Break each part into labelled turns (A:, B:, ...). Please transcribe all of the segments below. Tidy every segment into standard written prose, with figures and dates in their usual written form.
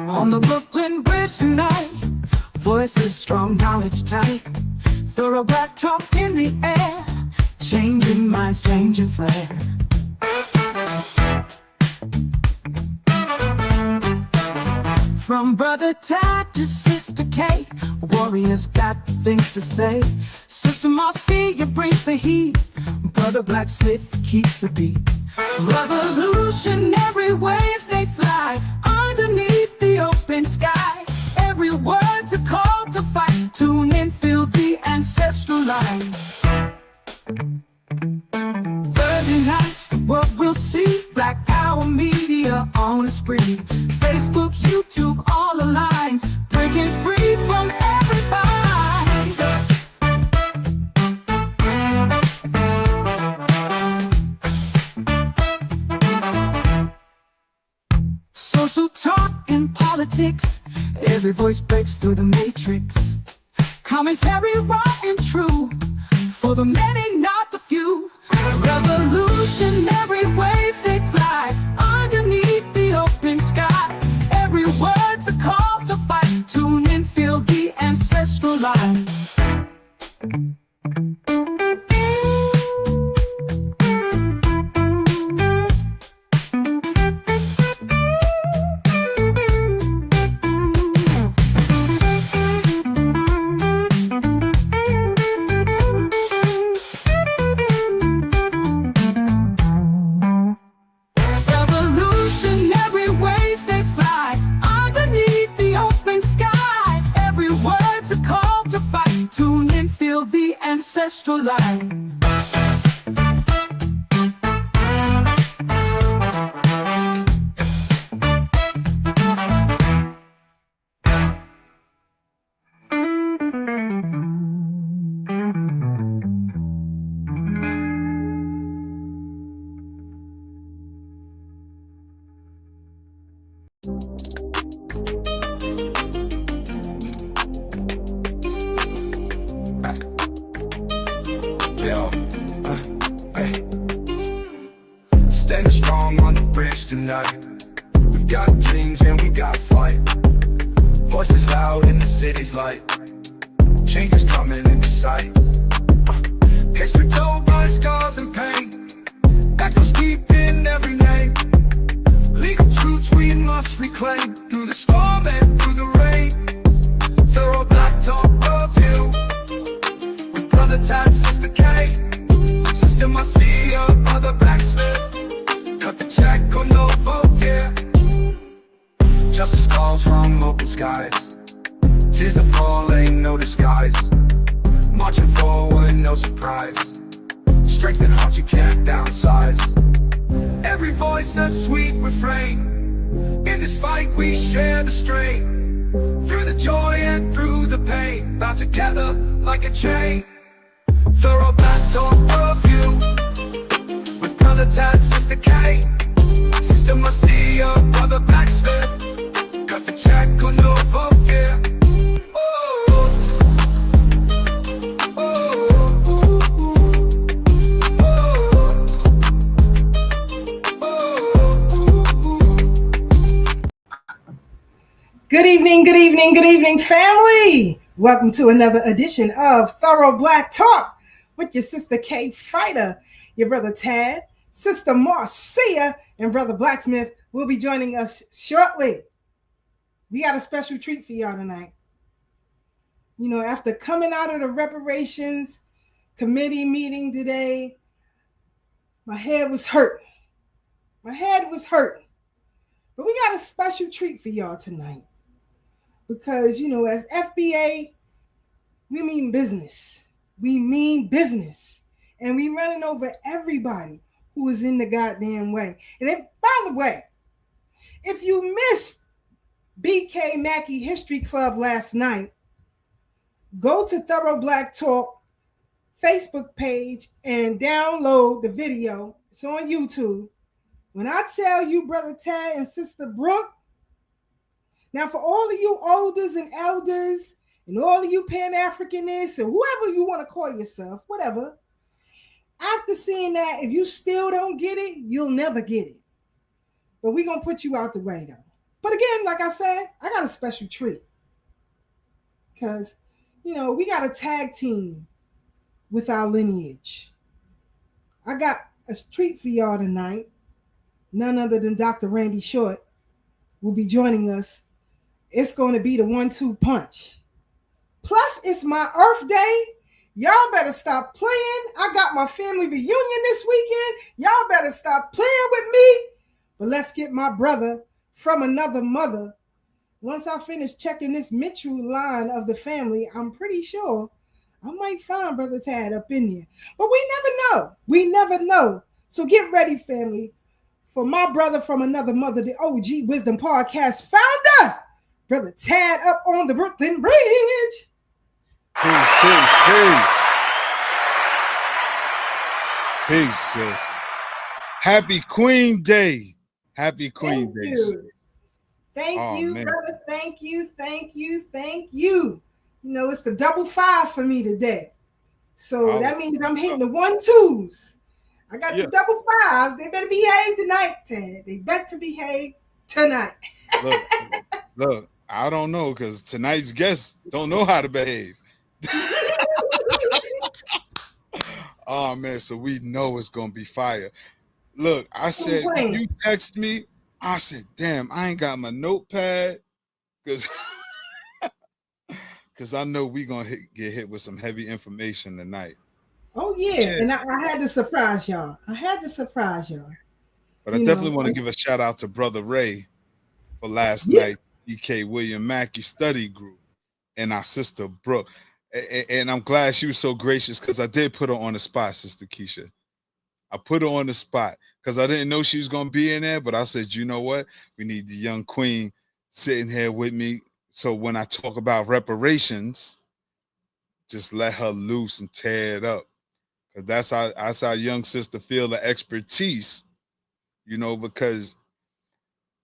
A: On the Brooklyn Bridge tonight, voices strong, knowledge tight, thorough black talk in the air, changing minds, changing flair. From Brother Tad to Sister Kate, warriors got things to say. Sister Marcia brings the heat, Brother Blacksmith keeps the beat. Revolutionary waves they fly underneath the open sky. Every word's a call to fight. Tune in, feel the ancestral line. Thursday nights, the world will see Black Power media on the screen. Facebook, YouTube, all align, breaking free from everybody. Social talk and politics, every voice breaks through the matrix. Commentary raw and true, for the many, not the few. Revolutionary waves they fly underneath the open sky. Every word's a call to fight. Tune in, feel the ancestral line. Ancestral line.
B: Standing strong on the bridge tonight. We've got dreams and we got fight. Voices loud in the city's light. Change is coming into sight. History told by scars and pain. Echoes deep in every name. Legal truths we must reclaim. Through the storm and through the rain. Thorough black talk review. With Brother Tad, Sister K, Sister Marcia, Brother Blacksmith. Cut the check or no vote, yeah. Justice calls from open skies. Tears that fall, ain't no disguise. Marching forward, no surprise. Strength in hearts you can't downsize. Every voice a sweet refrain. In this fight we share the strain. Through the joy and through the pain, bound together like a chain. Thorough black talk review. With Brother Tad, Sister K, Sister Marcia, Brother Blacksmith. Cut the check or no vote, yeah.
C: Good evening, good evening, good evening, family. Welcome to another edition of Thorough Black Talk with your Sister K Fighter, your Brother Tad, Sister Marcia, and Brother Blacksmith will be joining us shortly. We got a special treat for y'all tonight. You know, after coming out of the reparations committee meeting today, my head was hurting. But we got a special treat for y'all tonight. Because, you know, as FBA, we mean business. We mean business. And we running over everybody who is in the goddamn way. And if, by the way, if you missed BK Mackey History Club last night, go to Thorough Black Talk Facebook page and download the video. It's on YouTube. When I tell you, Brother Tad and Sister Brooke, now for all of you elders and elders and all of you Pan-Africanists and whoever you want to call yourself, whatever, after seeing that, if you still don't get it, you'll never get it. But we're going to put you out the way, though. But again, like I said, I got a special treat. Because, we got a tag team with our lineage. I got a treat for y'all tonight. None other than Dr. Randy Short will be joining us. It's going to be the 1-2 punch. Plus, it's my Earth Day. Y'all better stop playing. I got my family reunion this weekend. Y'all better stop playing with me. But let's get my brother from another mother. Once I finish checking this Mitchell line of the family, I'm pretty sure I might find Brother Tad up in there. But we never know. We never know. So get ready, family, for my brother from another mother, the OG Wisdom Podcast founder, Brother Tad up on the Brooklyn Bridge.
D: Peace, peace, peace. Peace, sis. Happy Queen Day. Happy Queen Day.
C: Thank you, brother. Thank you. It's the double 5 for me today. So that means I'm hitting the 1-2s. I got the double 5. They better behave tonight, Ted. They better behave tonight.
D: Look, I don't know, because tonight's guests don't know how to behave. Oh, man, so we know it's going to be fire. Look, I said, when you text me, I said, damn, I ain't got my notepad, because I know we're going to get hit with some heavy information tonight.
C: Oh, yeah. And I had to surprise y'all.
D: But I definitely want to give a shout out to Brother Ray for last night, E.K. William Mackey study group, and our sister Brooke. And I'm glad she was so gracious, because I did put her on the spot, Sister Keisha. I put her on the spot because I didn't know she was going to be in there. But I said, you know what? We need the young queen sitting here with me. So when I talk about reparations, just let her loose and tear it up. Because that's our young sister feel the expertise, because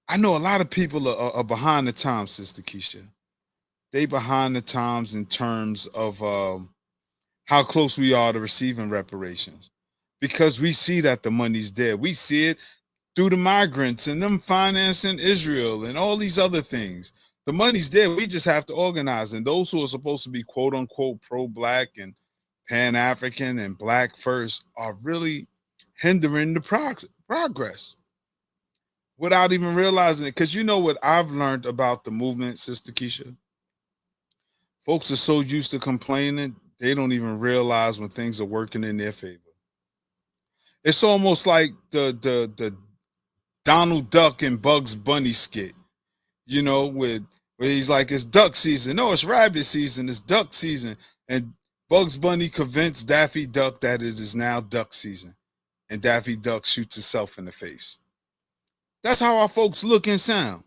D: I know a lot of people are behind the times, Sister Keisha. They behind the times in terms of how close we are to receiving reparations. Because we see that the money's there. We see it through the migrants and them financing Israel and all these other things. The money's there. We just have to organize. And those who are supposed to be quote unquote pro-black and Pan-African and black first are really hindering the progress without even realizing it. Because you know what I've learned about the movement, Sister Keisha? Folks are so used to complaining, they don't even realize when things are working in their favor. It's almost like the Donald Duck and Bugs Bunny skit, where he's like, it's duck season. No, it's rabbit season. It's duck season. And Bugs Bunny convinced Daffy Duck that it is now duck season. And Daffy Duck shoots himself in the face. That's how our folks look and sound,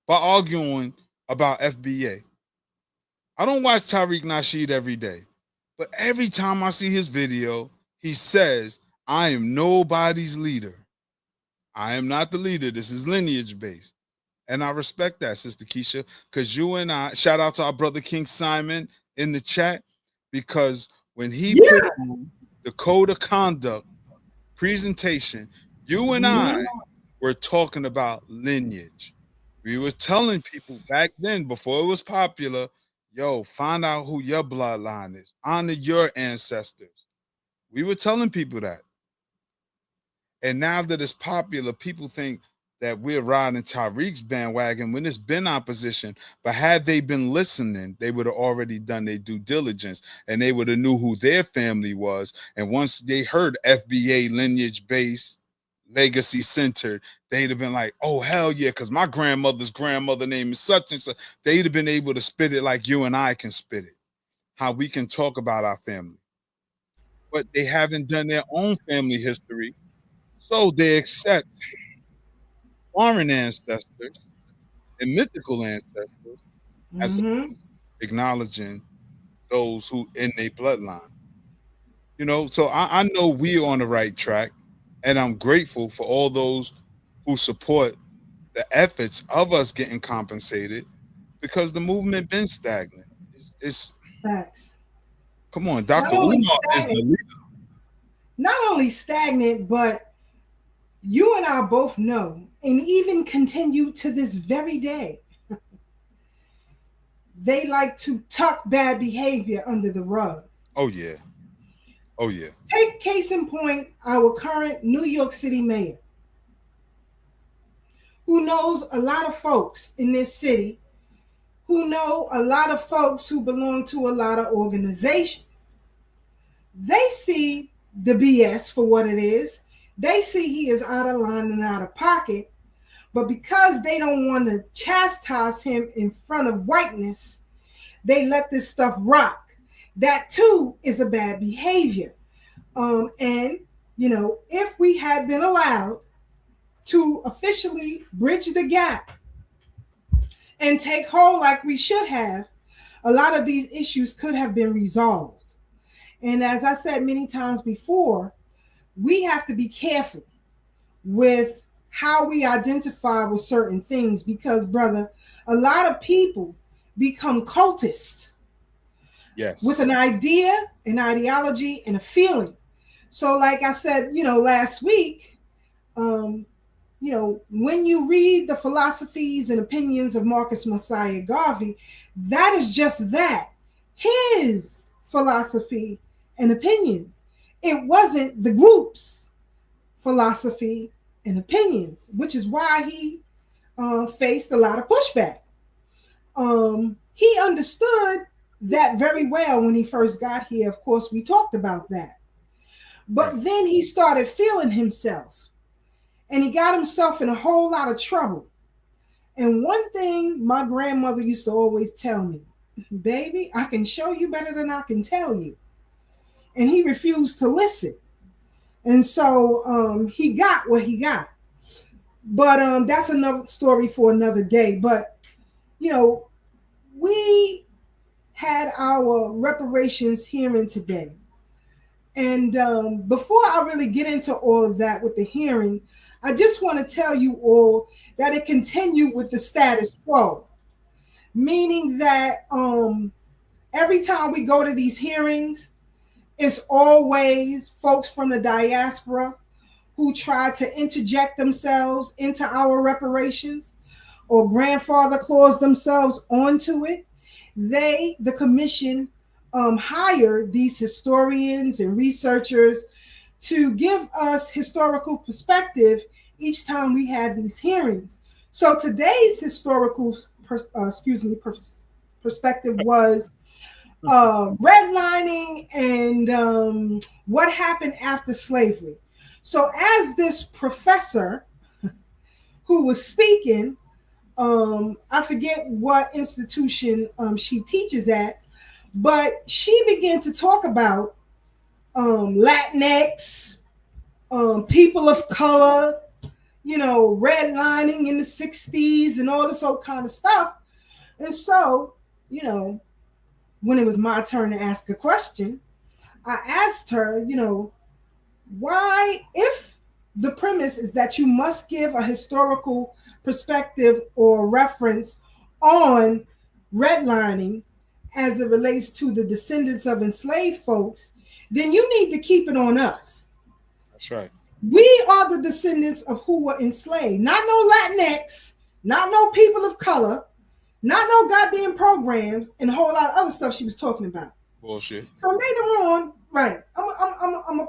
D: by arguing about FBA. I don't watch Tariq Nasheed every day, but every time I see his video, he says, I am nobody's leader. I am not the leader. This is lineage based. And I respect that, Sister Keisha, because you and I, shout out to our brother King Simon in the chat, because when he put on the code of conduct presentation, you and I were talking about lineage. We were telling people back then, before it was popular, yo, find out who your bloodline is. Honor your ancestors. We were telling people that. And now that it's popular, people think that we're riding Tariq's bandwagon when it's been opposition. But had they been listening, they would have already done their due diligence, and they would have knew who their family was. And once they heard FBA lineage-based, legacy-centered, they'd have been like, oh, hell yeah, because my grandmother's grandmother name is such and such. They'd have been able to spit it like you and I can spit it, how we can talk about our family. But they haven't done their own family history, so they accept foreign ancestors and mythical ancestors, as opposed to acknowledging those who in their bloodline. So I know we're on the right track, and I'm grateful for all those who support the efforts of us getting compensated, because the movement been stagnant. It's
C: facts.
D: Come on,
C: Not
D: Dr.
C: only
D: Umar is the
C: stagnant,
D: leader.
C: not only stagnant, but you and I both know, and even continue to this very day, they like to tuck bad behavior under the rug.
D: Oh yeah. Oh yeah.
C: Take case in point, our current New York City mayor, who knows a lot of folks in this city, who know a lot of folks who belong to a lot of organizations. They see the BS for what it is. They see he is out of line and out of pocket, but because they don't want to chastise him in front of whiteness, they let this stuff rock. That too is a bad behavior. And if we had been allowed to officially bridge the gap and take hold like we should have, a lot of these issues could have been resolved. And as I said many times before, we have to be careful with how we identify with certain things, because, brother, a lot of people become cultists.
D: Yes.
C: With an idea, an ideology, and a feeling. So like I said, last week, when you read the philosophies and opinions of Marcus Messiah Garvey, that is just that, his philosophy and opinions. It wasn't the group's philosophy and opinions, which is why he faced a lot of pushback. He understood that very well when he first got here. Of course, we talked about that. But then he started feeling himself, and he got himself in a whole lot of trouble. And one thing my grandmother used to always tell me, baby, I can show you better than I can tell you. And he refused to listen. And so he got what he got. But that's another story for another day. But, we had our reparations hearing today. And before I really get into all of that with the hearing, I just want to tell you all that it continued with the status quo, meaning that every time we go to these hearings, it's always folks from the diaspora who try to interject themselves into our reparations or grandfather clause themselves onto it. The commission, hire these historians and researchers to give us historical perspective each time we have these hearings. So today's historical perspective was redlining and what happened after slavery. So as this professor who was speaking, I forget what institution she teaches at, but she began to talk about Latinx, people of color, redlining in the 60s and all this old kind of stuff. And so, when it was my turn to ask a question, I asked her, why, if the premise is that you must give a historical perspective or reference on redlining as it relates to the descendants of enslaved folks, then you need to keep it on us.
D: That's right.
C: We are the descendants of who were enslaved, not no Latinx, not no people of color, not no goddamn programs, and a whole lot of other stuff she was talking about.
D: Bullshit.
C: So later on, right, I'm gonna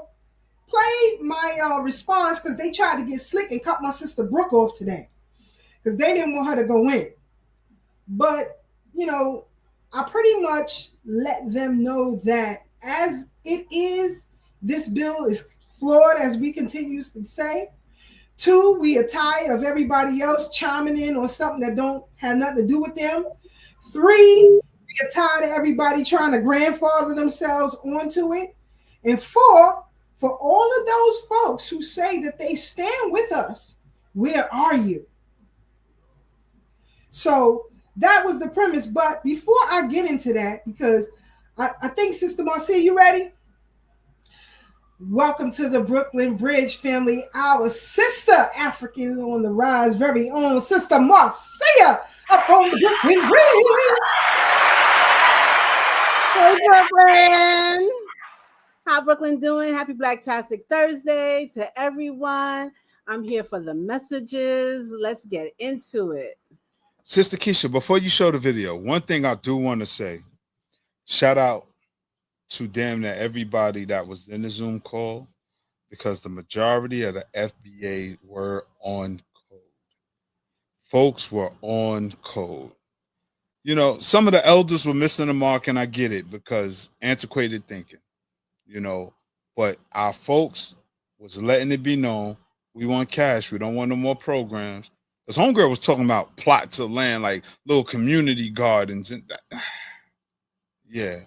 C: play my response, because they tried to get slick and cut my sister Brooke off today because they didn't want her to go in. But I pretty much let them know that as it is, this bill is flawed, as we continuously say. 2, we are tired of everybody else chiming in on something that don't have nothing to do with them. 3, we are tired of everybody trying to grandfather themselves onto it. And 4, for all of those folks who say that they stand with us, where are you? So that was the premise. But before I get into that, because I think Sister Marcia, you ready? Welcome to the Brooklyn Bridge family. Our sister African on the rise, very own Sister Marcia up on the Brooklyn Bridge.
E: Hey, Brooklyn. How Brooklyn doing? Happy Blacktastic Thursday to everyone. I'm here for the messages. Let's get into it.
D: Sister Keisha, before you show the video, one thing I do want to say, shout out to damn near everybody that was in the Zoom call, because the majority of the FBA were on code. Folks were on code. You know, some of the elders were missing the mark, and I get it because antiquated thinking, you know, but our folks was letting it be known we want cash. We don't want no more programs. Because homegirl was talking about plots of land, like little community gardens and that. Yeah.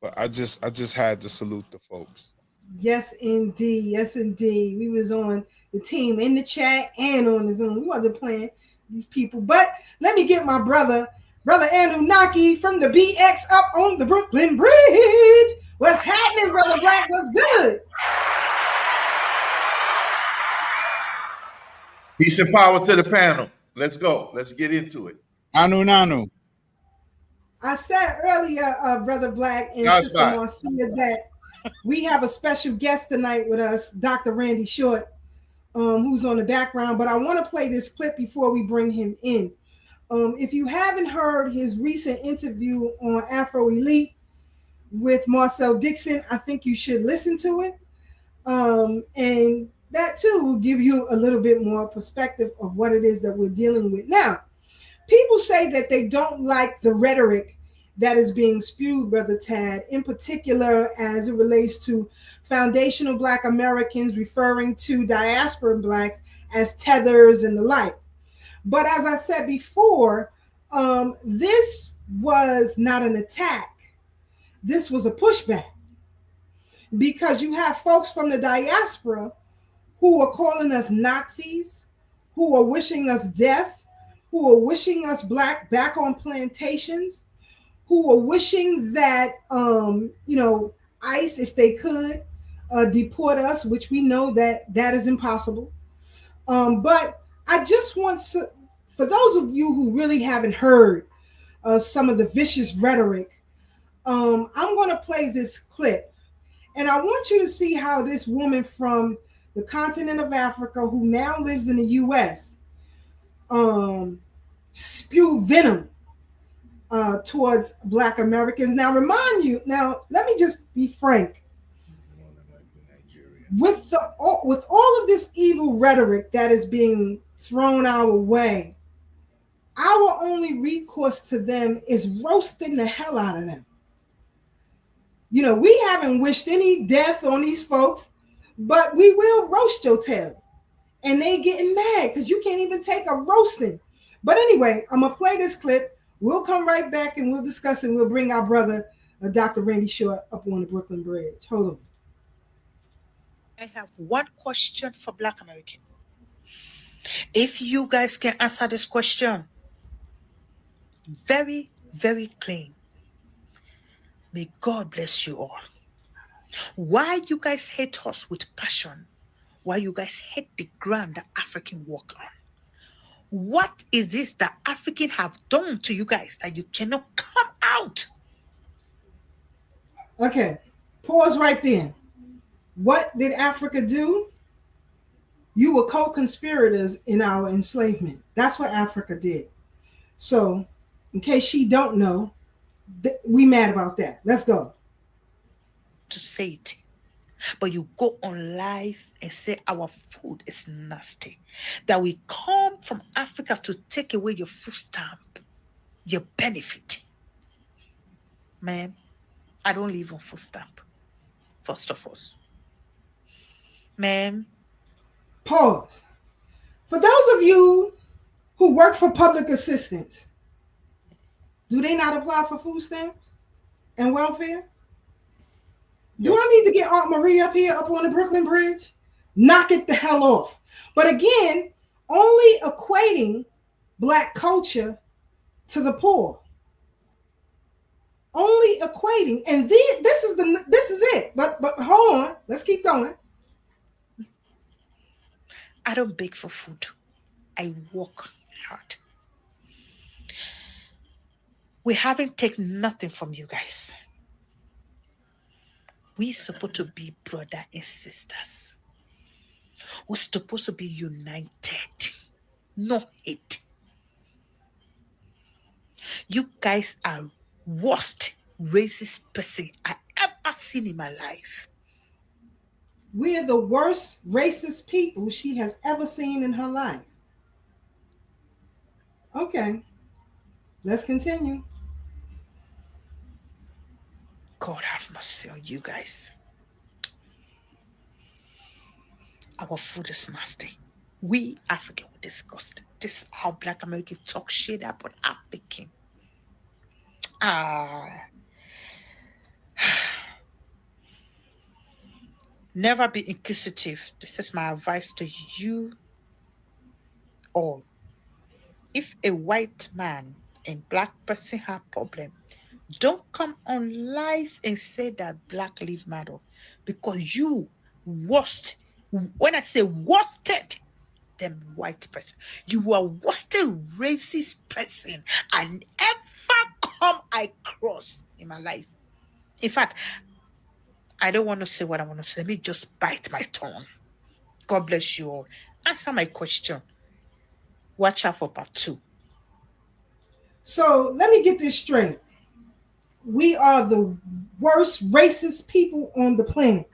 D: But I just had to salute the folks.
C: Yes, indeed. Yes, indeed. We was on the team in the chat and on the Zoom. We wasn't playing these people. But let me get my brother Anunnaki from the BX up on the Brooklyn Bridge. What's happening, Brother Black? What's good?
F: Peace and power to the panel. Let's go. Let's get into it.
D: Anu.
C: I said earlier, Brother Black and Sister Marcia, that we have a special guest tonight with us, Dr. Randy Short, who's on the background. But I want to play this clip before we bring him in. If you haven't heard his recent interview on Afro Elite with Marcel Dixon, I think you should listen to it. And that too will give you a little bit more perspective of what it is that we're dealing with now. People say that they don't like the rhetoric that is being spewed, Brother Tad, in particular as it relates to foundational Black Americans, referring to diaspora Blacks as tethers and the like. But as I said before, this was not an attack. This was a pushback, because you have folks from the diaspora who are calling us Nazis, who are wishing us death, who are wishing us Black back on plantations, who are wishing that, ICE, if they could, deport us, which we know that is impossible. But I just want to, for those of you who really haven't heard some of the vicious rhetoric, I'm going to play this clip. And I want you to see how this woman from the continent of Africa, who now lives in the U.S., spew venom towards Black Americans. Now, let me just be frank. With all of this evil rhetoric that is being thrown our way, our only recourse to them is roasting the hell out of them. You know, we haven't wished any death on these folks, but we will roast your tail. And they getting mad because you can't even take a roasting. But anyway, I'm going to play this clip. We'll come right back and we'll discuss it. We'll bring our brother, Dr. Randy Short, up on the Brooklyn Bridge. Hold on.
G: I have one question for Black American. If you guys can answer this question very, very clean, may God bless you all. Why you guys hate us with passion? Why you guys hate the ground that African walk on? What is this that African have done to you guys that you cannot come out?
C: Okay, pause right there. What did Africa do? You were co-conspirators in our enslavement. That's what Africa did. So, in case she don't know, we mad about that. Let's go.
G: To say it. But you go on live and say our food is nasty. That we come from Africa to take away your food stamp, your benefit. Man, I don't live on food stamp, first of all. Man.
C: Pause. For those of you who work for public assistance, do they not apply for food stamps and welfare? Do I need to get Aunt Marie up here up on the Brooklyn Bridge? Knock it the hell off. But again, only equating Black culture to the poor. Only equating, and this is it. But hold on, let's keep going.
G: I don't beg for food. I work hard. We haven't taken nothing from you guys. We're supposed to be brother and sisters. We're supposed to be united, no hate. You guys are worst racist person I ever seen in my life.
C: We're the worst racist people she has ever seen in her life. Okay, let's continue.
G: God have mercy on you guys. Our food is nasty. We African were disgusted. This is how Black Americans talk shit about African. Never be inquisitive. This is my advice to you all. If a white man and Black person have problem, don't come on live and say that Black lives matter, because you worst. When I say worsted, them white person, you are worsted racist person I ever come across in my life. In fact, I don't want to say what I want to say. Let me just bite my tongue. God bless you all. Answer my question. Watch out for part 2.
C: So let me get this straight. We are the worst racist people on the planet.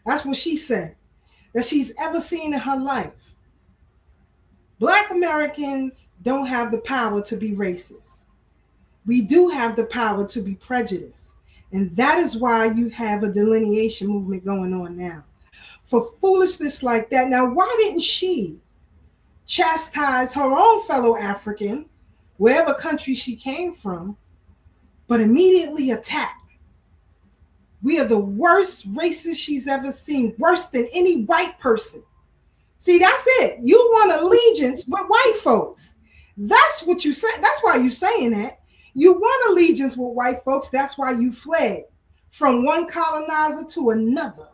C: That's what she said, that she's ever seen in her life. Black Americans don't have the power to be racist. We do have the power to be prejudiced. And that is why you have a delineation movement going on now. For foolishness like that. Now, why didn't she chastise her own fellow African, wherever country she came from, but immediately attack? We are the worst racist she's ever seen, worse than any white person. See, that's it. You want allegiance with white folks. That's what you say. That's why you're saying that. You want allegiance with white folks. That's why you fled from one colonizer to another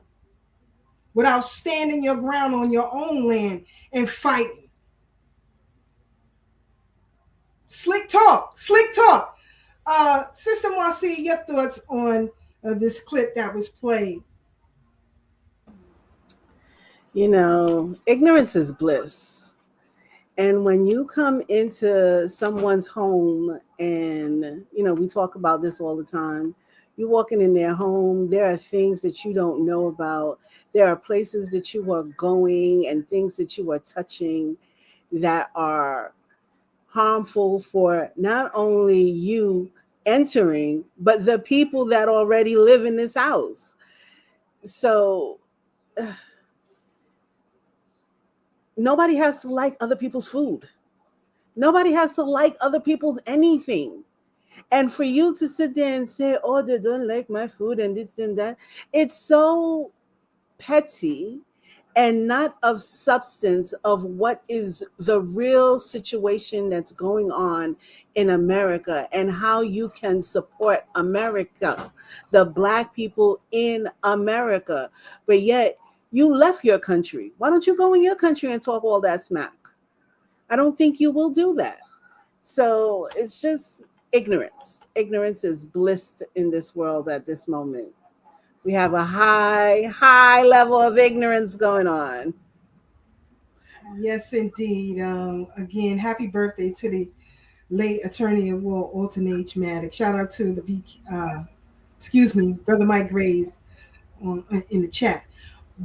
C: without standing your ground on your own land and fighting. Slick talk, slick talk. Sister Marcia, your thoughts on this clip that was played?
E: You know, ignorance is bliss. And when you come into someone's home and, you know, we talk about this all the time, you're walking in their home, there are things that you don't know about. There are places that you are going and things that you are touching that are harmful for not only you entering, but the people that already live in this house. So nobody has to like other people's food. Nobody has to like other people's anything. And for you to sit there and say, oh, they don't like my food and this and that, it's so petty and not of substance of what is the real situation that's going on in America and how you can support America, the Black people in America. But yet you left your country. Why don't you go in your country and talk all that smack? I don't think you will do that. So it's just ignorance. Ignorance is bliss in this world at this moment. We have a high level of ignorance going on.
C: Yes, indeed. Again, happy birthday to the late attorney at war, Alton H. Maddox. Shout out to the Brother Mike Grays in the chat.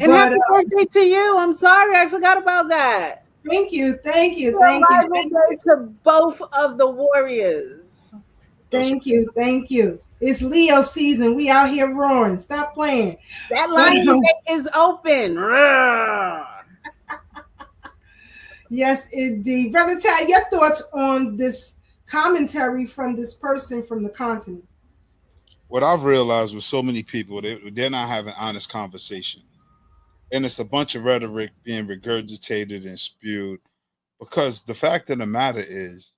E: And happy birthday to you. I'm sorry, I forgot about that.
C: Thank you.
E: To both of the warriors.
C: Thank you. It's Leo season. We out here roaring. Stop playing.
E: That line is open.
C: Yes, indeed. Brother Tad, your thoughts on this commentary from this person from the continent?
D: What I've realized with so many people, they're not having honest conversation. And it's a bunch of rhetoric being regurgitated and spewed Because the fact of the matter is,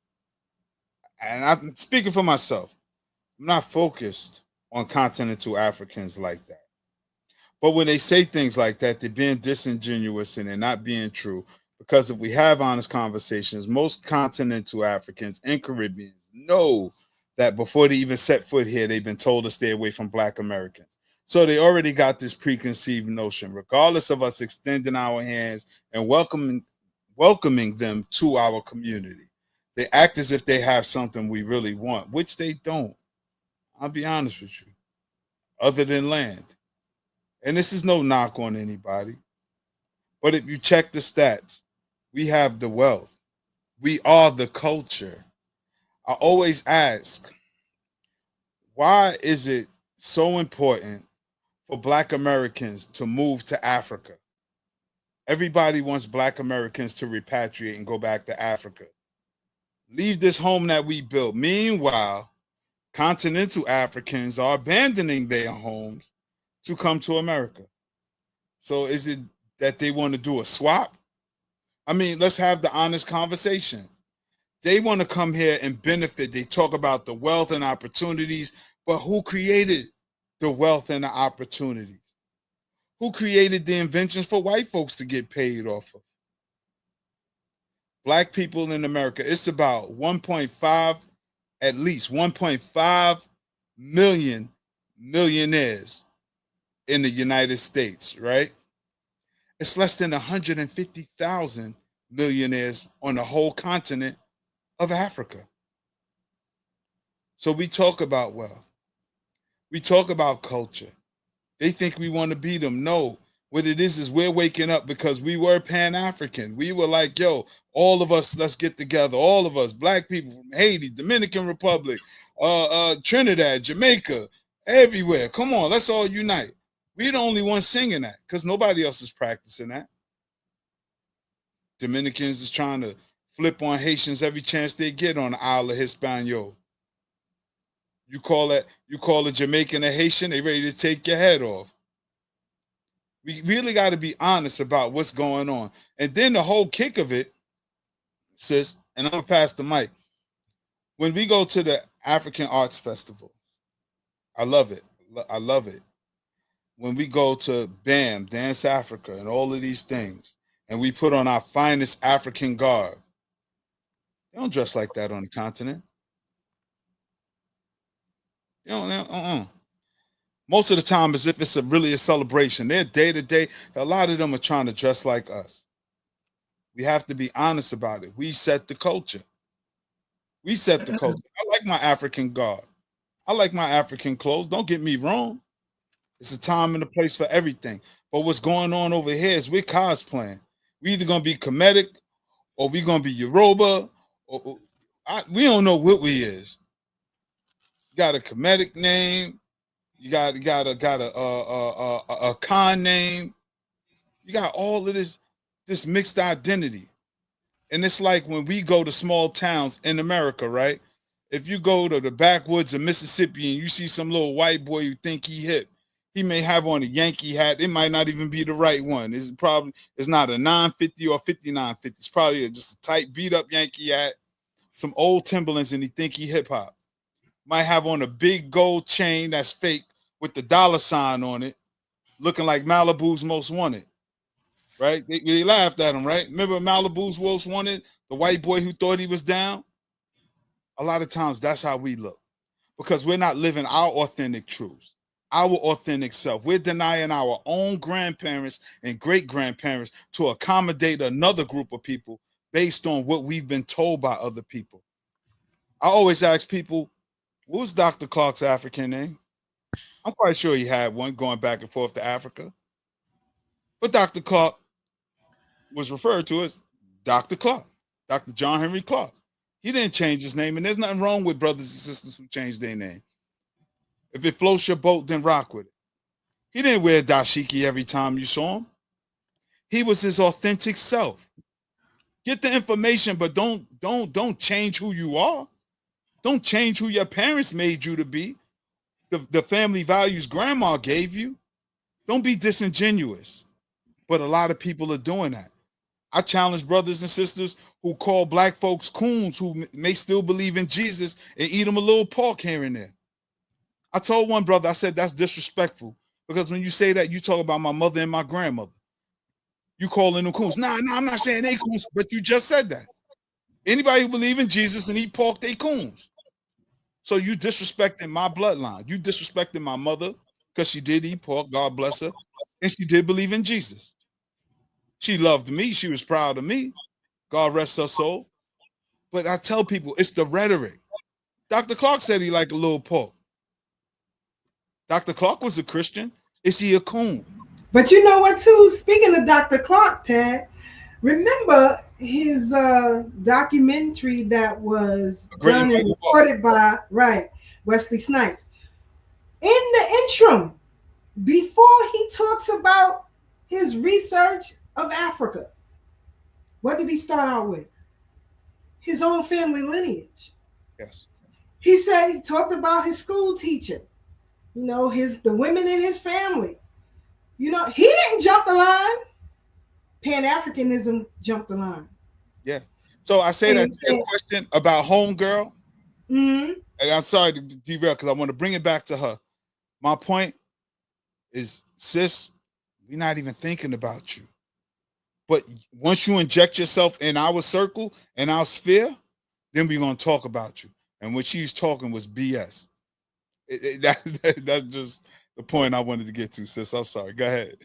D: and I'm speaking for myself, I'm not focused on continental Africans like that. But when they say things like that, they're being disingenuous and they're not being true. Because if we have honest conversations, most continental Africans and Caribbeans know that before they even set foot here, they've been told to stay away from Black Americans. So they already got this preconceived notion, regardless of us extending our hands and welcoming them to our community. They act as if they have something we really want, which they don't. I'll be honest with you, other than land. And this is no knock on anybody. But if you check the stats, we have the wealth. We are the culture. I always ask, why is it so important for Black Americans to move to Africa? Everybody wants Black Americans to repatriate and go back to Africa. Leave this home that we built. Meanwhile, continental Africans are abandoning their homes to come to America. So is it that they want to do a swap? I mean, let's have the honest conversation. They want to come here and benefit. They talk about the wealth and opportunities, but who created the wealth and the opportunities? Who created the inventions for white folks to get paid off of? Black people in America, it's about 1.5, at least 1.5 million millionaires in the United States, right? It's less than 150,000 millionaires on the whole continent of Africa. So we talk about wealth. We talk about culture. They think we want to beat them. No, what it is we're waking up because we were Pan-African. We were like, yo, all of us, let's get together. All of us, Black people from Haiti, Dominican Republic, Trinidad, Jamaica, everywhere. Come on, let's all unite. We're the only ones singing that because nobody else is practicing that. Dominicans is trying to flip on Haitians every chance they get on the Isle of Hispaniola. You call a Jamaican a Haitian, they ready to take your head off. We really got to be honest about what's going on. And then the whole kick of it, sis, and I'm going to pass the mic. When we go to the African Arts Festival, I love it. I love it. When we go to BAM, Dance Africa, and all of these things, and we put on our finest African garb, they don't dress like that on the continent. They don't. Most of the time, as if it's really a celebration. They're day to day. A lot of them are trying to dress like us. We have to be honest about it. We set the culture. We set the culture. I like my African garb. I like my African clothes. Don't get me wrong. It's a time and a place for everything. But what's going on over here is we're cosplaying. We either going to be Kemetic or we're going to be Yoruba. We don't know what we is. You got a Kemetic name. You got a Khan name. You got all of this mixed identity. And it's like when we go to small towns in America, right? If you go to the backwoods of Mississippi and you see some little white boy who think he hip, he may have on a Yankee hat. It might not even be the right one. It's not a 950 or 5950. It's probably just a tight beat up Yankee hat, some old Timberlands, and he think he hip hop. Might have on a big gold chain that's fake with the dollar sign on it, looking like Malibu's Most Wanted, right? They laughed at him, right? Remember Malibu's Most Wanted, the white boy who thought he was down? A lot of times that's how we look because we're not living our authentic truths, our authentic self. We're denying our own grandparents and great-grandparents to accommodate another group of people based on what we've been told by other people. I always ask people, what was Dr. Clark's African name? I'm quite sure he had one going back and forth to Africa. But Dr. Clark was referred to as Dr. Clark, Dr. John Henry Clark. He didn't change his name, and there's nothing wrong with brothers and sisters who changed their name. If it floats your boat, then rock with it. He didn't wear dashiki every time you saw him. He was his authentic self. Get the information, but don't change who you are. Don't change who your parents made you to be. The family values grandma gave you. Don't be disingenuous. But a lot of people are doing that. I challenge brothers and sisters who call black folks coons who may still believe in Jesus and eat them a little pork here and there. I told one brother, I said, that's disrespectful, because when you say that, you talk about my mother and my grandmother. You calling them coons. Nah, I'm not saying they coons, but you just said that. Anybody who believe in Jesus and eat pork, they coons. So you disrespecting my bloodline. You disrespecting my mother because she did eat pork, God bless her, and she did believe in Jesus. She loved me. She was proud of me. God rest her soul. But I tell people, it's the rhetoric. Dr. Clark said he liked a little pork. Dr. Clark was a Christian. Is he a coon?
C: But you know what, too? Speaking of Dr. Clark, Ted, remember his documentary that was done and recorded by Wesley Snipes. In the interim, before he talks about his research of Africa, what did he start out with? His own family lineage.
D: Yes.
C: He said he talked about his school teacher, the women in his family. He didn't jump the line. Pan-Africanism jumped the line.
D: Yeah. So I say that to your question about homegirl.
C: Mm-hmm.
D: And I'm sorry to derail because I want to bring it back to her. My point is, sis, we're not even thinking about you. But once you inject yourself in our circle, in our sphere, then we're going to talk about you. And what she was talking was BS. That's just the point I wanted to get to, sis. I'm sorry. Go ahead.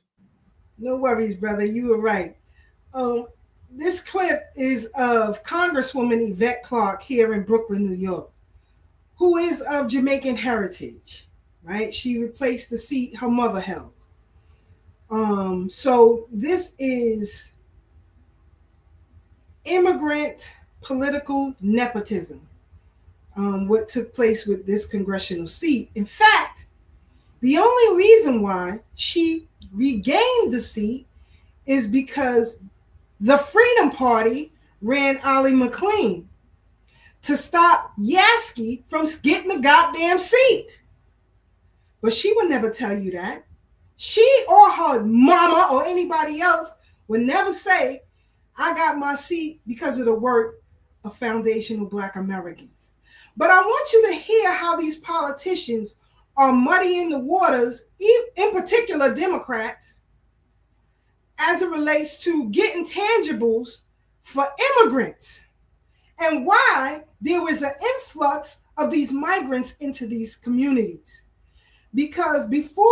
C: No worries, brother. You were right. This clip is of Congresswoman Yvette Clarke here in Brooklyn, New York, who is of Jamaican heritage, right? She replaced the seat her mother held. So this is immigrant political nepotism, what took place with this congressional seat. In fact, the only reason why she regained the seat is because the Freedom Party ran Ollie McLean to stop Yaski from getting the goddamn seat. But she would never tell you that. She or her mama or anybody else would never say, I got my seat because of the work of foundational Black Americans. But I want you to hear how these politicians are muddying the waters, in particular Democrats, as it relates to getting tangibles for immigrants, and why there was an influx of these migrants into these communities. Because before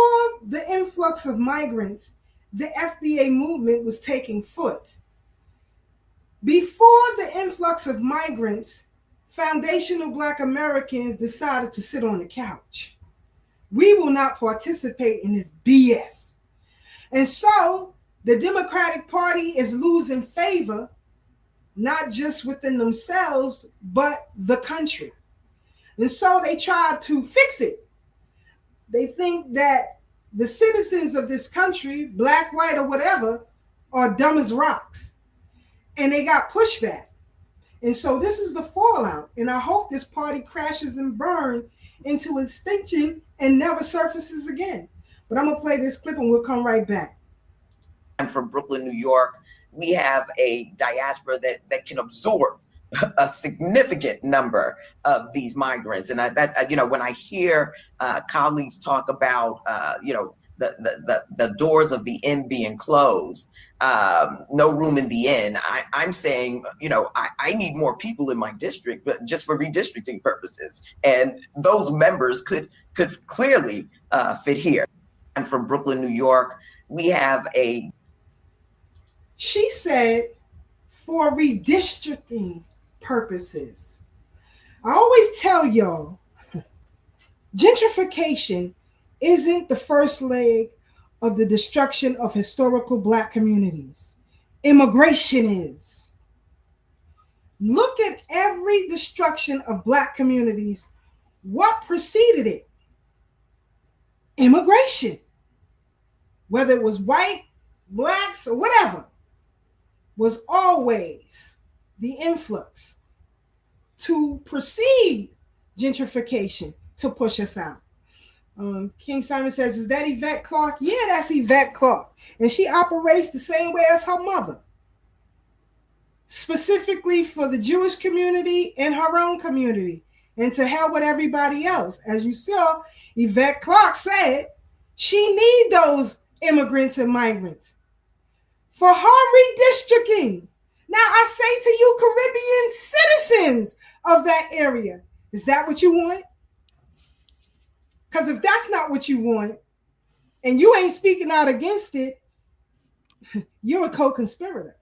C: the influx of migrants, the FBA movement was taking foot. Before the influx of migrants, foundational Black Americans decided to sit on the couch. We will not participate in this BS. And so the Democratic Party is losing favor, not just within themselves, but the country. And so they tried to fix it. They think that the citizens of this country, Black, white, or whatever, are dumb as rocks. And they got pushback. And so this is the fallout. And I hope this party crashes and burns into extinction and never surfaces again. But I'm going to play this clip and we'll come right back.
H: I'm from Brooklyn, New York. We have a diaspora that can absorb a significant number of these migrants. And when I hear colleagues talk about, the doors of the inn being closed, no room in the inn, I'm saying, I need more people in my district, but just for redistricting purposes. And those members could clearly fit here. I'm from Brooklyn, New York. We have a...
C: She said, for redistricting purposes. I always tell y'all, gentrification isn't the first leg of the destruction of historical Black communities. Immigration is. Look at every destruction of Black communities. What preceded it? Immigration. Whether it was white, Blacks, or whatever, was always the influx to precede gentrification to push us out. King Simon says, is that Yvette Clarke? Yeah, that's Yvette Clarke. And she operates the same way as her mother. specifically for the Jewish community and her own community, and to hell with everybody else. As you saw, Yvette Clarke said she need those immigrants and migrants for her redistricting. Now I say to you, Caribbean citizens of that area, is that what you want? Because if that's not what you want, and you ain't speaking out against it, you're a co-conspirator.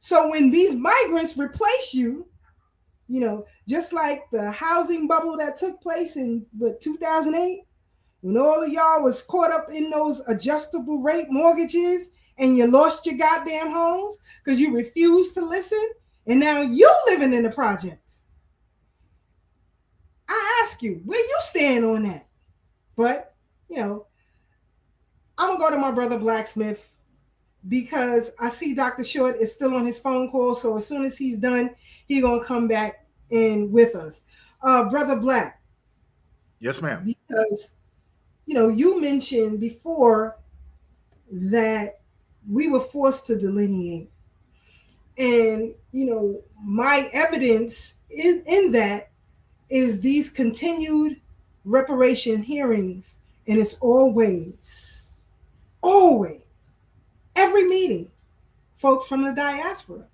C: So when these migrants replace you, you know, just like the housing bubble that took place in 2008, when all of y'all was caught up in those adjustable rate mortgages and you lost your goddamn homes because you refused to listen, and now you living in the projects. I ask you, where you stand on that? But, you know, I'm going to go to my brother Blacksmith, because I see Dr. Short is still on his phone call. So as soon as he's done, he's going to come back in with us. Brother Black.
F: Yes, ma'am.
C: Because, you know, you mentioned before that we were forced to delineate. And, you know, my evidence in that is these continued reparation hearings. And it's always, every meeting, folks from the diaspora.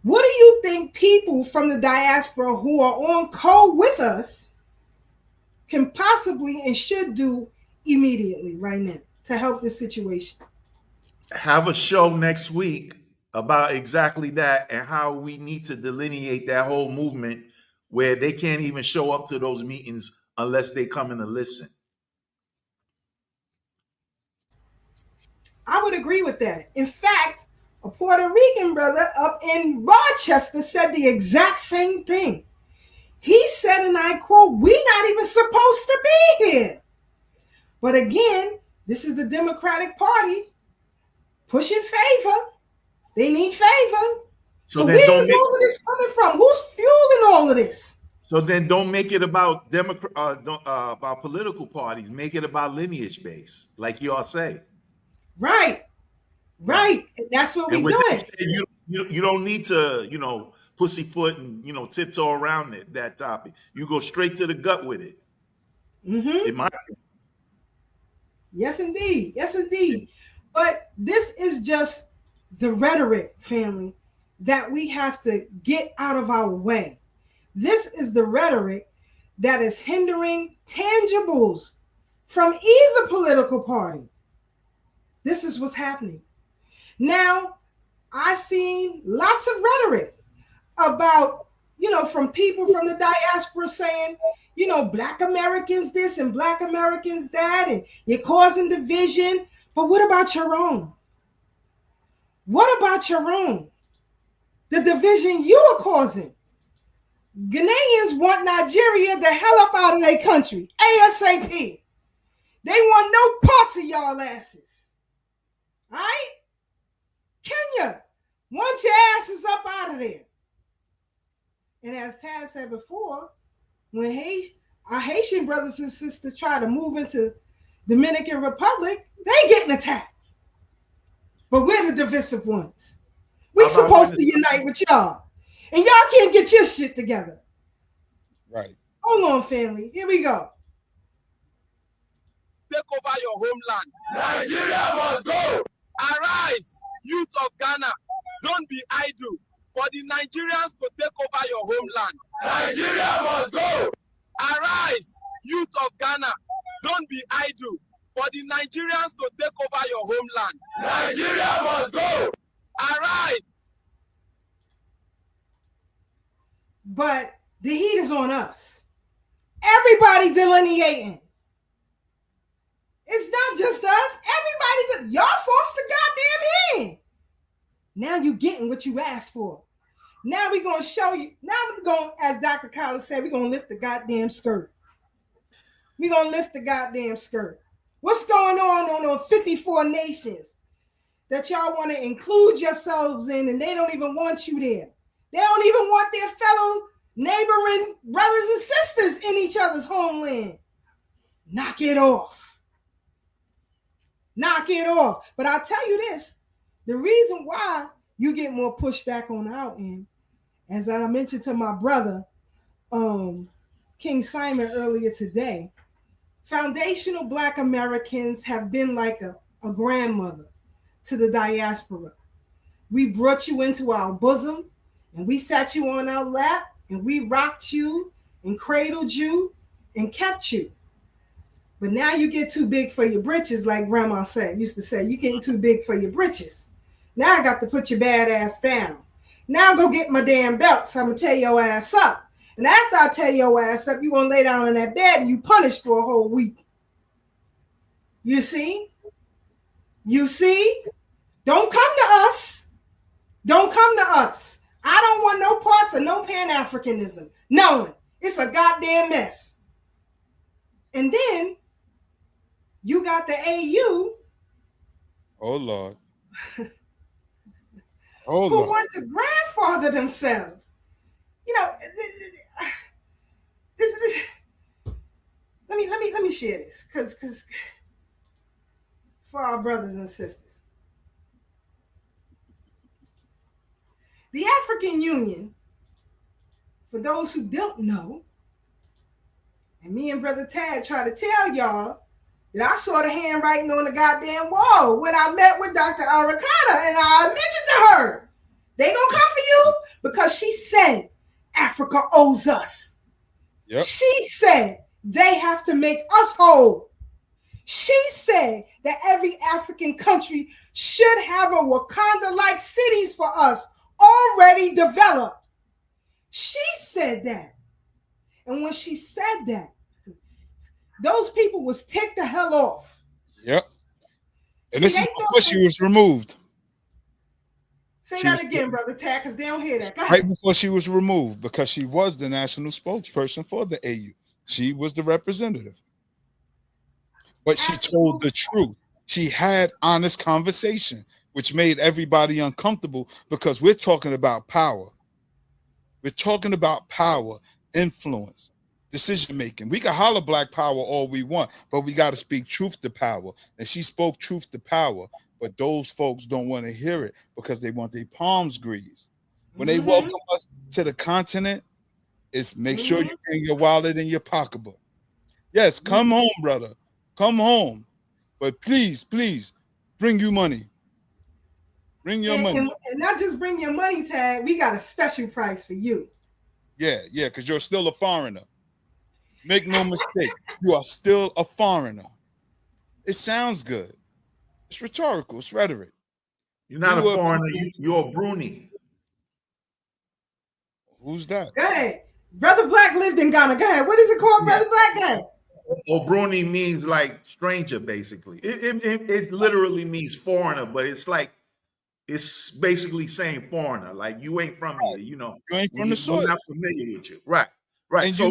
C: What do you think people from the diaspora who are on code with us can possibly and should do immediately right now to help this situation?
F: Have a show next week about exactly that and how we need to delineate that whole movement where they can't even show up to those meetings unless they come in to listen.
C: I would agree with that. In fact, a Puerto Rican brother up in Rochester said the exact same thing. He said, and I quote, "We're not even supposed to be here." But again, this is the Democratic Party pushing favor. They need favor. So where is all of this coming from? Who's fueling all of this?
F: So then don't make it about about political parties. Make it about lineage base, like y'all say.
C: Right. And that's what we're doing.
F: You don't need to, you know, pussyfoot and, you know, tiptoe around that topic. You go straight to the gut with it.
C: Mm-hmm.
F: In my opinion.
C: Yes, indeed. But this is just the rhetoric, family, that we have to get out of our way. This is the rhetoric that is hindering tangibles from either political party. This is what's happening. Now, I've seen lots of rhetoric about, you know, from people from the diaspora saying, you know, Black Americans this and Black Americans that, and you're causing division. But what about your own? What about your own? The division you are causing. Ghanaians want Nigeria the hell up out of their country, ASAP. They want no parts of y'all asses. All right? Kenya, want your asses up out of there. And as Tad said before, when our Haitian brothers and sisters try to move into Dominican Republic, they getting attacked. But we're the divisive ones. We supposed to unite with y'all. And y'all can't get your shit together.
D: Right.
C: Hold on, family. Here we go.
I: Take over your homeland. Nigeria must go. Arise, youth of Ghana. Don't be idle. For the Nigerians to take over your homeland. Nigeria must go. Arise, youth of Ghana. Don't be idle. For the Nigerians to take over your homeland. Nigeria must go. Arise.
C: But the heat is on us. Everybody delineating. It's not just us. Everybody, y'all forced the goddamn hand. Now you getting what you asked for. Now we're going to show you. Now we're going, as Dr. Collins said, we're going to lift the goddamn skirt. We're going to lift the goddamn skirt. What's going on 54 nations that y'all want to include yourselves in, and they don't even want you there? They don't even want their fellow neighboring brothers and sisters in each other's homeland. Knock it off. Knock it off. But I'll tell you this, the reason why you get more pushback on our end. As I mentioned to my brother, King Simon earlier today, foundational Black Americans have been like a grandmother to the diaspora. We brought you into our bosom and we sat you on our lap and we rocked you and cradled you and kept you. But now you get too big for your britches, like Grandma used to say, you getting too big for your britches. Now I got to put your bad ass down. Now go get my damn belt, so I'm going to tear your ass up. And after I tear your ass up, you're going to lay down in that bed and you punished for a whole week. You see? You see? Don't come to us. Don't come to us. I don't want no parts of no Pan-Africanism. None. It's a goddamn mess. And then you got the AU.
D: Oh, Lord. Oh,
C: who
D: Lord.
C: want to grandfather themselves. You know, let me share this because for our brothers and sisters, the African Union, for those who don't know, and me and Brother Tad try to tell y'all that I saw the handwriting on the goddamn wall when I met with Dr. Arakata, and I mentioned to her, they gonna come for you because she said Africa owes us.
D: Yep.
C: She said they have to make us whole. She said that every African country should have a Wakanda-like cities for us already developed. She said that. And when she said that, those people was ticked the hell off.
D: Yep. And this is before she was removed.
C: Say that again, Brother Tad, because they don't hear that.
D: Right before she was removed, because she was the national spokesperson for the AU. She was the representative. But she told the truth. She had honest conversation, which made everybody uncomfortable because we're talking about power. We're talking about power, influence, decision making. We can holler Black power all we want, but we got to speak truth to power. And she spoke truth to power, but those folks don't want to hear it because they want their palms greased. When they welcome us to the continent, it's make sure you bring your wallet and your pocketbook. Yes, come home, brother. Come home. But please, please, bring you money. Bring your money.
C: And not just bring your money, Tad. We got a special price for you.
D: Yeah, because you're still a foreigner. Make no mistake. You are still a foreigner. It sounds good. It's rhetorical. It's rhetoric.
F: You're not a foreigner. You're a Bruni.
D: Who's that?
C: Go ahead. Brother Black lived in Ghana. Go ahead. What is it called, Brother Black? Go ahead.
F: Bruni means like stranger, basically. It literally means foreigner, but it's like, it's basically saying foreigner. Like you ain't from here, you know.
D: You ain't from the soil.
F: We're not familiar with you. Right. And so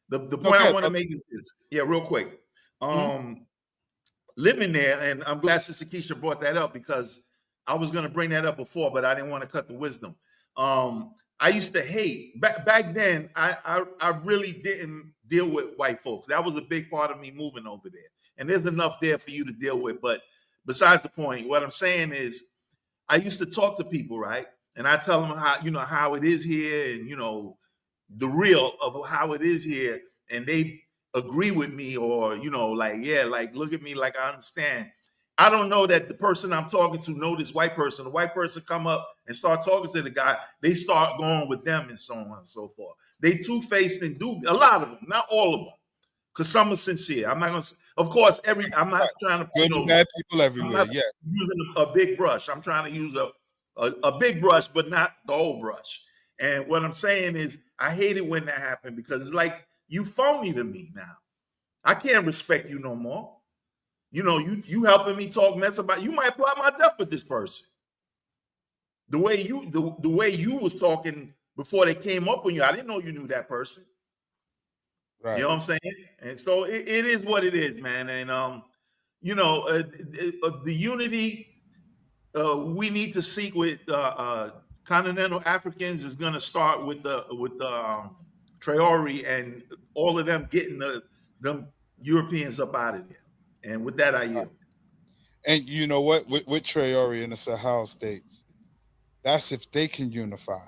F: the point I want to make is this. Yeah, real quick. Living there, and I'm glad Sister Keisha brought that up because I was going to bring that up before, but I didn't want to cut the wisdom. I used to hate back then. I really didn't deal with white folks. That was a big part of me moving over there. And there's enough there for you to deal with. But besides the point, what I'm saying is, I used to talk to people, right? And I tell them how it is here, and the real of how it is here, and they agree with me, or like look at me like I understand. I don't know that the person I'm talking to know this white person. The white person come up and start talking to the guy. They start going with them and so on and so forth. They two-faced and do a lot of them, not all of them, because some are sincere. I'm not gonna, of course, I'm not trying to
D: bad people everywhere.
F: Yeah, using a big brush. I'm trying to use a big brush, but not the whole brush. And what I'm saying is, I hate it when that happened because it's like you phony to me now. I can't respect you no more. You helping me talk mess about, you might plot my death with this person. The way you was talking before they came up on you, I didn't know you knew that person. Right. You know what I'm saying? And so it is what it is, man. And the unity we need to seek with continental Africans is going to start with the Traore and all of them getting them Europeans up out of there. And with that, I yield.
D: And you know what? With Traore and the Sahel states, that's if they can unify.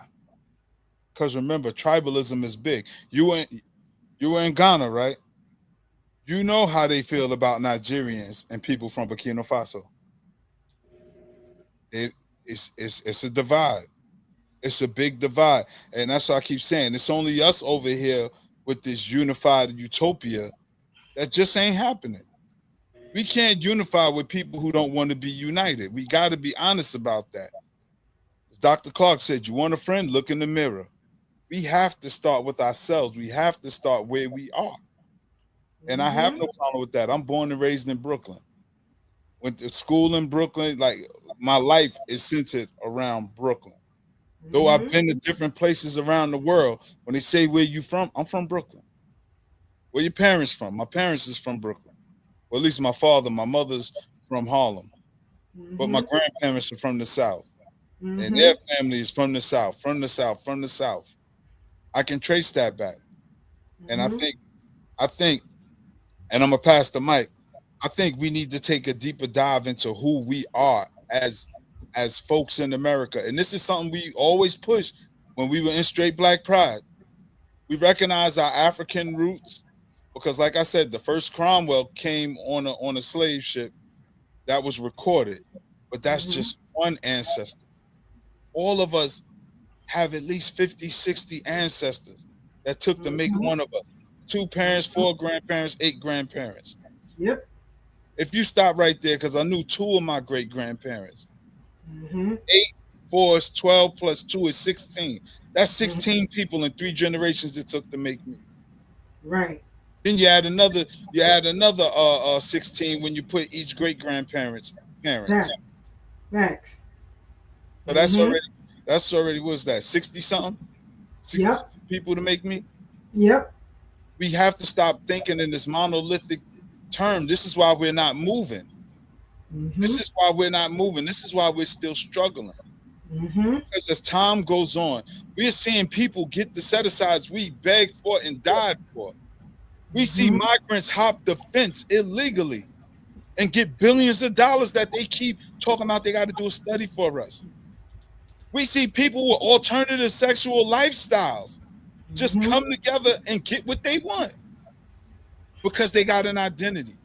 D: Because remember, tribalism is big. You were in Ghana, right? You know how they feel about Nigerians and people from Burkina Faso. It's a divide. It's a big divide. And that's why I keep saying it's only us over here with this unified utopia that just ain't happening. We can't unify with people who don't want to be united. We got to be honest about that. As Dr. Clark said, you want a friend, look in the mirror. We have to start with ourselves. We have to start where we are. And I have no problem with that. I'm born and raised in Brooklyn. Went to school in Brooklyn. Like, my life is centered around Brooklyn. Though I've been to different places around the world, when they say, where you from? I'm from Brooklyn. Where your parents from? My parents is from Brooklyn. Well, at least my father, my mother's from Harlem. But my grandparents are from the South. And their family is from the South, from the South, from the South. I can trace that back. And I think, and I'm going to pass the mic, I think we need to take a deeper dive into who we are as folks in America. And this is something we always push when we were in Straight Black Pride. We recognize our African roots because, like I said, the first Cromwell came on a slave ship that was recorded, but that's just one ancestor. All of us have at least 50, 60 ancestors that took to make one of us. 2 parents, 4 grandparents, 8 grandparents.
C: Yep.
D: If you stop right there, because I knew 2 of my great-grandparents. 8, 4 is 12 plus 2 is 16. That's 16 people in 3 generations it took to make me.
C: Right.
D: Then you add another 16 when you put each great-grandparent's parents.
C: Max.
D: So that's already what's that, 60-something? 60 people to make me?
C: Yep.
D: We have to stop thinking in this monolithic term. This is why we're not moving. This is why we're not moving. This is why we're still struggling. Because as time goes on, we're seeing people get the set-asides we begged for and died for. We see migrants hop the fence illegally and get billions of dollars that they keep talking about they got to do a study for us. We see people with alternative sexual lifestyles just come together and get what they want because they got an identity.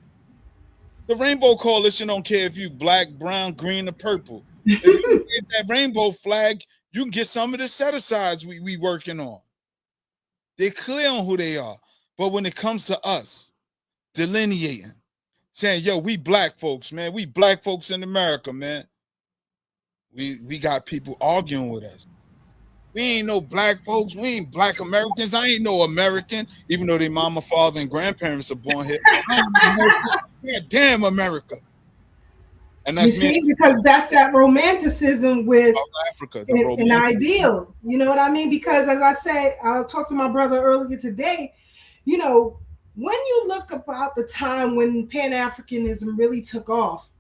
D: The Rainbow Coalition don't care if you black, brown, green, or purple. If you get that rainbow flag, you can get some of the set-asides we working on. They're clear on who they are. But when it comes to us delineating, saying, yo, we black folks, man. We black folks in America, man. We got people arguing with us. We ain't no black folks. We ain't black Americans. I ain't no American, even though their mama, father, and grandparents are born here. Yeah, damn America. And that's
C: because that's that romanticism with
D: Africa,
C: an ideal. You know what I mean? Because as I said, I talked to my brother earlier today. You know, when you look about the time when Pan-Africanism really took off,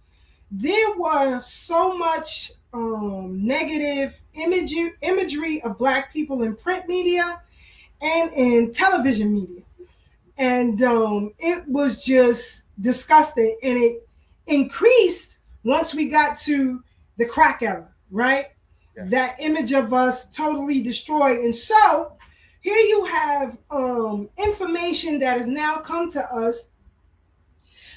C: there was so much negative imagery of Black people in print media and in television media. And it was just disgusting. And it increased once we got to the crack era, right? Yeah. That image of us totally destroyed. And so here you have information that has now come to us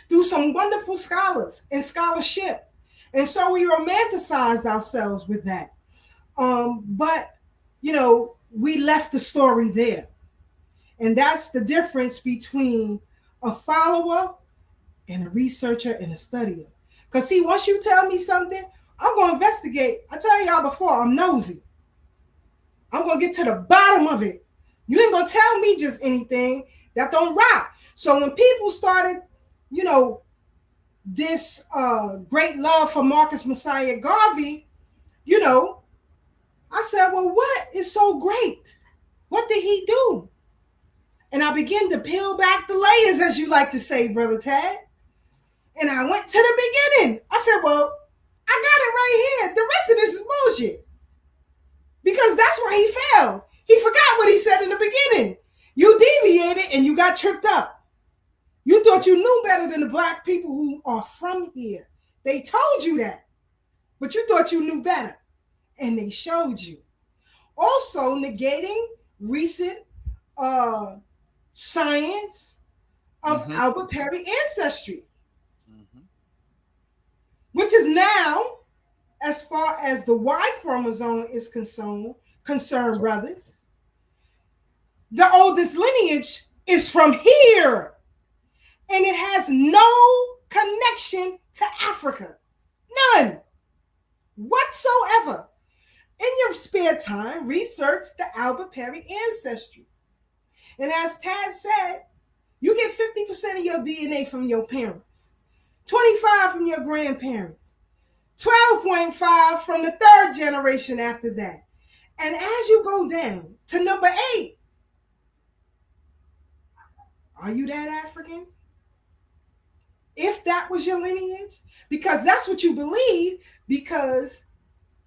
C: through some wonderful scholars and scholarship. And so we romanticized ourselves with that. But, you know, we left the story there. And that's the difference between a follower and a researcher and a studier. Because see, once you tell me something, I'm going to investigate. I tell y'all before, I'm nosy. I'm going to get to the bottom of it. You ain't going to tell me just anything that don't rock. So when people started, you know, this great love for Marcus Messiah Garvey, you know, I said, well, what is so great? What did he do? And I began to peel back the layers, as you like to say, Brother Tad. And I went to the beginning. I said, well, I got it right here. The rest of this is bullshit. Because that's where he fell. He forgot what he said in the beginning. You deviated and you got tripped up. You thought you knew better than the Black people who are from here. They told you that, but you thought you knew better, and they showed you. Also negating recent science of Albert Perry ancestry, which is now, as far as the Y chromosome is concerned, brothers, the oldest lineage is from here, and it has no connection to Africa. None whatsoever. In your spare time, research the Albert Perry ancestry. And as Tad said, you get 50% of your DNA from your parents, 25% from your grandparents, 12.5% from the third generation after that. And as you go down to number 8, are you that African? If that was your lineage, because that's what you believe, because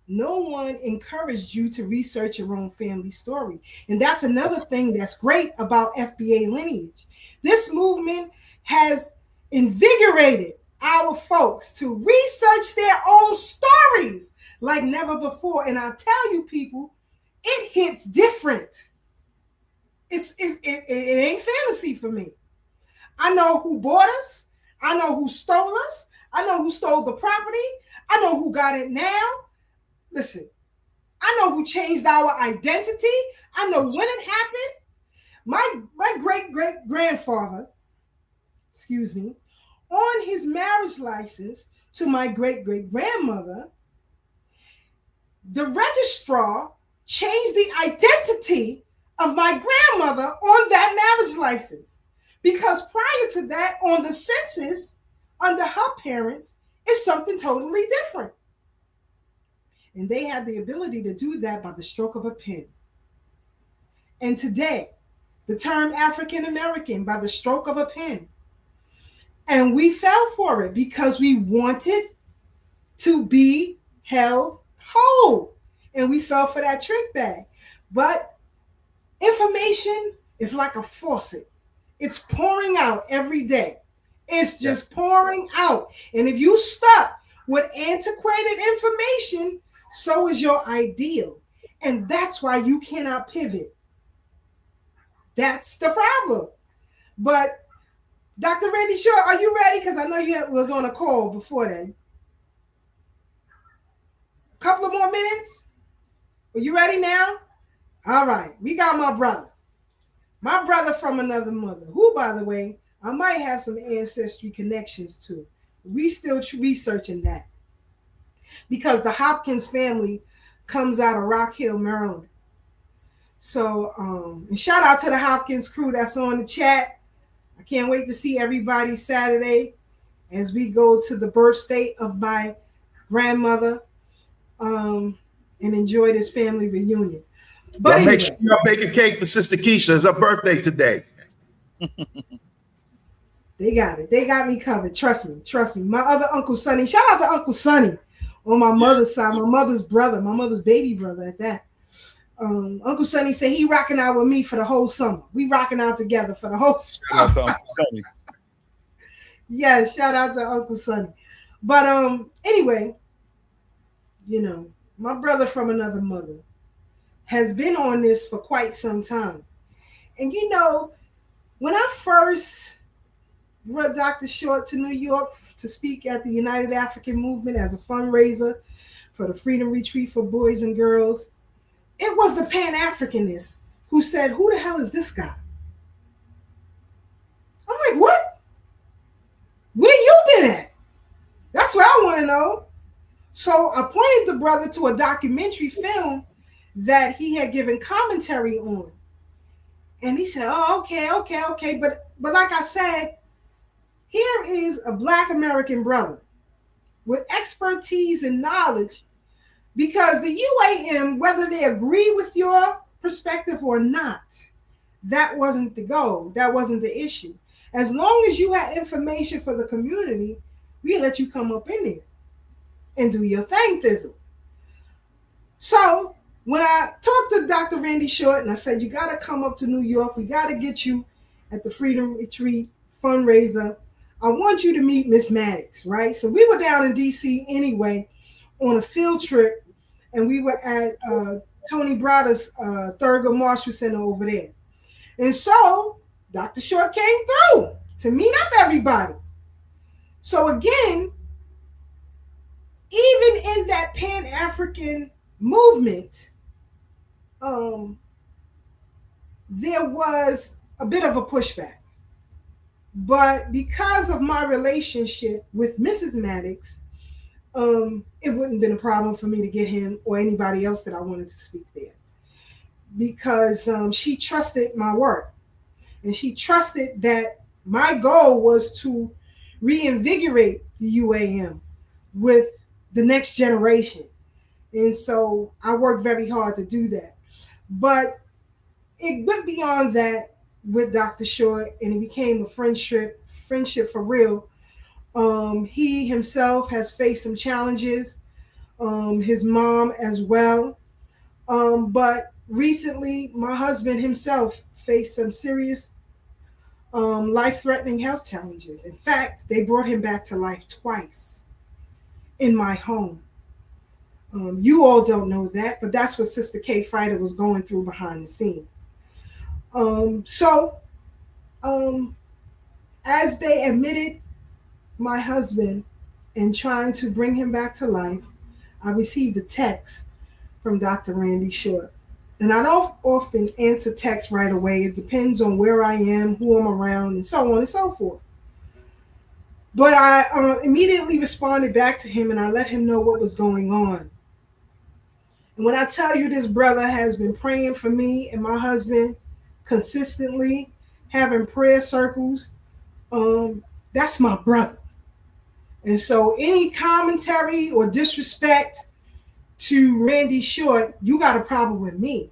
C: no one encouraged you to research your own family story. And that's another thing that's great about FBA lineage. This movement has invigorated our folks to research their own stories like never before. And I'll tell you, people, it hits different. It ain't fantasy for me. I know who bought us. I know who stole us. I know who stole the property. I know who got it now. Listen, I know who changed our identity. I know when it happened. My great-great-grandfather, on his marriage license to my great-great-grandmother, the registrar changed the identity of my grandmother on that marriage license. Because prior to that, on the census, under her parents, is something totally different. And they had the ability to do that by the stroke of a pen. And today, the term African American by the stroke of a pen. And we fell for it because we wanted to be held whole. And we fell for that trick bag. But information is like a faucet. It's pouring out every day. It's just pouring out. And if you stuck with antiquated information, so is your ideal. And that's why you cannot pivot. That's the problem. But Dr. Randy Short, are you ready? Because I know you was on a call before then. A couple of more minutes? Are you ready now? All right. We got my brother. My brother from another mother, who, by the way, I might have some ancestry connections to. We still researching that. Because the Hopkins family comes out of Rock Hill, Maryland. So, and shout out to the Hopkins crew that's on the chat. I can't wait to see everybody Saturday as we go to the birth state of my grandmother and enjoy this family reunion. But anyway,
F: make sure you bake a cake for Sister Keisha. It's her birthday today.
C: They got it. They got me covered. Trust me. My other Uncle Sonny. Shout out to Uncle Sonny on my mother's side. My mother's brother. My mother's baby brother at that. Uncle Sonny said he rocking out with me for the whole summer. We rocking out together for the whole summer.
D: Shout out to Uncle Sonny.
C: Yeah, shout out to Uncle Sonny. But anyway, you know, my brother from another mother has been on this for quite some time. And you know, when I first brought Dr. Short to New York to speak at the United African Movement as a fundraiser for the Freedom Retreat for Boys and Girls, it was the Pan-Africanists who said, who the hell is this guy? I'm like, what? Where you been at? That's what I want to know. So I pointed the brother to a documentary film that he had given commentary on. And he said, oh, okay. But like I said, here is a Black American brother with expertise and knowledge, because the UAM, whether they agree with your perspective or not, that wasn't the goal. That wasn't the issue. As long as you had information for the community, we let you come up in there and do your thing, Thizzle. So when I talked to Dr. Randy Short and I said, you got to come up to New York, we got to get you at the Freedom Retreat fundraiser. I want you to meet Miss Maddox, right? So we were down in DC anyway on a field trip, and we were at Tony Brada's Thurgood Marshall Center over there. And so Dr. Short came through to meet up everybody. So again, even in that Pan-African movement, there was a bit of a pushback. But because of my relationship with Mrs. Maddox, it wouldn't have been a problem for me to get him or anybody else that I wanted to speak there, because she trusted my work, and she trusted that my goal was to reinvigorate the UAM with the next generation. And so I worked very hard to do that. But it went beyond that with Dr. Short, and it became a friendship for real. He himself has faced some challenges, his mom as well. But recently, my husband himself faced some serious life-threatening health challenges. In fact, they brought him back to life twice in my home. You all don't know that, but that's what Sister K Fighter was going through behind the scenes. As they admitted my husband and trying to bring him back to life, I received a text from Dr. Randy Short. And I don't often answer texts right away. It depends on where I am, who I'm around, and so on and so forth. But I immediately responded back to him, and I let him know what was going on. And when I tell you, this brother has been praying for me and my husband consistently, having prayer circles, that's my brother. And so any commentary or disrespect to Randy Short, you got a problem with me,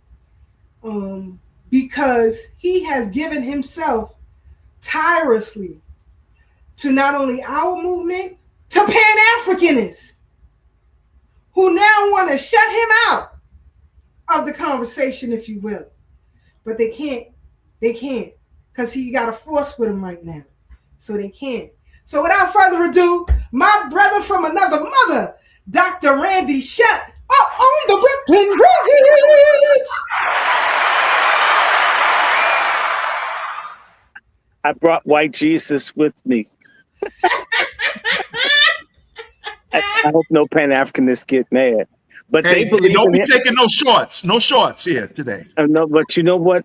C: because he has given himself tirelessly to not only our movement, to Pan-Africanists, who now want to shut him out of the conversation, if you will. But they can't, because he got a force with him right now. So they can't. So without further ado, my brother from another mother, Dr. Randy Short, up on the Brooklyn Bridge.
J: I brought white Jesus with me. I hope no Pan-Africanists get mad. But
F: hey,
J: they believe
F: don't be taking no shorts here today.
J: No, but you know what?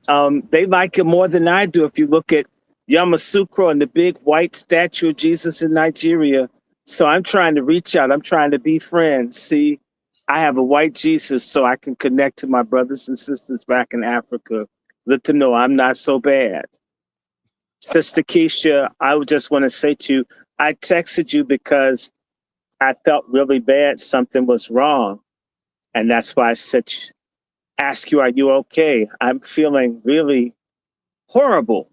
J: They like it more than I do. If you look at Yamoussoukro and the big white statue of Jesus in Nigeria. So I'm trying to reach out. I'm trying to be friends. See, I have a white Jesus so I can connect to my brothers and sisters back in Africa. Let them know I'm not so bad. Sister Keisha, I would just want to say to you, I texted you because I felt really bad. Something was wrong. And that's why I said, ask you, are you okay? I'm feeling really horrible.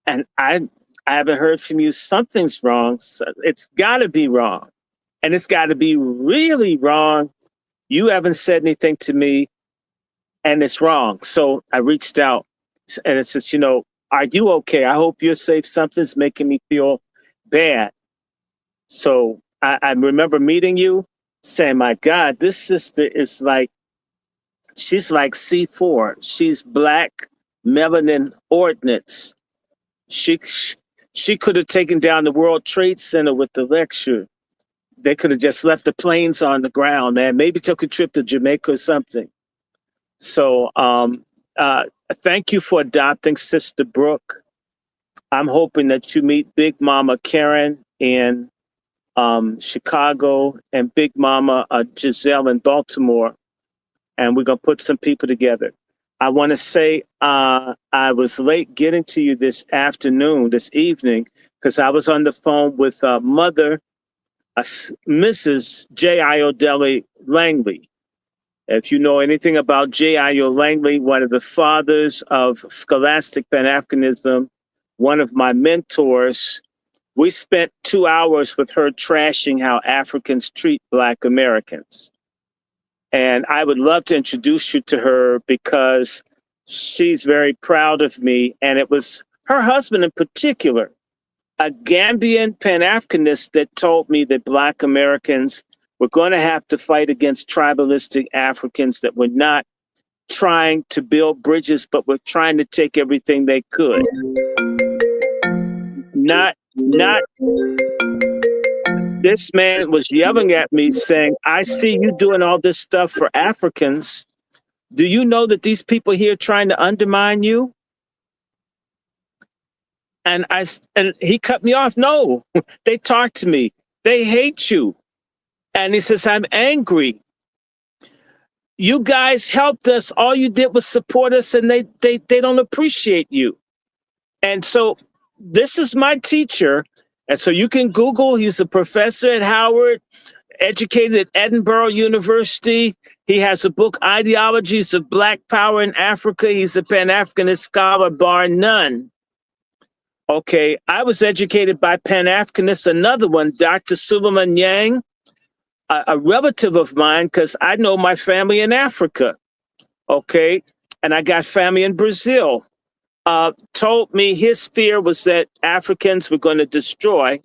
J: And I haven't heard from you. Something's wrong. So it's got to be wrong. And it's got to be really wrong. You haven't said anything to me and it's wrong. So I reached out and it says, are you okay? I hope you're safe. Something's making me feel bad. So I remember meeting you saying, my God, this sister is like, she's like C4. She's black, melanin ordnance. She could have taken down the World Trade Center with the lecture. They could have just left the planes on the ground, man. Maybe took a trip to Jamaica or something. So thank you for adopting Sister Brooke. I'm hoping that you meet Big Mama Karen in Chicago and Big Mama Giselle in Baltimore. And we're going to put some people together. I want to say I was late getting to you this evening, because I was on the phone with Mother Mrs. J.I.O. Deli Langley. If you know anything about J.I.O. Langley, one of the fathers of scholastic Pan-Africanism, one of my mentors, we spent 2 hours with her trashing how Africans treat Black Americans. And I would love to introduce you to her because she's very proud of me. And it was her husband in particular a Gambian Pan-Africanist that told me that Black Americans were going to have to fight against tribalistic Africans that were not trying to build bridges, but were trying to take everything they could. Not this man was yelling at me saying, I see you doing all this stuff for Africans. Do you know that these people here are trying to undermine you? And he cut me off. No, they talk to me. They hate you. And he says, I'm angry. You guys helped us. All you did was support us, and they don't appreciate you. And so this is my teacher. And so you can Google, he's a professor at Howard, educated at Edinburgh University. He has a book, Ideologies of Black Power in Africa. He's a Pan-Africanist scholar, bar none. Okay, I was educated by Pan-Africanists, another one, Dr. Suleiman Yang, a relative of mine, because I know my family in Africa, okay? And I got family in Brazil. Told me his fear was that Africans were going to destroy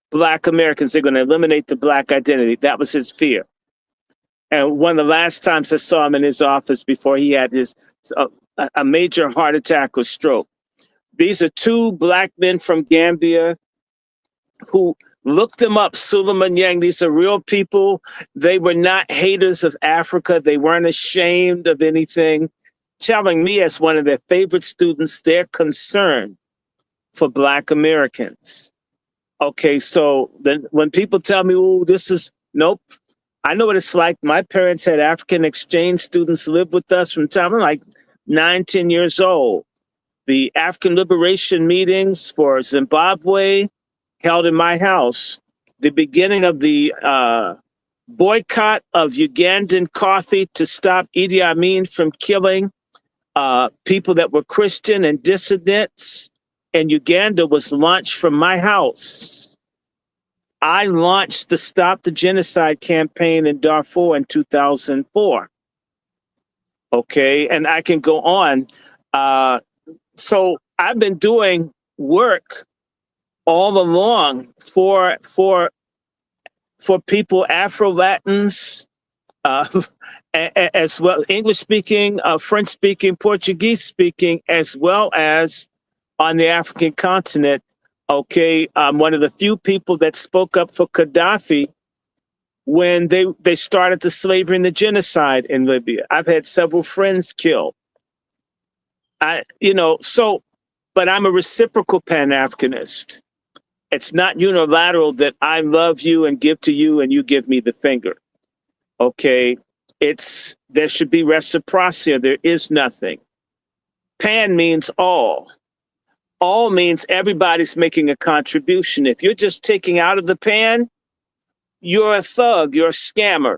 J: Black Americans. They're going to eliminate the Black identity. That was his fear. And one of the last times I saw him in his office before he had his a major heart attack or stroke. These are two Black men from Gambia who looked them up, Suleiman Yang. These are real people. They were not haters of Africa. They weren't ashamed of anything, telling me as one of their favorite students, their concern for Black Americans. Okay, so then when people tell me, oh, this is, nope. I know what it's like. My parents had African exchange students live with us from time I'm like 9, 10 years old. The African liberation meetings for Zimbabwe held in my house. The beginning of the boycott of Ugandan coffee to stop Idi Amin from killing people that were Christian and dissidents in Uganda was launched from my house. I launched the Stop the Genocide campaign in Darfur in 2004. Okay, and I can go on. So I've been doing work all along for people, Afro-Latins, as well, English-speaking, French-speaking, Portuguese-speaking, as well as on the African continent. Okay, I'm one of the few people that spoke up for Gaddafi when they started the slavery and the genocide in Libya. I've had several friends killed. But I'm a reciprocal Pan-Africanist. It's not unilateral that I love you and give to you and you give me the finger. Okay, there should be reciprocity. There is nothing. Pan means all. All means everybody's making a contribution. If you're just taking out of the pan, you're a thug, you're a scammer.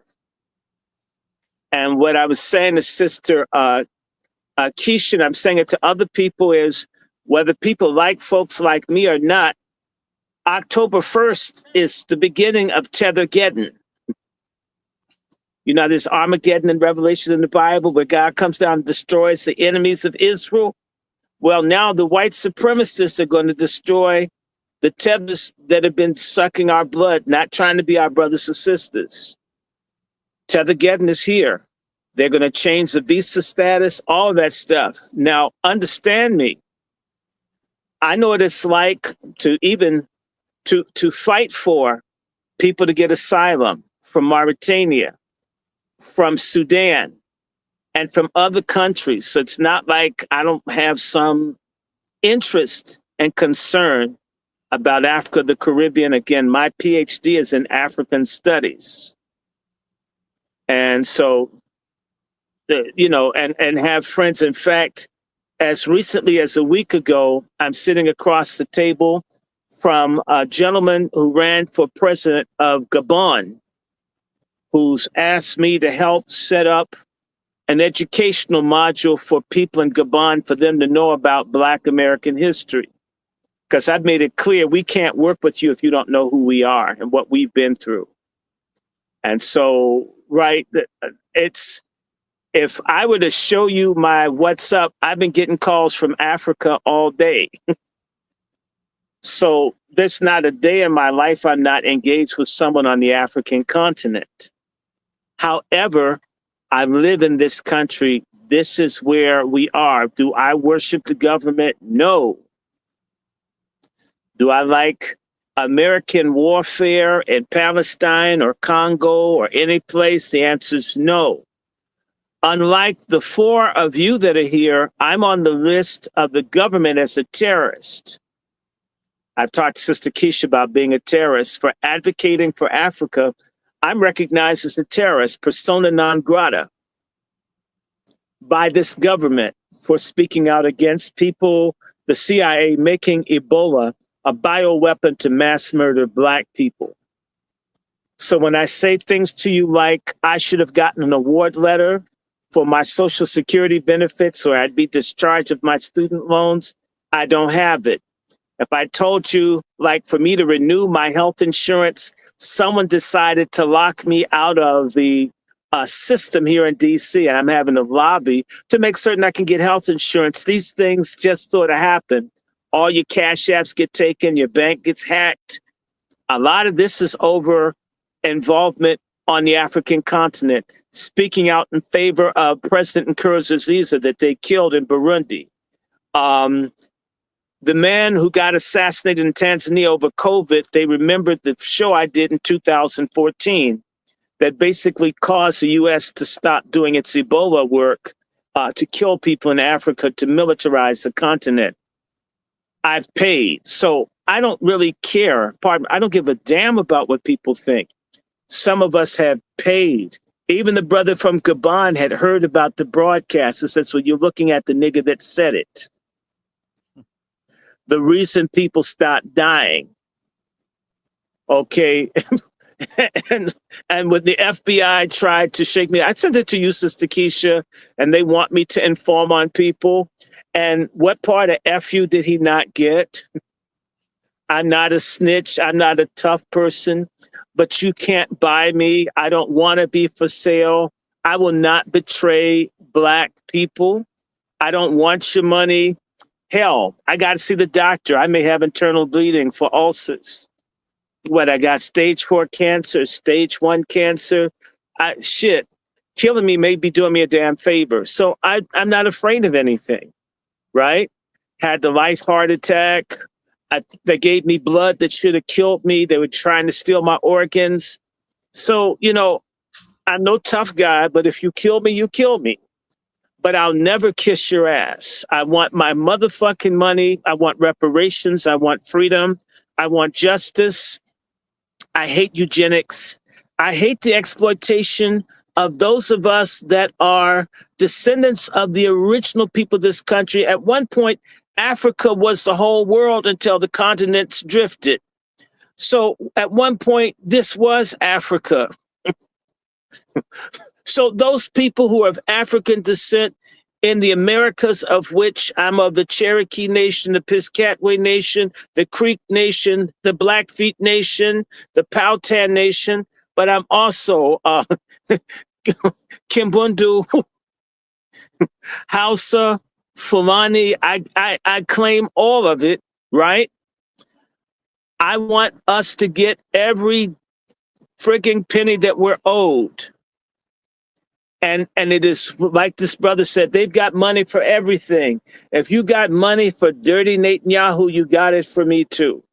J: And what I was saying to Sister Keisha, and I'm saying it to other people, is whether people like folks like me or not, October 1st is the beginning of Tethergeddon. You know, there's Armageddon in Revelation in the Bible where God comes down and destroys the enemies of Israel. Well, now the white supremacists are going to destroy the tethers that have been sucking our blood, not trying to be our brothers and sisters. Tethergeddon is here. They're going to change the visa status, all that stuff. Now, understand me. I know what it's like to even to fight for people to get asylum from Mauritania, from Sudan, and from other countries. So it's not like I don't have some interest and concern about Africa, the Caribbean. Again, my PhD is in African studies. And so, and have friends. In fact, as recently as a week ago, I'm sitting across the table from a gentleman who ran for president of Gabon, who's asked me to help set up an educational module for people in Gabon for them to know about Black American history. Because I've made it clear we can't work with you if you don't know who we are and what we've been through. And so, right, if I were to show you my WhatsApp, I've been getting calls from Africa all day. So there's not a day in my life I'm not engaged with someone on the African continent. However, I live in this country. This is where we are. Do I worship the government? No. Do I like American warfare in Palestine or Congo or any place? The answer is no. Unlike the four of you that are here, I'm on the list of the government as a terrorist. I've talked to Sister Keisha about being a terrorist. For advocating for Africa, I'm recognized as a terrorist, persona non grata, by this government for speaking out against people, the CIA making Ebola a bioweapon to mass murder Black people. So when I say things to you like I should have gotten an award letter for my Social Security benefits or I'd be discharged of my student loans, I don't have it. If I told you, like, for me to renew my health insurance, someone decided to lock me out of the system here in DC, and I'm having to lobby to make certain I can get health insurance. These things just sort of happen. All your cash apps get taken, your bank gets hacked. A lot of this is over involvement on the African continent, speaking out in favor of President Nkurunziza that they killed in Burundi. The man who got assassinated in Tanzania over COVID, they remembered the show I did in 2014 that basically caused the U.S. to stop doing its Ebola work to kill people in Africa, to militarize the continent. I've paid. So I don't really care. I don't give a damn about what people think. Some of us have paid. Even the brother from Gabon had heard about the broadcast and says, well, you're looking at the nigga that said it. The reason people stopped dying. Okay. and when the FBI tried to shake me, I sent it to you, Sister Keisha, and they want me to inform on people. And what part of F you did he not get? I'm not a snitch. I'm not a tough person, but you can't buy me. I don't want to be for sale. I will not betray Black people. I don't want your money. Hell, I got to see the doctor. I may have internal bleeding for ulcers. What, I got stage 4 cancer, stage 1 cancer. Shit, killing me may be doing me a damn favor. So I'm not afraid of anything, right? Had the life heart attack. They gave me blood that should have killed me. They were trying to steal my organs. So, you know, I'm no tough guy, but if you kill me, you kill me. But I'll never kiss your ass. I want my motherfucking money. I want reparations. I want freedom. I want justice. I hate eugenics. I hate the exploitation of those of us that are descendants of the original people of this country. At one point, Africa was the whole world until the continents drifted. So at one point, this was Africa. So those people who are of African descent in the Americas, of which I'm of the Cherokee Nation, the Piscataway Nation, the Creek Nation, the Blackfeet Nation, the Powhatan Nation, but I'm also Kimbundu, Hausa, Fulani. I claim all of it, right? I want us to get every frigging penny that we're owed. And it is like this brother said, they've got money for everything. If you got money for dirty Netanyahu, you got it for me too.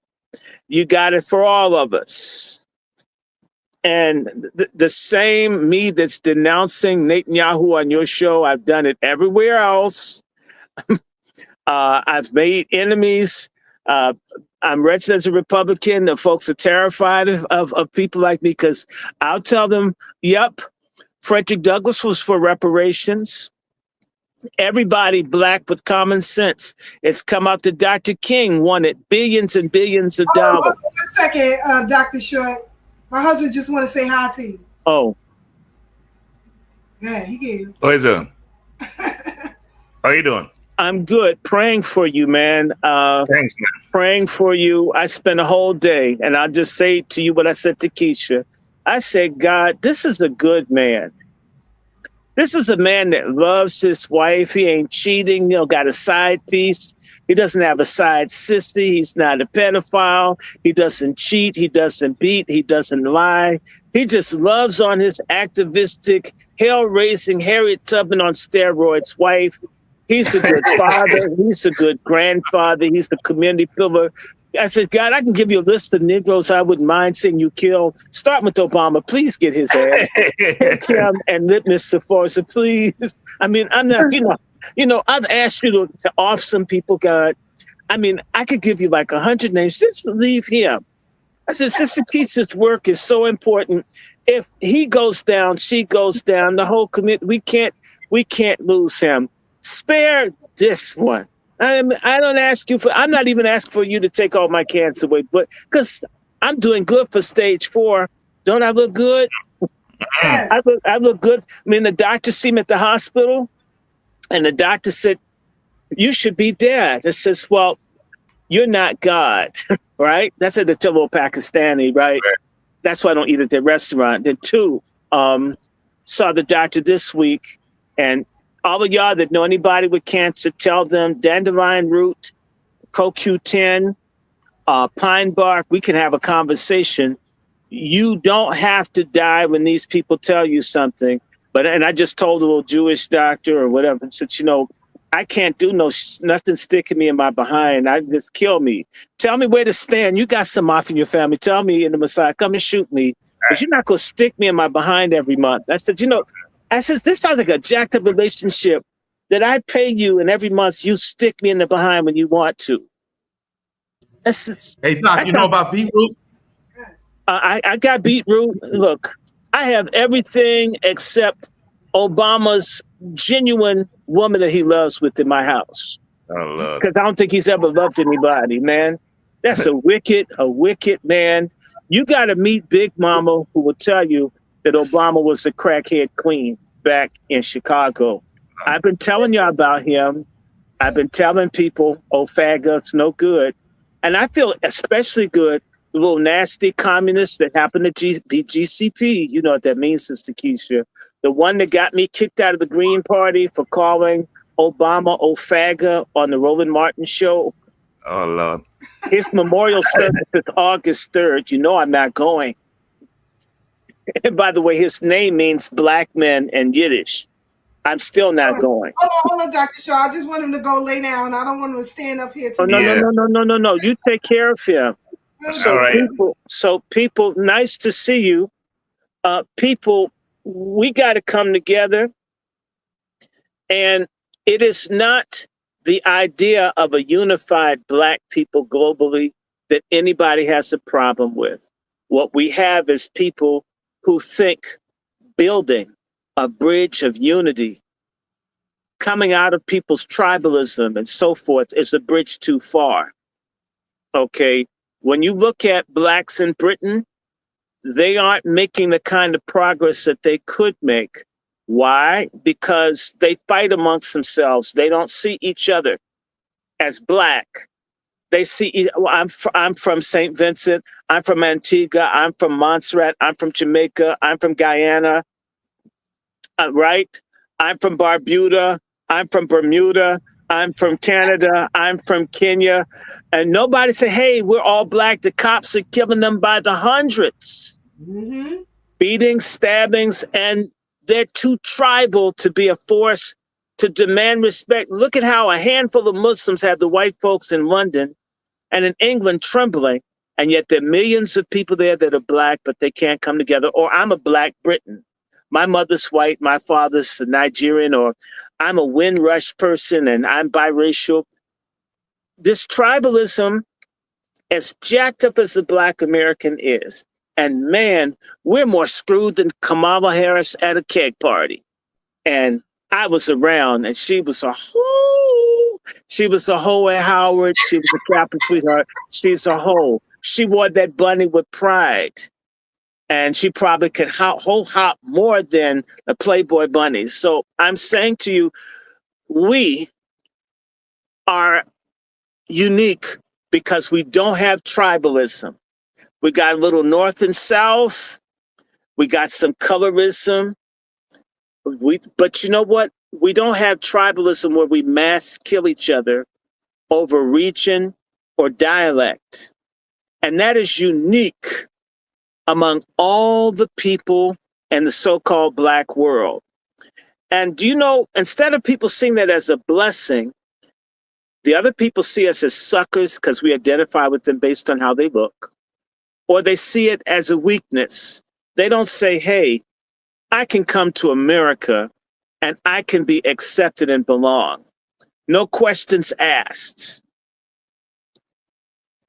J: You got it for all of us. And the same me that's denouncing Netanyahu on your show, I've done it everywhere else. I've made enemies. I'm registered as a Republican. The folks are terrified of people like me because I'll tell them, yep, Frederick Douglass was for reparations. Everybody Black with common sense. It's come out that Dr. King wanted billions and billions of dollars.
C: One second, Dr. Short. My husband just want to say hi to you.
J: Oh.
C: Yeah, he gave.
F: How you doing? How you doing?
J: I'm good. Praying for you, man.
F: Thanks, man.
J: Praying for you. I spent a whole day, and I'll just say to you what I said to Keisha. I said, God, this is a good man. This is a man that loves his wife. He ain't cheating, got a side piece. He doesn't have a side sister. He's not a pedophile. He doesn't cheat. He doesn't beat. He doesn't lie. He just loves on his activistic, hell-raising, Harriet Tubman on steroids wife. He's a good father. He's a good grandfather. He's a community pillar. I said, God, I can give you a list of Negroes I wouldn't mind seeing you kill. Start with Obama. Please get his ass. Take him and Litmus Saforza, please. I mean, I'm not, I've asked you to off some people, God. I mean, I could give you like 100 names. Just leave him. I said, Sister Keisha's work is so important. If he goes down, she goes down, the whole committee, we can't lose him. Spare this one. I don't ask you I'm not even asking for you to take all my cancer away, but because I'm doing good for stage 4. Don't I look good?
C: Yes.
J: I look good. I mean, the doctor see me at the hospital and the doctor said, you should be dead. I says, well, you're not God, right? That's at the typical Pakistani, right? That's why I don't eat at the restaurant. Then 2, saw the doctor this week, and all of y'all that know anybody with cancer, tell them dandelion root, CoQ10, pine bark. We can have a conversation. You don't have to die when these people tell you something. And I just told a little Jewish doctor or whatever, and said, I can't do nothing sticking me in my behind. I just kill me. Tell me where to stand. You got some off in your family. Tell me in the Messiah, come and shoot me. But you're not going to stick me in my behind every month. I said, this sounds like a jacked up relationship that I pay you and every month you stick me in the behind when you want to.
F: Hey, Doc, you know about beetroot?
J: I got beetroot. Look, I have everything except Obama's genuine woman that he loves within my house. Because I don't think he's ever loved anybody, man. That's a wicked man. You got to meet Big Mama, who will tell you that Obama was a crackhead queen back in Chicago. I've been telling y'all about him. I've been telling people, faggots, no good. And I feel especially good, the little nasty communists that happen to be GCP. You know what that means, Sister Keisha. The one that got me kicked out of the Green Party for calling Obama faggot on the Roland Martin show.
F: Oh, Lord.
J: His memorial service is August 3rd. You know I'm not going. And by the way, his name means black men in Yiddish. I'm still not going.
C: Hold on, Dr. Shaw. I just want him to go lay down. I don't want him to stand up here.
J: No. You take care of him. So people, nice to see you. People, we got to come together. And it is not the idea of a unified black people globally that anybody has a problem with. What we have is people who think building a bridge of unity, coming out of people's tribalism and so forth, is a bridge too far. Okay, when you look at blacks in Britain, they aren't making the kind of progress that they could make. Why? Because they fight amongst themselves. They don't see each other as black. They see, I'm from St. Vincent, I'm from Antigua, I'm from Montserrat, I'm from Jamaica, I'm from Guyana, right? I'm from Barbuda, I'm from Bermuda, I'm from Canada, I'm from Kenya. And nobody say, hey, we're all black. The cops are killing them by the hundreds.
C: Mm-hmm.
J: Beatings, stabbings, and they're too tribal to be a force to demand respect. Look at how a handful of Muslims have the white folks in London and in England trembling, and yet there are millions of people there that are black, but they can't come together. Or I'm a black Briton. My mother's white, my father's Nigerian, or I'm a Windrush person and I'm biracial. This tribalism, as jacked up as the black American is, and man, we're more screwed than Kamala Harris at a keg party. And I was around, and she was a hoe. She was a hoe at Howard. She was a Catholic sweetheart. She's a hoe. She wore that bunny with pride. And she probably could whole hop more than a Playboy bunny. So I'm saying to you, we are unique because we don't have tribalism. We got a little North and South. We got some colorism. But you know what? We don't have tribalism where we mass kill each other over region or dialect. And that is unique among all the people in the so-called Black world. And do you know, instead of people seeing that as a blessing, the other people see us as suckers because we identify with them based on how they look, or they see it as a weakness. They don't say, hey, I can come to America and I can be accepted and belong. No questions asked.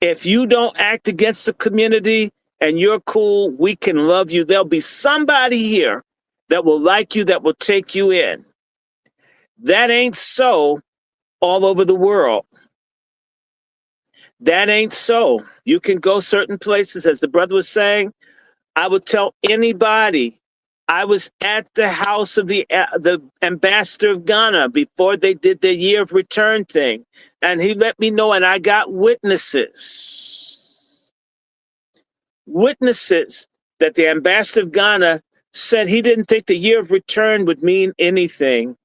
J: If you don't act against the community and you're cool, we can love you. There'll be somebody here that will like you, that will take you in. That ain't so all over the world. That ain't so. You can go certain places, as the brother was saying. I would tell anybody, I was at the house of the ambassador of Ghana before they did their year of return thing. And he let me know, and I got witnesses. Witnesses that the ambassador of Ghana said he didn't think the year of return would mean anything.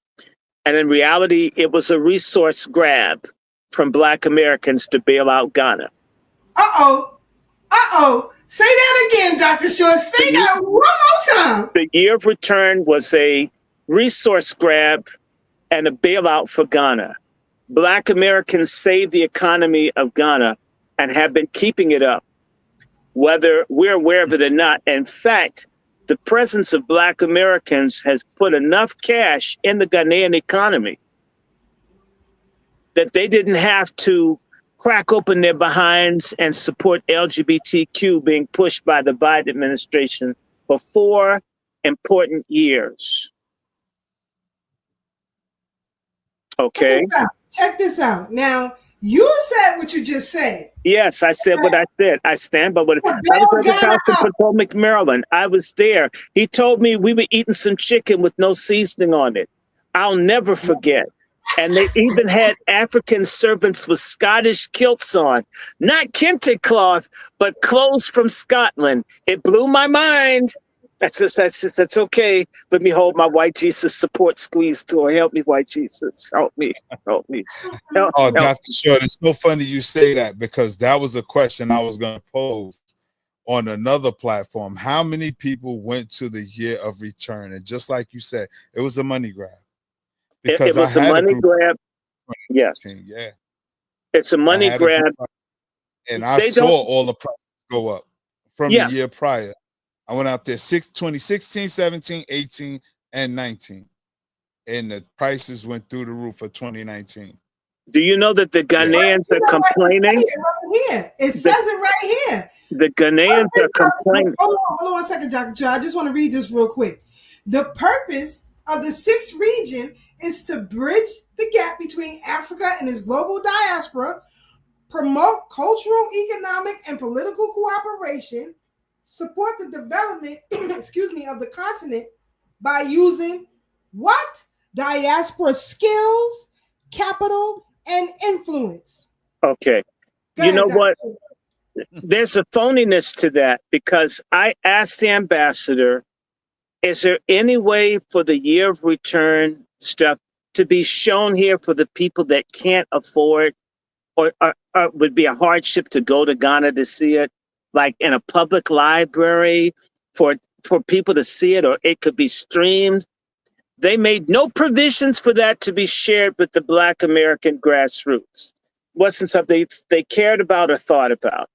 J: And in reality, it was a resource grab from Black Americans to bail out Ghana.
C: Uh-oh. Uh-oh. Say that again, Dr. Shaw. Say that one more time.
J: The year of return was a resource grab and a bailout for Ghana. Black Americans saved the economy of Ghana and have been keeping it up, whether we're aware of it or not. In fact, the presence of Black Americans has put enough cash in the Ghanaian economy that they didn't have to crack open their behinds and support LGBTQ being pushed by the Biden administration for 4 important years. Okay.
C: Check this out. Now, you said what you just said.
J: Yes, I said what I said. I stand by what I was at the house in Potomac, Maryland. I was there. He told me we were eating some chicken with no seasoning on it. I'll never forget. And they even had African servants with Scottish kilts on, not kente cloth, but clothes from Scotland. It blew my mind. That's okay. Let me hold my white Jesus support squeeze tour. Help me, white Jesus. Help me. Help me. Help.
D: Dr. Short, it's so funny you say that, because that was a question I was going to pose on another platform. How many people went to the year of return? And just like you said, it was a money grab.
J: Because it was a money grab. Yes.
D: Yeah.
J: It's a money grab.
D: And I saw all the prices go up from the year prior. I went out there 2016, 17, 18, and 19. And the prices went through the roof for 2019.
J: Do you know that the Ghanaians are complaining?
C: It says it right here.
J: The Ghanaians are complaining.
C: Hold on 1 second, Dr. Joe. I just want to read this real quick. The purpose of the 6th region is to bridge the gap between Africa and its global diaspora, promote cultural, economic, and political cooperation, support the development, of the continent by using what? Diaspora skills, capital, and influence.
J: Okay. You know what? There's a phoniness to that, because I asked the ambassador, is there any way for the year of return stuff to be shown here for the people that can't afford or would be a hardship to go to Ghana to see it, like in a public library for people to see it, or it could be streamed? They made no provisions for that to be shared with the Black American grassroots. Wasn't something they cared about or thought about.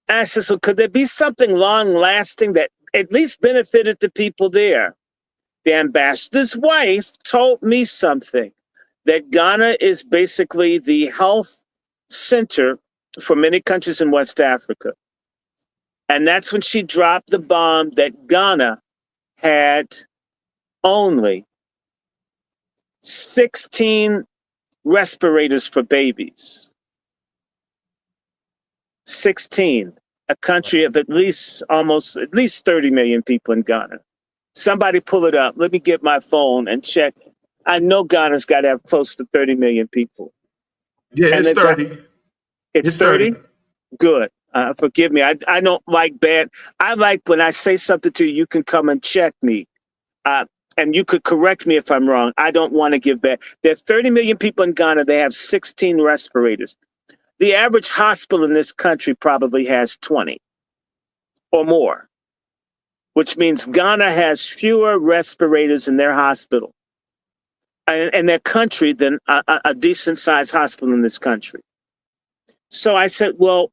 J: And I said, so could there be something long lasting that at least benefited the people there? The ambassador's wife told me something, that Ghana is basically the health center for many countries in West Africa. And that's when she dropped the bomb that Ghana had only 16 respirators for babies. 16, a country of at least 30 million people in Ghana. Somebody pull it up. Let me get my phone and check. I know Ghana's got to have close to 30 million people.
F: Yeah, it's 30.
J: It's 30? Good. Forgive me. I don't like bad. I like when I say something to you, you can come and check me. and you could correct me if I'm wrong. I don't want to give back. There's 30 million people in Ghana. They have 16 respirators. The average hospital in this country probably has 20 or more, which means Ghana has fewer respirators in their hospital and their country than a decent sized hospital in this country. So I said, well,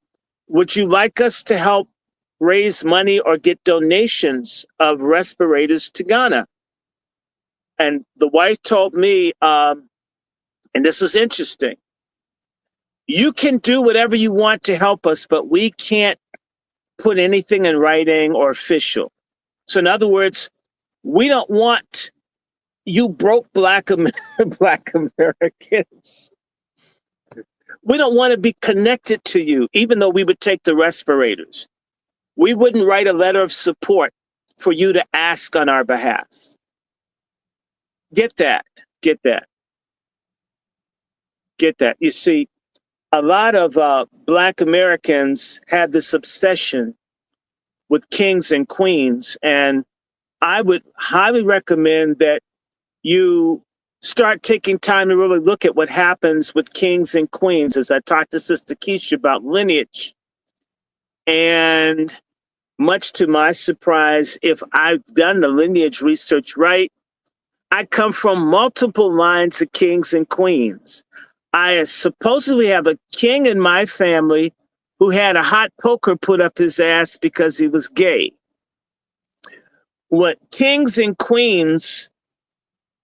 J: would you like us to help raise money or get donations of respirators to Ghana? And the wife told me, and this was interesting, you can do whatever you want to help us, but we can't put anything in writing or official. So in other words, we don't want you broke Black Americans. We don't want to be connected to you, even though we would take the respirators. We wouldn't write a letter of support for you to ask on our behalf. Get that. You see, a lot of Black Americans had this obsession with kings and queens, and I would highly recommend that you start taking time to really look at what happens with kings and queens. As I talked to Sister Keisha about Lineage, and much to my surprise, if I've done the lineage research right, I come from multiple lines of kings and queens. I supposedly have a king in my family who had a hot poker put up his ass because he was gay. What kings and queens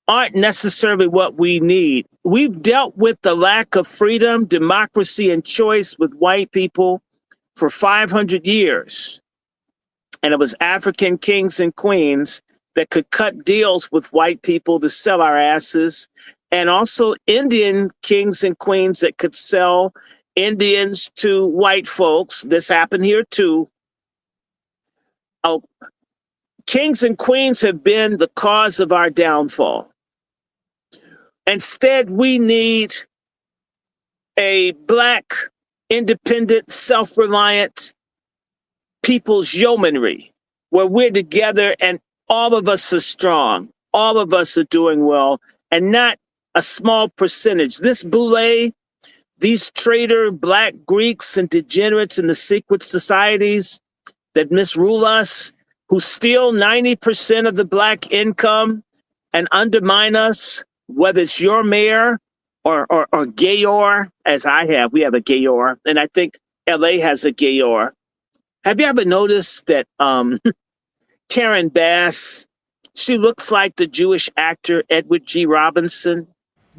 J: aren't necessarily what we need. We've dealt with the lack of freedom, democracy, and choice with white people for 500 years. And it was African kings and queens that could cut deals with white people to sell our asses, and also Indian kings and queens that could sell Indians to white folks. This happened here too. Oh, kings and queens have been the cause of our downfall. Instead, we need a Black, independent, self-reliant people's yeomanry, where we're together and all of us are strong, all of us are doing well, and not a small percentage. This boule, these traitor Black Greeks and degenerates in the secret societies that misrule us, who steal 90% of the Black income and undermine us, whether it's your mayor or Gayor, as I have. We have a Gayor, and I think LA has a Gayor. Have you ever noticed that Karen Bass, she looks like the Jewish actor Edward G. Robinson?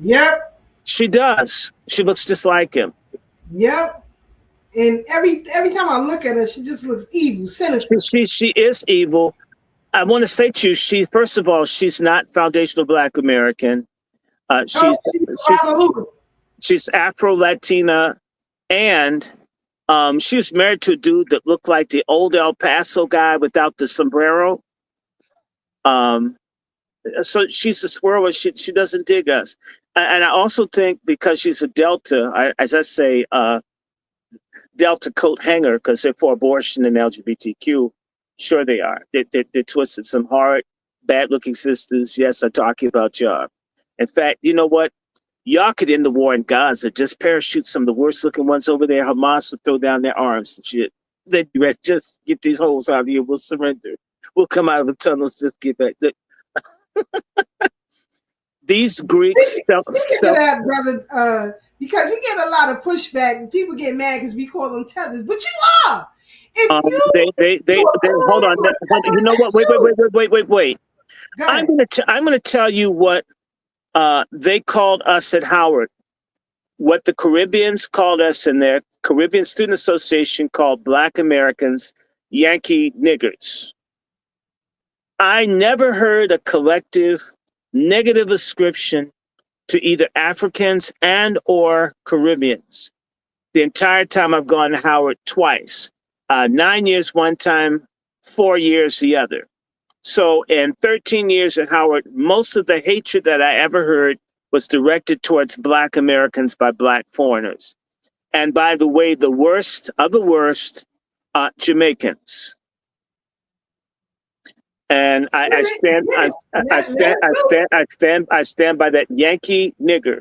C: Yep.
J: She does. She looks just like him.
C: Yep. And every time I look at her, she just looks evil, sinister.
J: She is evil. I want to say to you, first of all, she's not foundational Black American. She's Afro-Latina, and she was married to a dude that looked like the old El Paso guy without the sombrero. So she's a squirrel. She doesn't dig us. And I also think because she's a Delta, as I say, Delta coat hanger, because they're for abortion and LGBTQ. Sure they are. They're twisted. Some hard, bad-looking sisters. Yes, I'm talking about y'all. In fact, you know what? Y'all could end the war in Gaza. Just parachute some of the worst-looking ones over there. Hamas will throw down their arms and shit. They'd be ready. Just get these holes out of here. We'll surrender. We'll come out of the tunnels. Just get back. These Greeks...
C: that, brother, because we get a lot of pushback and people get mad because we call them tethers, but you are.
J: They hold on. You know what? Wait. I'm gonna tell you what they called us at Howard. What the Caribbeans called us in their Caribbean Student Association called Black Americans Yankee niggers. I never heard a collective negative ascription to either Africans and or Caribbeans the entire time I've gone to Howard twice. 9 years one time, 4 years the other. So in 13 years at Howard, most of the hatred that I ever heard was directed towards Black Americans by Black foreigners. And by the way, the worst of the worst, Jamaicans. And I stand by that Yankee nigger.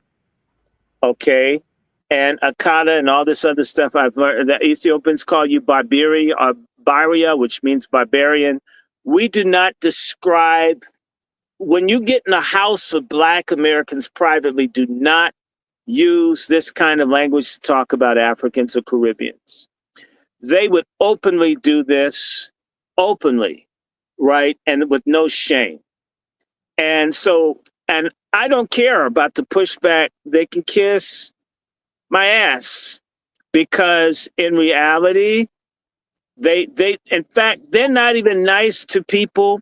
J: Okay. And Akata and all this other stuff I've learned. The Ethiopians call you Barbari or Baria, which means barbarian. We do not describe, when you get in a house of Black Americans privately, do not use this kind of language to talk about Africans or Caribbeans. They would openly do this, openly, right? And with no shame. And so, and I don't care about the pushback. They can kiss my ass, because in reality, they in fact, they're not even nice to people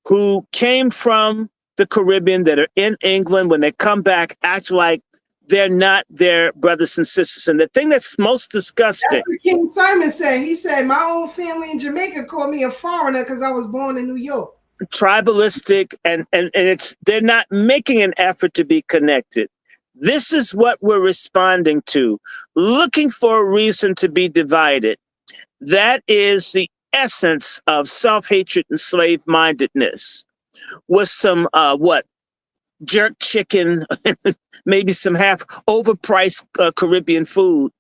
J: who came from the Caribbean that are in England. When they come back, act like they're not their brothers and sisters. And the thing that's most disgusting.
C: That's what King Simon said. He said, my own family in Jamaica called me a foreigner because I was born in New York.
J: Tribalistic, and they're not making an effort to be connected. This is what we're responding to, looking for a reason to be divided. That is the essence of self-hatred and slave-mindedness, with some jerk chicken, maybe some half overpriced Caribbean food,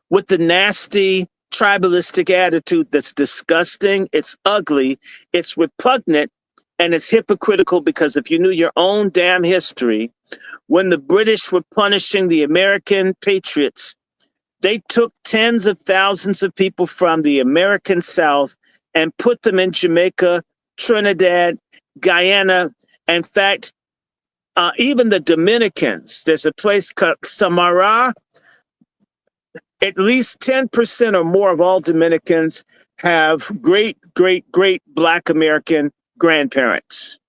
J: with the nasty tribalistic attitude that's disgusting, it's ugly, it's repugnant, and it's hypocritical, because if you knew your own damn history, when the British were punishing the American patriots, they took tens of thousands of people from the American South and put them in Jamaica, Trinidad, Guyana. In fact, even the Dominicans, there's a place called Samara. At least 10% or more of all Dominicans have great, great, great Black American grandparents.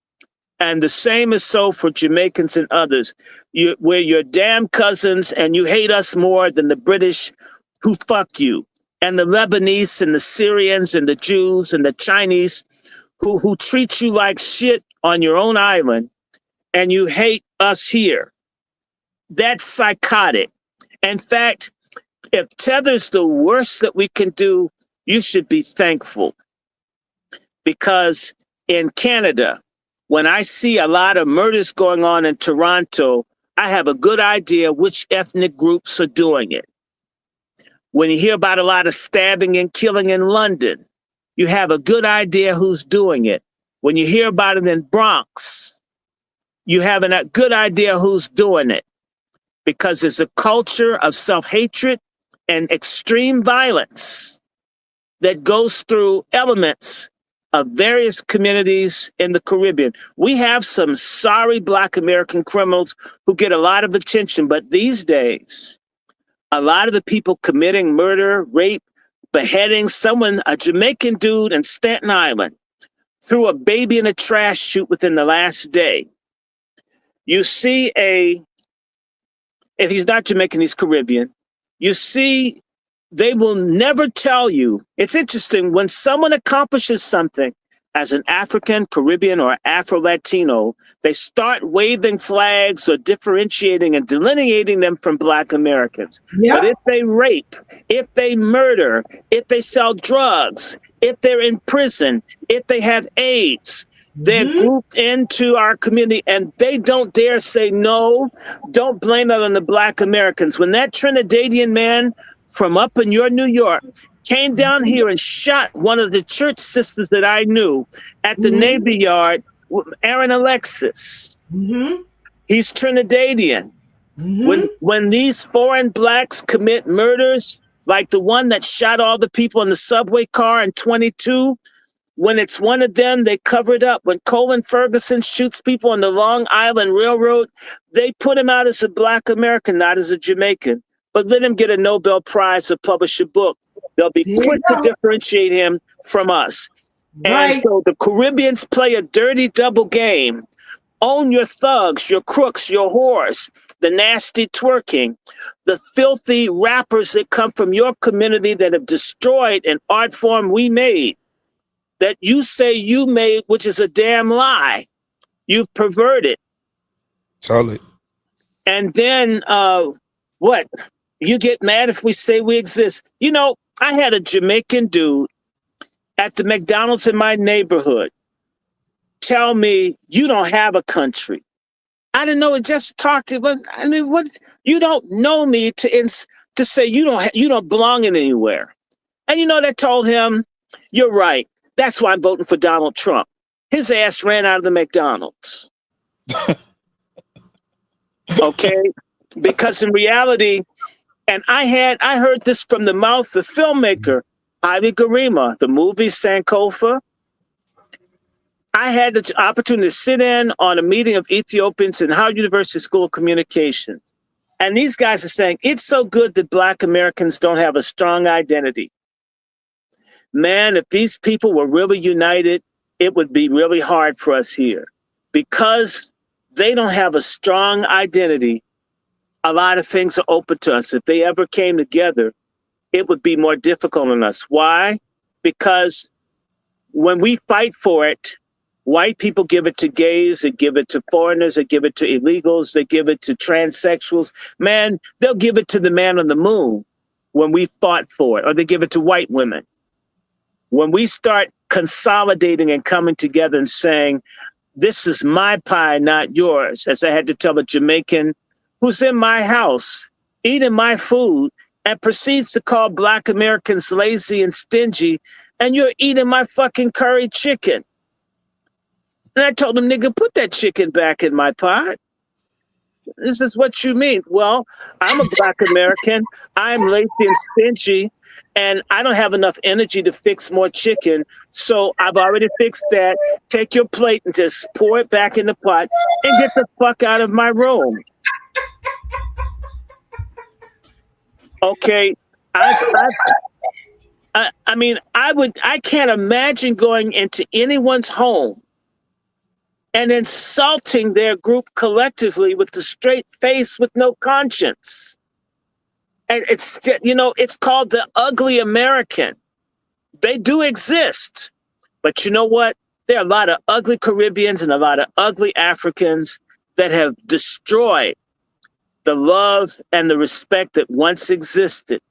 J: And the same is so for Jamaicans and others. We're your damn cousins, and you hate us more than the British who fuck you, and the Lebanese and the Syrians and the Jews and the Chinese who treat you like shit on your own island, and you hate us here. That's psychotic. In fact, if tether's the worst that we can do, you should be thankful. Because in Canada, when I see a lot of murders going on in Toronto, I have a good idea which ethnic groups are doing it. When you hear about a lot of stabbing and killing in London, you have a good idea who's doing it. When you hear about it in Bronx, you have a good idea who's doing it. Because there's a culture of self-hatred and extreme violence that goes through elements of various communities in the Caribbean. We have some sorry Black American criminals who get a lot of attention, but these days, a lot of the people committing murder, rape, beheading, a Jamaican dude in Staten Island threw a baby in a trash chute within the last day. You see if he's not Jamaican, he's Caribbean. You see, they will never tell you. It's interesting, when someone accomplishes something as an African, Caribbean, or Afro-Latino, they start waving flags or differentiating and delineating them from Black Americans. Yep. But if they rape, if they murder, if they sell drugs, if they're in prison, if they have AIDS, they're grouped into our community, and they don't dare say no. Don't blame it on the Black Americans. When that Trinidadian man from up in your New York came down here and shot one of the church sisters that I knew at the Navy Yard, Aaron Alexis. He's Trinidadian. When these foreign Blacks commit murders, like the one that shot all the people in the subway car in 22, when it's one of them, they cover it up. When Colin Ferguson shoots people on the Long Island Railroad, they put him out as a Black American, not as a Jamaican. But let him get a Nobel Prize or publish a book. They'll be quick to differentiate him from us. Right. And so the Caribbeans play a dirty double game. Own your thugs, your crooks, your whores, the nasty twerking, the filthy rappers that come from your community that have destroyed an art form we made, that you say you made, which is a damn lie. You've perverted.
D: Tell it.
J: And then what? You get mad if we say we exist. You know, I had a Jamaican dude at the McDonald's in my neighborhood tell me you don't have a country. I didn't know it. Just talk to, but I mean, what? You don't know me to say you don't belong in anywhere. And you know, they told him, "You're right. That's why I'm voting for Donald Trump." His ass ran out of the McDonald's. Okay, because in reality, and I heard this from the mouth of filmmaker Ivy Garima, the movie Sankofa. I had the opportunity to sit in on a meeting of Ethiopians in Howard University School of Communications. And these guys are saying, it's so good that Black Americans don't have a strong identity. Man, if these people were really united, it would be really hard for us here. Because they don't have a strong identity, a lot of things are open to us. If they ever came together, it would be more difficult on us. Why? Because when we fight for it, white people give it to gays, they give it to foreigners, they give it to illegals, they give it to transsexuals. Man, they'll give it to the man on the moon when we fought for it, or they give it to white women. When we start consolidating and coming together and saying, this is my pie, not yours, as I had to tell a Jamaican who's in my house, eating my food, and proceeds to call Black Americans lazy and stingy, and you're eating my fucking curry chicken. And I told him, nigga, put that chicken back in my pot. This is what you mean. Well, I'm a Black American. I'm lazy and stingy, and I don't have enough energy to fix more chicken. So I've already fixed that. Take your plate and just pour it back in the pot and get the fuck out of my room. Okay. I mean, I can't imagine going into anyone's home and insulting their group collectively with a straight face with no conscience. And it's, you know, it's called the ugly American. They do exist. But you know what? There are a lot of ugly Caribbeans and a lot of ugly Africans that have destroyed the love and the respect that once existed.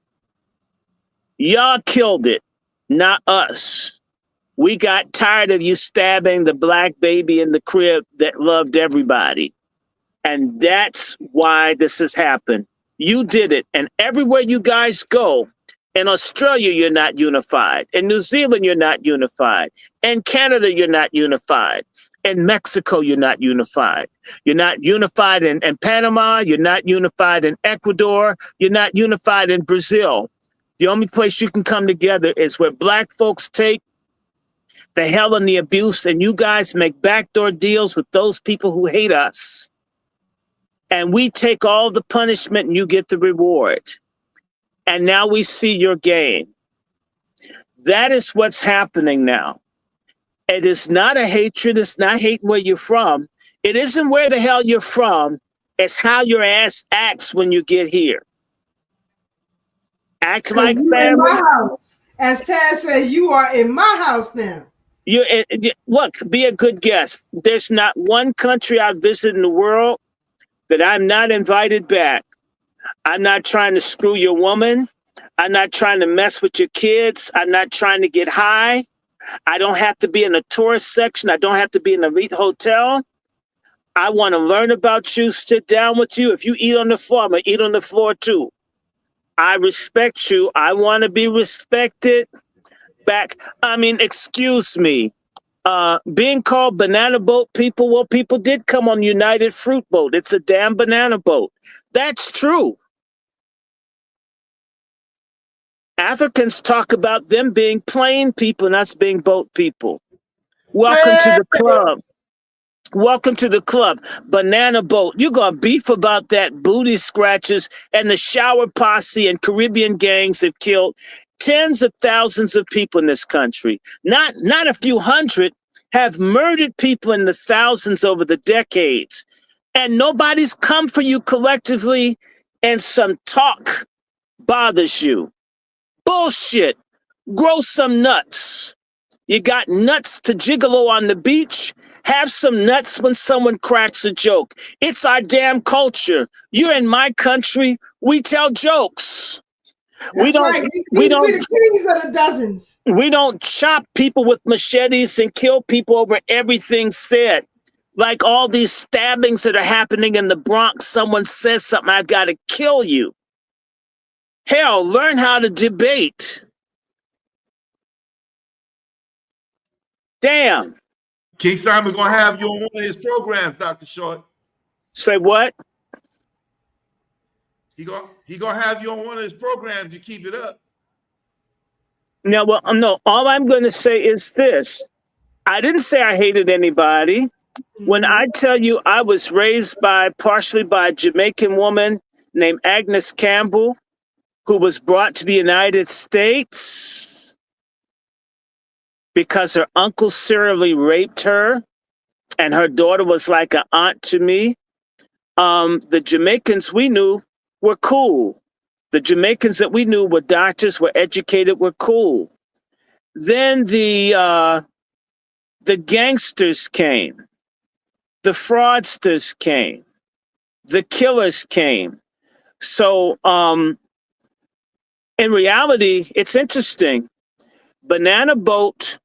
J: Y'all killed it, not us. We got tired of you stabbing the Black baby in the crib that loved everybody. And that's why this has happened. You did it. And everywhere you guys go, in Australia, you're not unified. In New Zealand, you're not unified. In Canada, you're not unified. In Mexico, you're not unified. You're not unified in Panama. You're not unified in Ecuador. You're not unified in Brazil. The only place you can come together is where Black folks take the hell and the abuse, and you guys make backdoor deals with those people who hate us. And we take all the punishment and you get the reward. And now we see your game. That is what's happening now. It is not a hatred. It's not hating where you're from. It isn't where the hell you're from. It's how your ass acts when you get here. Act like family.
C: In my house. As Tad says, you are in my house now.
J: Look, be a good guest. There's not one country I've visited in the world that I'm not invited back. I'm not trying to screw your woman. I'm not trying to mess with your kids. I'm not trying to get high. I don't have to be in a tourist section. I don't have to be in an elite hotel. I want to learn about you, sit down with you. If you eat on the floor, I'm going to eat on the floor too. I respect you. I want to be respected back. I mean, excuse me. Being called banana boat people, well, people did come on United Fruit Boat. It's a damn banana boat. That's true. Africans talk about them being plane people and us being boat people. Welcome to the club. Welcome to the club. Banana boat. You're going to beef about that, booty scratches, and the shower posse and Caribbean gangs have killed tens of thousands of people in this country. Not a few hundred, have murdered people in the thousands over the decades. And nobody's come for you collectively, and some talk bothers you. Bullshit. Grow some nuts. You got nuts to gigolo on the beach? Have some nuts when someone cracks a joke. It's our damn culture. You're in my country. We tell jokes.
C: That's right. We the kings of the dozens.
J: We don't chop people with machetes and kill people over everything said. Like all these stabbings that are happening in the Bronx, someone says something, I got to kill you. Hell, learn how to debate. Damn.
F: King Simon gonna have you on one of his programs, Dr. Short.
J: Say what?
F: He gonna have you on one of his programs. You keep it up.
J: No, well, no. All I'm going to say is this: I didn't say I hated anybody. When I tell you I was raised partially by a Jamaican woman named Agnes Campbell, who was brought to the United States because her uncle serially raped her, and her daughter was like an aunt to me. The Jamaicans we knew were cool. The Jamaicans that we knew were doctors, were educated, were cool. Then the gangsters came. The fraudsters came. The killers came. So in reality, it's interesting. Banana Boat,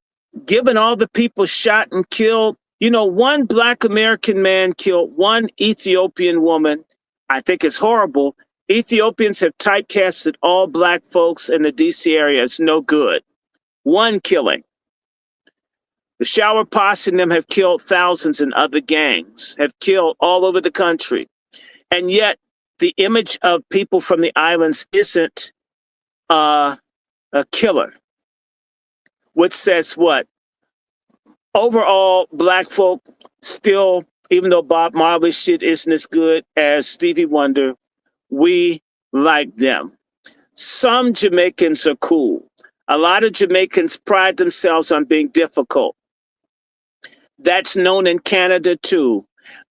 J: given all the people shot and killed, one Black American man killed one Ethiopian woman. I think it's horrible. Ethiopians have typecasted all Black folks in the DC area as no good. One killing. The Shower Posse and them have killed thousands in other gangs, have killed all over the country. And yet the image of people from the islands isn't a killer, which says what? Overall, Black folk still, even though Bob Marley's shit isn't as good as Stevie Wonder, we like them. Some Jamaicans are cool. A lot of Jamaicans pride themselves on being difficult. That's known in Canada too.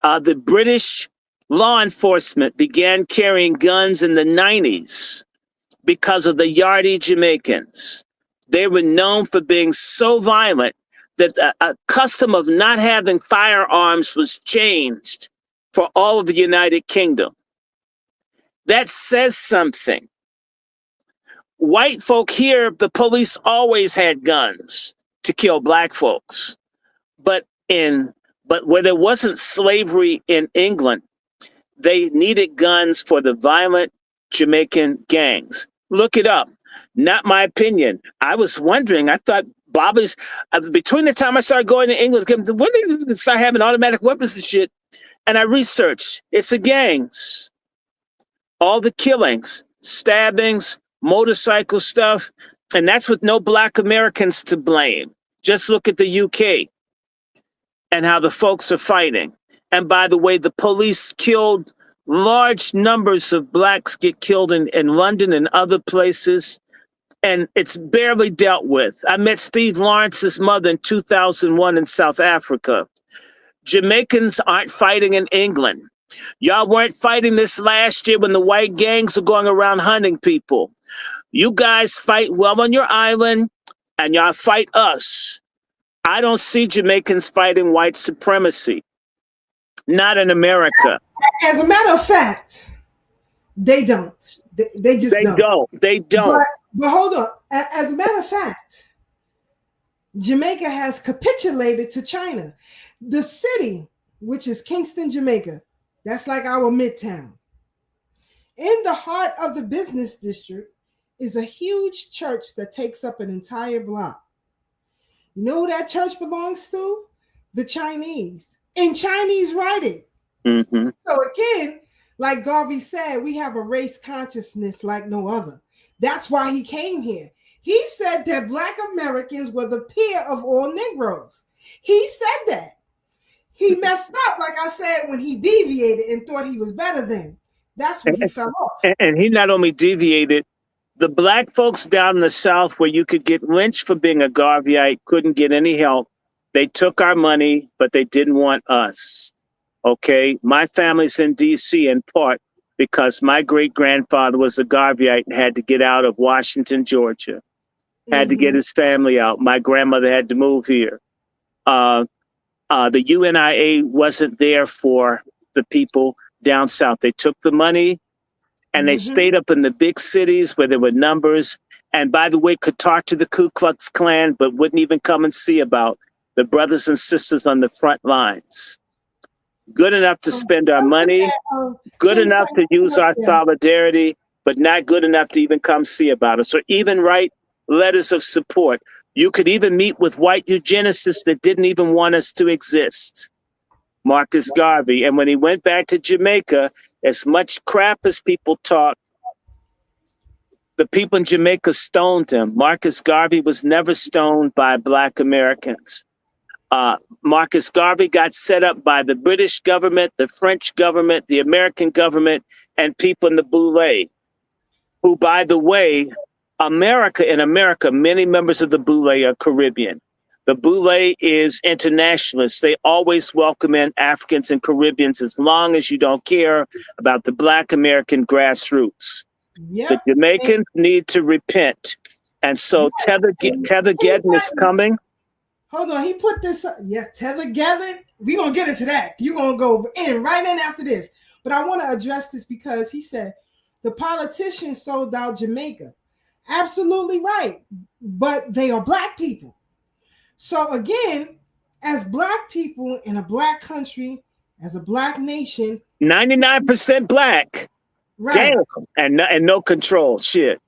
J: The British law enforcement began carrying guns in the 90s because of the Yardie Jamaicans. They were known for being so violent that a custom of not having firearms was changed for all of the United Kingdom. That says something. White folk here, the police always had guns to kill Black folks. But where there wasn't slavery in England, they needed guns for the violent Jamaican gangs. Look it up. Not my opinion. I was wondering, I thought Bobby's, between the time I started going to England, when did they start having automatic weapons and shit? And I researched, it's the gangs. All the killings, stabbings, motorcycle stuff, and that's with no Black Americans to blame. Just look at the UK and how the folks are fighting. And by the way, the police killed large numbers of Blacks get killed in London and other places, and it's barely dealt with. I met Steve Lawrence's mother in 2001 in South Africa. Jamaicans aren't fighting in England. Y'all weren't fighting this last year when the white gangs were going around hunting people. You guys fight well on your island, and y'all fight us. I don't see Jamaicans fighting white supremacy. Not in America.
C: As a matter of fact, they don't. They just don't.
J: They don't.
C: But hold on. As a matter of fact, Jamaica has capitulated to China. The city, which is Kingston, Jamaica, that's like our Midtown. In the heart of the business district is a huge church that takes up an entire block. You know who that church belongs to? The Chinese. In Chinese writing.
J: Mm-hmm.
C: So again, like Garvey said, we have a race consciousness like no other. That's why he came here. He said that Black Americans were the peer of all Negroes. He said that. He messed up, like I said, when he deviated and thought he was better than. That's when he fell off.
J: And he not only deviated, the Black folks down in the South where you could get lynched for being a Garveyite couldn't get any help. They took our money, but they didn't want us. Okay? My family's in D.C. in part because my great-grandfather was a Garveyite and had to get out of Washington, Georgia. Had to get his family out. My grandmother had to move here. The UNIA wasn't there for the people down South. They took the money and they stayed up in the big cities where there were numbers. And by the way, could talk to the Ku Klux Klan, but wouldn't even come and see about the brothers and sisters on the front lines. Good enough to spend our money, good enough to use our solidarity, but not good enough to even come see about us or even write letters of support. You could even meet with white eugenicists that didn't even want us to exist. Marcus Garvey. And when he went back to Jamaica, as much crap as people talk, the people in Jamaica stoned him. Marcus Garvey was never stoned by Black Americans. Marcus Garvey got set up by the British government, the French government, the American government, and people in the Boule, who, by the way, in America, many members of the Boule are Caribbean. The Boule is internationalist. They always welcome in Africans and Caribbeans as long as you don't care about the Black American grassroots. Yep. The Jamaicans need to repent. And so Tether Geddon is coming.
C: Hold on, he put this up. Yeah, Tether Geddon. We're going to get into that. You're going to go right in after this. But I want to address this because he said the politicians sold out Jamaica. Absolutely right. But they are Black people. So again, as Black people in a Black country, as a Black nation,
J: 99% Black,
C: right?
J: Damn, and no control, shit.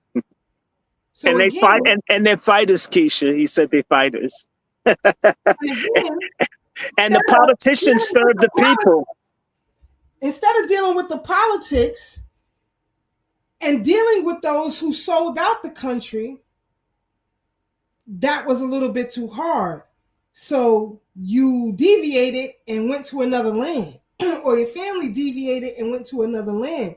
J: So and again, they fight, and they're fighters, Keisha. He said they're fighters. And the politicians serve the people.
C: Instead of dealing with the politics and dealing with those who sold out the country, that was a little bit too hard. So you deviated and went to another land, or your family deviated and went to another land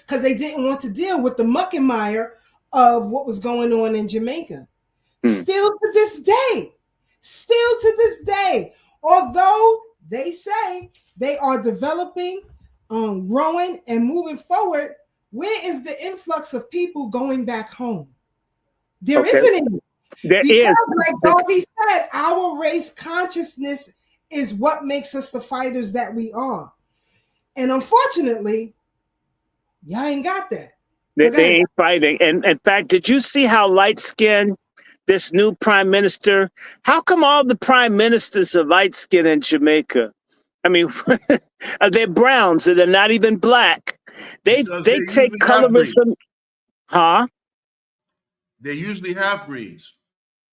C: because they didn't want to deal with the muck and mire of what was going on in Jamaica. Still to this day, although they say they are developing, growing, and moving forward, where is the influx of people going back home? There isn't any.
J: There is.
C: Like Garvey said, our race consciousness is what makes us the fighters that we are. And unfortunately, y'all ain't got that.
J: They ain't fighting. And in fact, did you see how light-skinned this new prime minister, how come all the prime ministers are light-skinned in Jamaica? I mean, they're browns and they're not even Black. They take colorism. Huh?
F: They usually have breeds.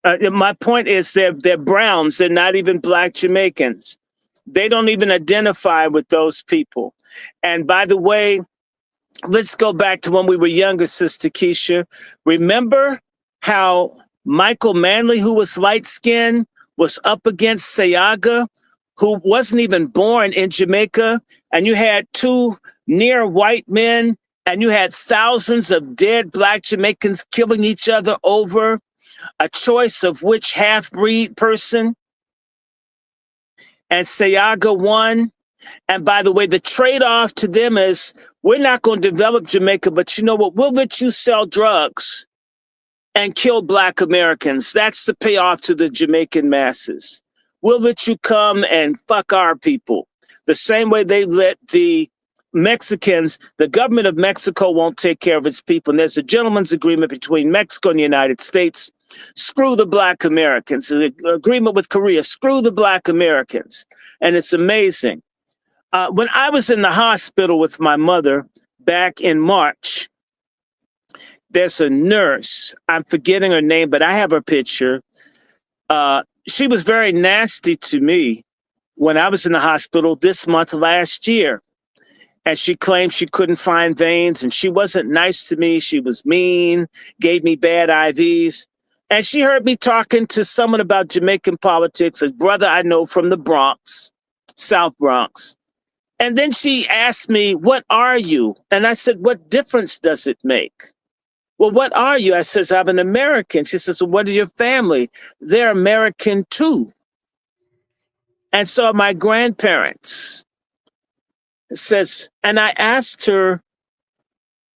J: My point is they're browns. They're not even Black Jamaicans. They don't even identify with those people. And by the way, let's go back to when we were younger, Sister Keisha. Remember how Michael Manley, who was light-skinned, was up against Sayaga, who wasn't even born in Jamaica, and you had two near white men, and you had thousands of dead Black Jamaicans killing each other over a choice of which half-breed person, and Sayaga won. And by the way, the trade-off to them is, we're not going to develop Jamaica, but you know what? We'll let you sell drugs and kill Black Americans. That's the payoff to the Jamaican masses. We'll let you come and fuck our people. The same way they let the Mexicans, the government of Mexico won't take care of its people. And there's a gentleman's agreement between Mexico and the United States. Screw the Black Americans. The agreement with Korea, screw the Black Americans. And it's amazing. When I was in the hospital with my mother back in March, there's a nurse, I'm forgetting her name, but I have her picture. She was very nasty to me when I was in the hospital this month last year. And she claimed she couldn't find veins and she wasn't nice to me. She was mean, gave me bad IVs. And she heard me talking to someone about Jamaican politics, a brother I know from the Bronx, South Bronx. And then she asked me, what are you? And I said, what difference does it make? Well, what are you? I says, I'm an American. She says, well, what are your family? They're American too. And so are my grandparents. It says, and I asked her,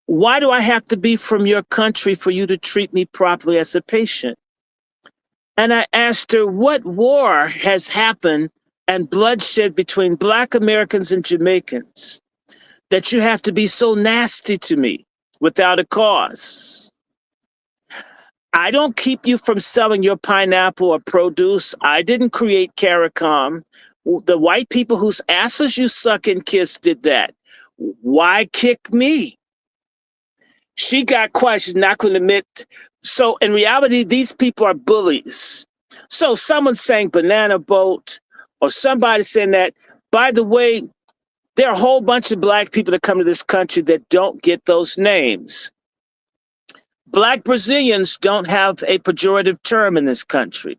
J: why do I have to be from your country for you to treat me properly as a patient? And I asked her, what war has happened and bloodshed between Black Americans and Jamaicans that you have to be so nasty to me without a cause? I don't keep you from selling your pineapple or produce. I didn't create CARICOM. The white people whose asses you suck and kiss did that. Why kick me? She got quiet. She's not going to admit. So in reality, these people are bullies. So someone saying banana boat or somebody saying that, by the way, there are a whole bunch of black people that come to this country that don't get those names. Black Brazilians don't have a pejorative term in this country.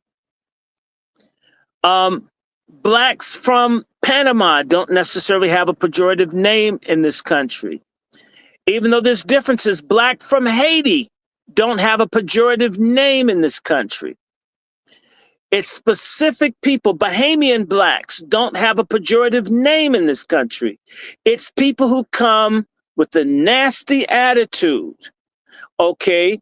J: Blacks from Panama don't necessarily have a pejorative name in this country. Even though there's differences, black from Haiti don't have a pejorative name in this country. It's specific people. Bahamian blacks don't have a pejorative name in this country. It's people who come with a nasty attitude. Okay,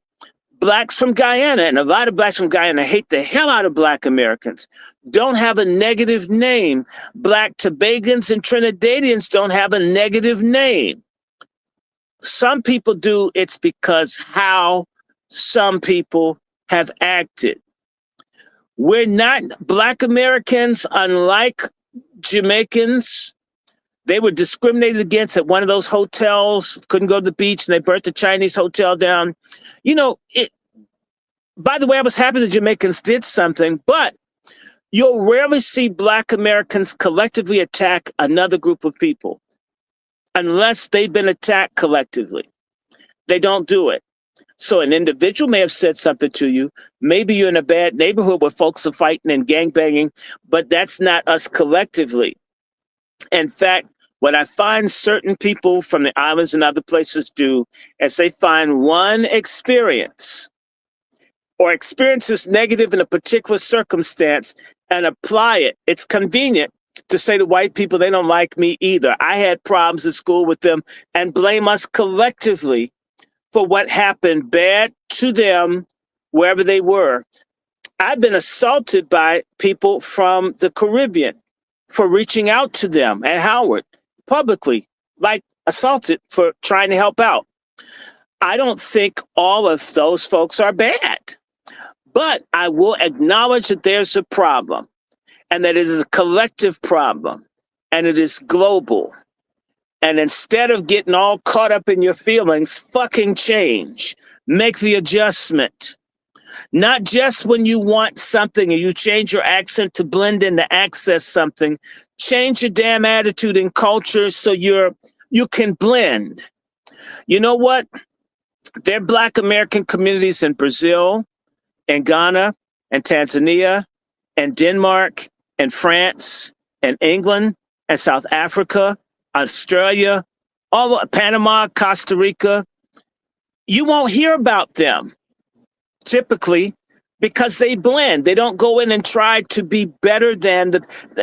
J: blacks from Guyana, and a lot of blacks from Guyana hate the hell out of black Americans, don't have a negative name. Black Tobagans and Trinidadians don't have a negative name. Some people do. It's because how some people have acted. We're not black Americans, unlike Jamaicans. They were discriminated against at one of those hotels, couldn't go to the beach, and they burnt the Chinese hotel down. You know, by the way, I was happy the Jamaicans did something, but you'll rarely see black Americans collectively attack another group of people unless they've been attacked collectively. They don't do it. So an individual may have said something to you. Maybe you're in a bad neighborhood where folks are fighting and gangbanging, but that's not us collectively. In fact, what I find certain people from the islands and other places do is they find one experience or experiences negative in a particular circumstance and apply it. It's convenient to say to white people, they don't like me either. I had problems at school with them, and blame us collectively for what happened bad to them wherever they were. I've been assaulted by people from the Caribbean for reaching out to them at Howard publicly, like assaulted for trying to help out. I don't think all of those folks are bad, but I will acknowledge that there's a problem and that it is a collective problem and it is global. And instead of getting all caught up in your feelings, fucking change, make the adjustment. Not just when you want something and you change your accent to blend in to access something. Change your damn attitude and culture so you can blend. You know what? There are Black American communities in Brazil, and Ghana, and Tanzania, and Denmark, and France, and England, and South Africa, Australia, all Panama, Costa Rica. You won't hear about them typically because they blend. They don't go in and try to be better than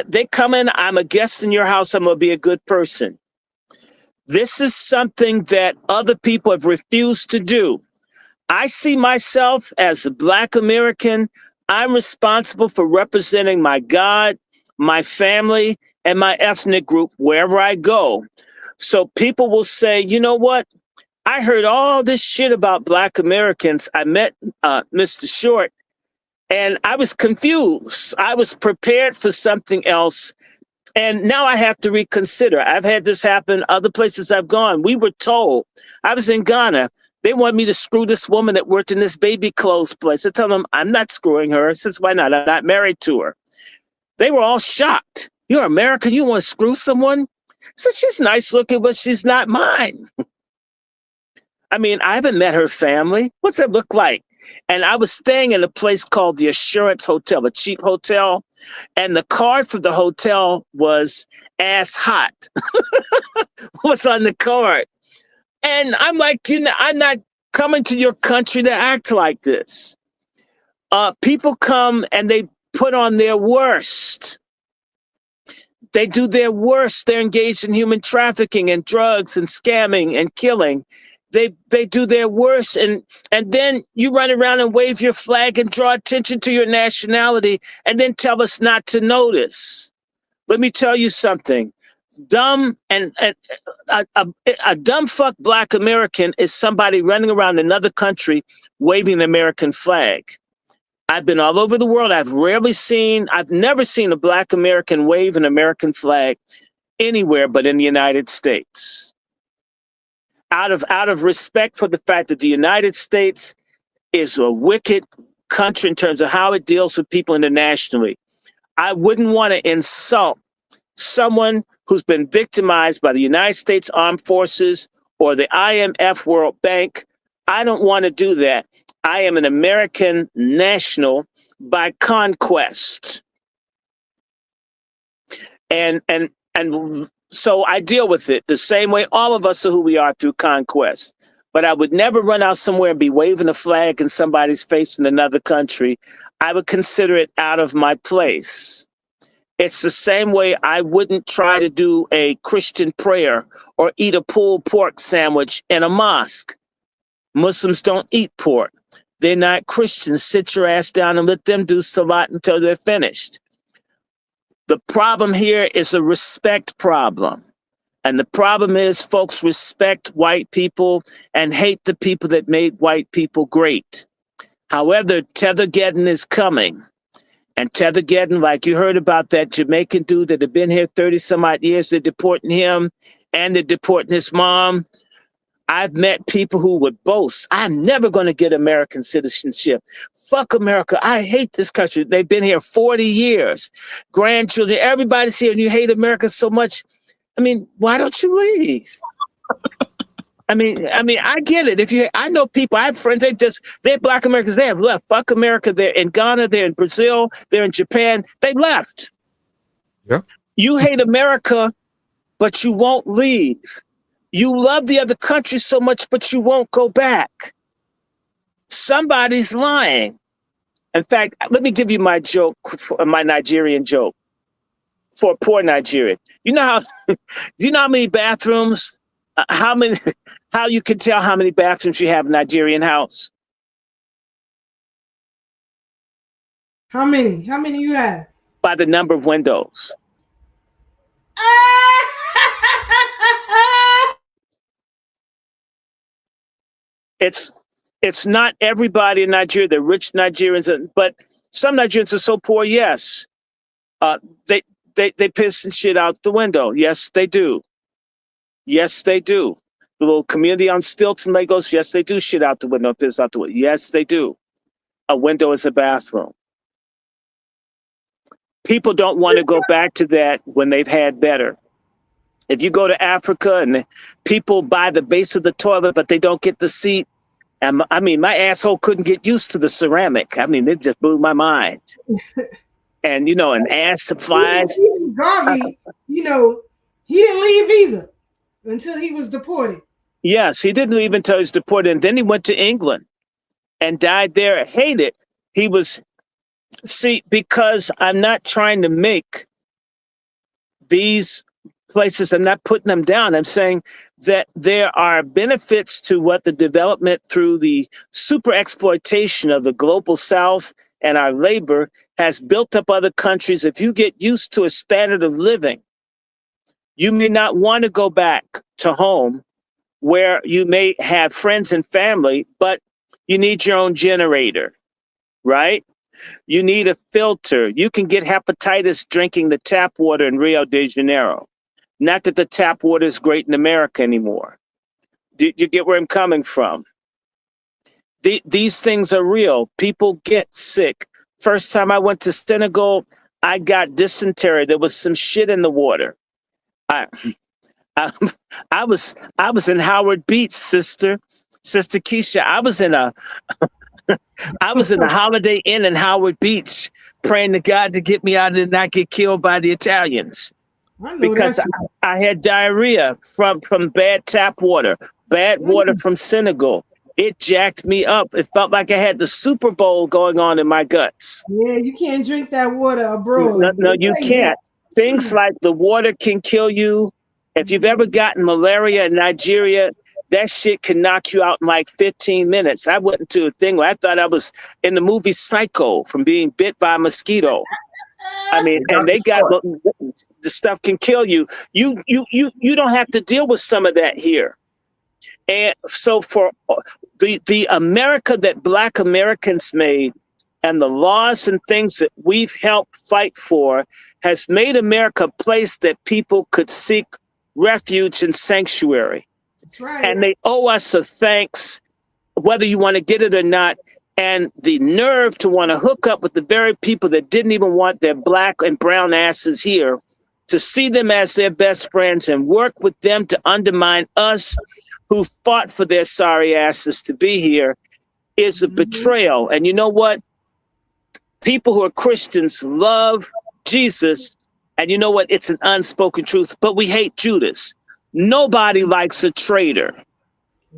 J: they come in, I'm a guest in your house, I'm gonna be a good person. This is something that other people have refused to do. I see myself as a Black American. I'm responsible for representing my God, my family, and my ethnic group wherever I go. So people will say, you know what? I heard all this shit about Black Americans. I met Mr. Short, and I was confused. I was prepared for something else, and now I have to reconsider. I've had this happen other places I've gone. We were told, I was in Ghana, they want me to screw this woman that worked in this baby clothes place. I tell them, I'm not screwing her. I says, why not? I'm not married to her. They were all shocked. You're American, you want to screw someone? I said, she's nice looking, but she's not mine. I mean, I haven't met her family. What's that look like? And I was staying in a place called the Assurance Hotel, a cheap hotel. And the card for the hotel was ass hot. What's on the card? And I'm like, you know, I'm not coming to your country to act like this. People come and they put on their worst. They do their worst. They're engaged in human trafficking and drugs and scamming and killing. They do their worst, and then you run around and wave your flag and draw attention to your nationality and then tell us not to notice. Let me tell you something. dumb and a dumb fuck Black American is somebody running around another country waving the American flag. I've been all over the world. I've never seen a Black American wave an American flag anywhere but in the United States. Out of respect for the fact that the United States is a wicked country in terms of how it deals with people internationally. I wouldn't want to insult someone who's been victimized by the United States Armed Forces or the IMF World Bank. I don't want to do that. I am an American national by conquest. And so I deal with it the same way all of us are who we are through conquest. But I would never run out somewhere and be waving a flag in somebody's face in another country. I would consider it out of my place. It's the same way I wouldn't try to do a Christian prayer or eat a pulled pork sandwich in a mosque. Muslims don't eat pork. They're not Christians. Sit your ass down and let them do salat until they're finished. The problem here is a respect problem. And the problem is folks respect white people and hate the people that made white people great. However, Tethergeddon is coming. And Tethergeddon, like you heard about that Jamaican dude that had been here 30 some odd years, they're deporting him and they're deporting his mom. I've met people who would boast, I'm never going to get American citizenship. Fuck America. I hate this country. They've been here 40 years. Grandchildren, everybody's here and you hate America so much. I mean, why don't you leave? I mean, I get it. I know people, I have friends, they're Black Americans, they have left. Fuck America. They're in Ghana, they're in Brazil, they're in Japan. They left.
D: Yeah.
J: You hate America, but you won't leave. You love the other country so much, but you won't go back. Somebody's lying. In fact, let me give you my joke, my Nigerian joke for a poor Nigerian. You know how many bathrooms, how you can tell how many bathrooms you have in a Nigerian house?
C: How many? How many you have?
J: By the number of windows. It's not everybody in Nigeria. The rich Nigerians, but some Nigerians are so poor. Yes, they piss and shit out the window. Yes, they do. Yes, they do. The little community on stilts in Lagos. Yes, they do shit out the window, piss out the window. Yes, they do. A window is a bathroom. People don't want to go back to that when they've had better. If you go to Africa and people buy the base of the toilet, but they don't get the seat. And I mean, my asshole couldn't get used to the ceramic. I mean, it just blew my mind. And, an ass supplies.
C: Garvey, he didn't leave either until he was deported.
J: Yes, he didn't leave until he was deported. And then he went to England and died there. Hated. Because I'm not trying to make these places, I'm not putting them down. I'm saying that there are benefits to what the development through the super exploitation of the global South and our labor has built up other countries. If you get used to a standard of living, you may not want to go back to home where you may have friends and family, but you need your own generator, right? You need a filter. You can get hepatitis drinking the tap water in Rio de Janeiro. Not that the tap water is great in America anymore. Do you get where I'm coming from? These things are real. People get sick. First time I went to Senegal, I got dysentery. There was some shit in the water. I was in Howard Beach, Sister Keisha. I was in a Holiday Inn in Howard Beach, praying to God to get me out and not get killed by the Italians. Because I had diarrhea from bad tap water, bad water from Senegal. It jacked me up. It felt like I had the Super Bowl going on in my guts.
C: Yeah, you can't drink that water abroad.
J: No, you can't. Things like the water can kill you. If you've ever gotten malaria in Nigeria, that shit can knock you out in like 15 minutes. I went into a thing where I thought I was in the movie Psycho from being bit by a mosquito. I mean, and they got the stuff can kill you. You don't have to deal with some of that here. And so for the America that Black Americans made and the laws and things that we've helped fight for has made America a place that people could seek refuge and sanctuary.
C: That's right.
J: And they owe us a thanks, whether you want to get it or not. And the nerve to want to hook up with the very people that didn't even want their Black and brown asses here, to see them as their best friends and work with them to undermine us who fought for their sorry asses to be here, is a betrayal. And you know what? People who are Christians love Jesus. And you know what? It's an unspoken truth, but we hate Judas. Nobody likes a traitor. Right.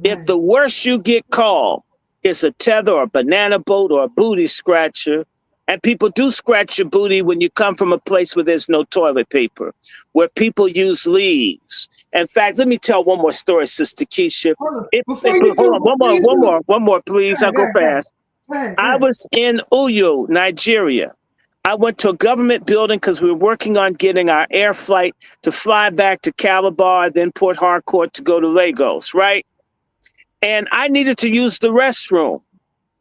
J: If the worst you get called is a tether or a banana boat or a booty scratcher, and people do scratch your booty when you come from a place where there's no toilet paper, where people use leaves. In fact, let me tell one more story, Sister Keisha. One more, please. I'll go fast. I was in Uyo, Nigeria. I went to a government building because we were working on getting our air flight to fly back to Calabar, then Port Harcourt to go to Lagos, right? And I needed to use the restroom.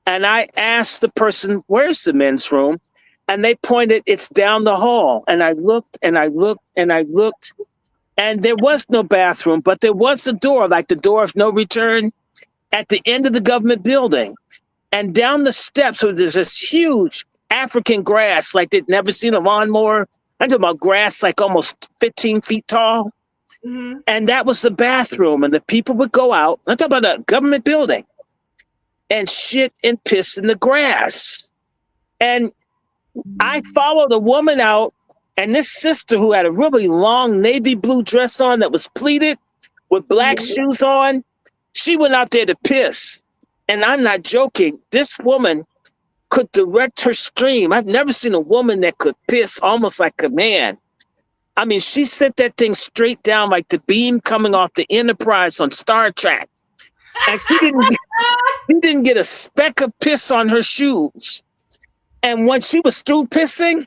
J: And I asked the person, where's the men's room? And they pointed, it's down the hall. And I looked and I looked and I looked, and there was no bathroom, but there was a door, like the door of no return, at the end of the government building. And down the steps, so there's this huge African grass, like they'd never seen a lawnmower. I'm talking about grass like almost 15 feet tall. Mm-hmm. And that was the bathroom. And the people would go out, I'm talking about a government building, and shit and piss in the grass. And I followed a woman out, and this sister who had a really long navy blue dress on that was pleated with black shoes on, she went out there to piss. And I'm not joking. This woman could direct her stream. I've never seen a woman that could piss almost like a man. I mean, she sent that thing straight down like the beam coming off the Enterprise on Star Trek. And she didn't get a speck of piss on her shoes. And when she was through pissing,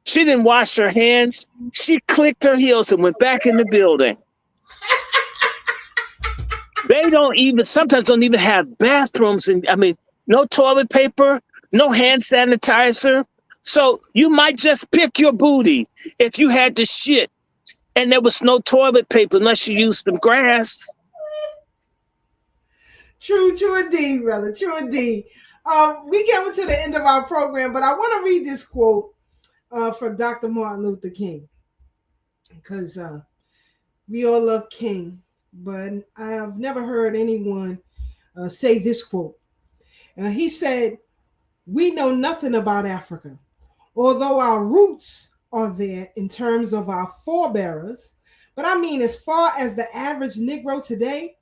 J: she didn't wash her hands. She clicked her heels and went back in the building. They sometimes don't even have bathrooms. And I mean, no toilet paper, no hand sanitizer. So you might just pick your booty if you had to shit and there was no toilet paper unless you used some grass.
C: True indeed, brother. True indeed. We get to the end of our program, but I want to read this quote from Dr. Martin Luther King, because we all love King, but I have never heard anyone say this quote. He said, "We know nothing about Africa. Although our roots are there in terms of our forebearers, but I mean, as far as the average Negro today,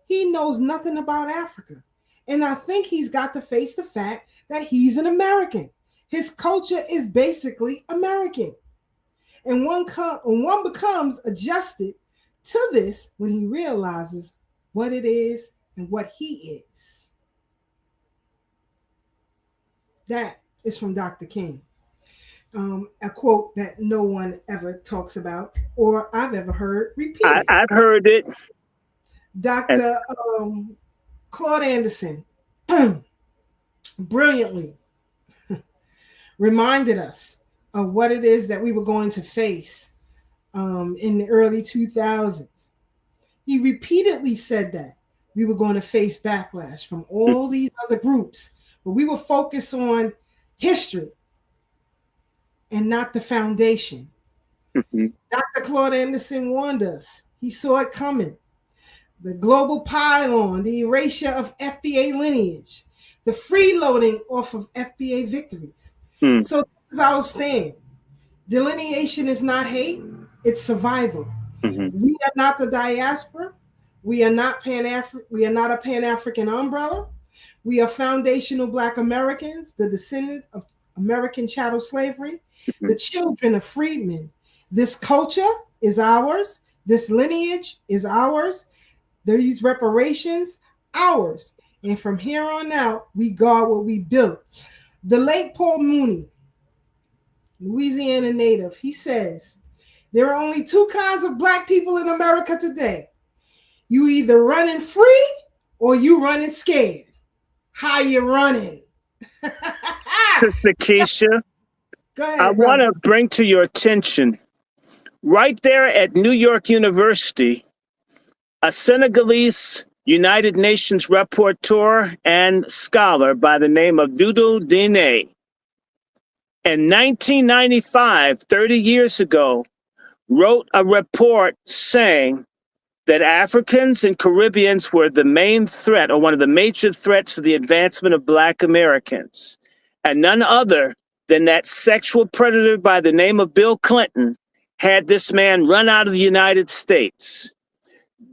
C: he knows nothing about Africa. And I think he's got to face the fact that he's an American. His culture is basically American. And one becomes adjusted to this when he realizes what it is and what he is." That is from Dr. King. A quote that no one ever talks about or I've ever heard repeated.
J: I've heard it.
C: Dr. Claude Anderson brilliantly reminded us of what it is that we were going to face in the early 2000s. He repeatedly said that we were going to face backlash from all these other groups, but we will focus on history and not the foundation. Mm-hmm. Dr. Claude Anderson warned us. He saw it coming. The global pile-on, the erasure of FBA lineage, the freeloading off of FBA victories. So this is our stand. Delineation is not hate, it's survival. Mm-hmm. We are not the diaspora. We are not we are not a Pan-African umbrella. We are foundational Black Americans, the descendants of American chattel slavery, the children of freedmen. This culture is ours. This lineage is ours. These reparations, ours. And from here on out, we guard what we built. The late Paul Mooney Louisiana native. He says, there are only two kinds of black people in America today. You either running free or you running scared. How you running?
J: Sister Keisha,
C: Go ahead,
J: I want to bring to your attention, right there at New York University, a Senegalese United Nations rapporteur and scholar by the name of Doudou Diné. In 1995, 30 years ago, wrote a report saying that Africans and Caribbeans were the main threat, or one of the major threats to the advancement of Black Americans. And none other than that sexual predator by the name of Bill Clinton had this man run out of the United States.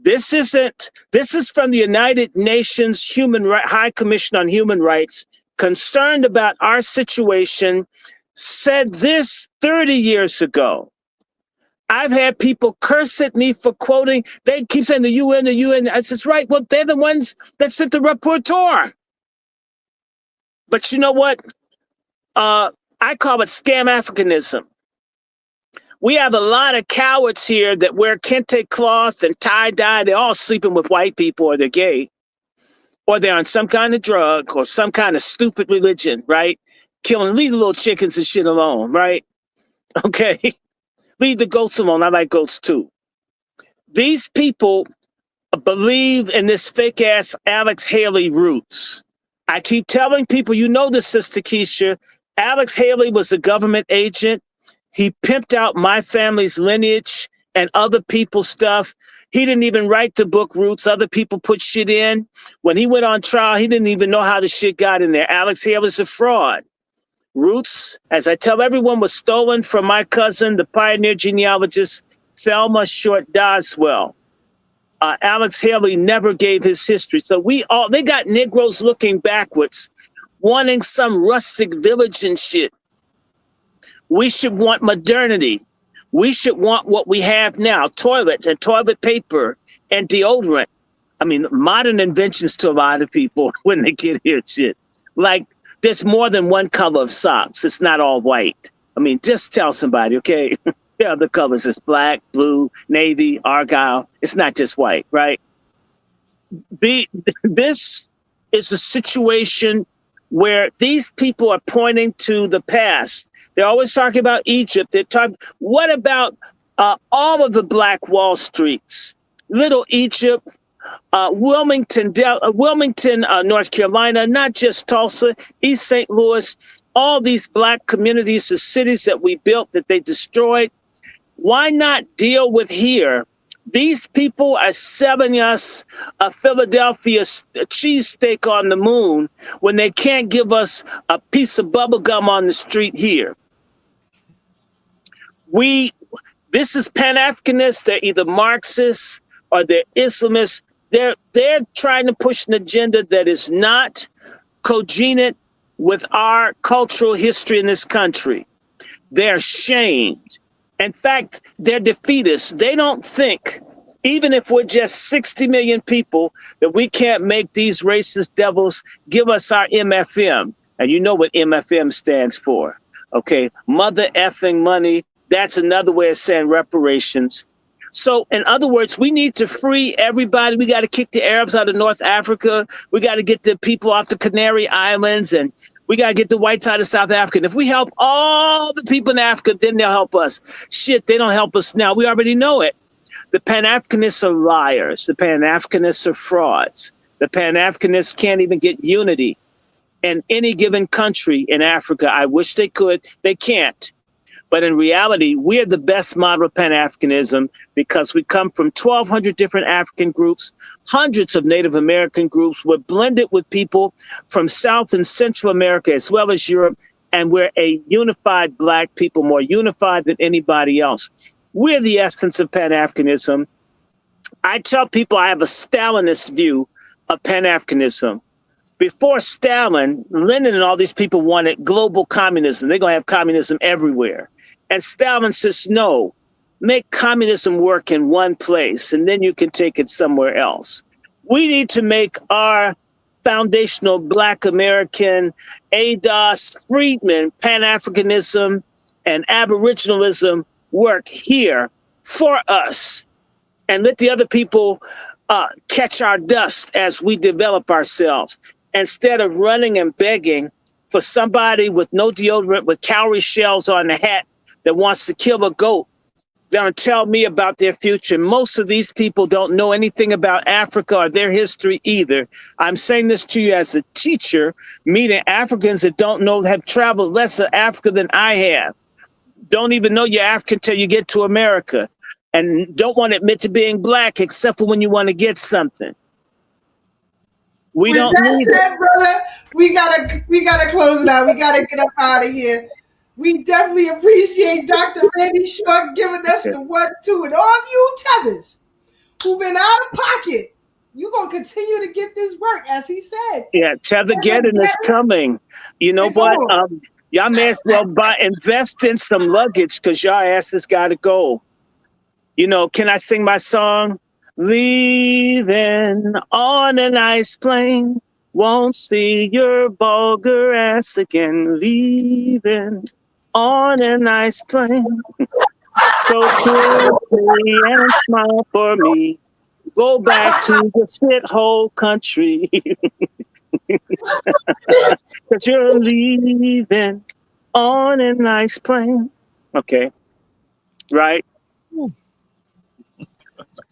J: This is from the United Nations High Commission on Human Rights, concerned about our situation, said this 30 years ago. I've had people curse at me for quoting. They keep saying the UN, the UN. I says, right, well, they're the ones that sent the rapporteur. But you know what? I call it scam Africanism. We have a lot of cowards here that wear kente cloth and tie-dye. They're all sleeping with white people, or they're gay, or they're on some kind of drug or some kind of stupid religion, right? Leave the little chickens and shit alone, right? Okay. Leave the goats alone. I like goats too. These people believe in this fake ass Alex Haley roots. I keep telling people, you know this, Sister Keisha, Alex Haley was a government agent. He pimped out my family's lineage and other people's stuff. He didn't even write the book Roots. Other people put shit in. When he went on trial, he didn't even know how the shit got in there. Alex Haley's a fraud. Roots, as I tell everyone, was stolen from my cousin, the pioneer genealogist, Thelma Short Doswell. Alex Haley never gave his history. So they got Negroes looking backwards, wanting some rustic village and shit. We should want modernity. We should want what we have now, toilet and toilet paper and deodorant. I mean, modern inventions to a lot of people when they get here, shit. Like, there's more than one color of socks. It's not all white. I mean, just tell somebody, okay? There are other colors. It's black, blue, navy, argyle. It's not just white, right? This is a situation where these people are pointing to the past. They're always talking about Egypt. They're talking, what about all of the Black Wall Streets? Little Egypt, Wilmington, North Carolina, not just Tulsa, East St. Louis, all these Black communities, the cities that we built that they destroyed. Why not deal with here? These people are selling us a Philadelphia cheesesteak on the moon when they can't give us a piece of bubble gum on the street here. This is Pan-Africanists. They're either Marxists or they're Islamists. They're trying to push an agenda that is not cogent with our cultural history in this country. They're ashamed. In fact, they're defeatists. They don't think, even if we're just 60 million people, that we can't make these racist devils give us our MFM. And you know what MFM stands for, okay? Mother effing money. That's another way of saying reparations. So in other words, we need to free everybody. We got to kick the Arabs out of North Africa. We got to get the people off the Canary Islands, and we got to get the whites out of South Africa. And if we help all the people in Africa, then they'll help us. Shit, they don't help us now. We already know it. The Pan-Africanists are liars. The Pan-Africanists are frauds. The Pan-Africanists can't even get unity in any given country in Africa. I wish they could. They can't. But in reality, we're the best model of Pan-Africanism because we come from 1,200 different African groups, hundreds of Native American groups. We're blended with people from South and Central America as well as Europe, and we're a unified Black people, more unified than anybody else. We're the essence of Pan-Africanism. I tell people I have a Stalinist view of Pan-Africanism. Before Stalin, Lenin and all these people wanted global communism. They're going to have communism everywhere. And Stalin says, no, make communism work in one place, and then you can take it somewhere else. We need to make our foundational Black American ADOS Freedmen, Pan-Africanism, and aboriginalism work here for us, and let the other people catch our dust as we develop ourselves, instead of running and begging for somebody with no deodorant, with cowrie shells on the hat, that wants to kill a goat. Don't tell me about their future. Most of these people don't know anything about Africa or their history either. I'm saying this to you as a teacher, meeting Africans that don't know, have traveled less of Africa than I have. Don't even know you're African till you get to America, and don't want to admit to being Black except for when you want to get something. We
C: With
J: don't
C: that
J: need
C: said, brother, we gotta close it out. We gotta get up out of here. We definitely appreciate Dr. Randy Short giving us the 1-2, and all you tethers who've been out of pocket. You're gonna continue to get this work, as he said.
J: Yeah, Tethergeddon is coming. You know what? Y'all may as well invest in some luggage, because y'all asses gotta go. You know, can I sing my song? Leaving on a nice plane, won't see your vulgar ass again. Leaving on a nice plane, so quickly and smile for me. Go back to the shithole country, because you're leaving on a nice plane. Okay, right?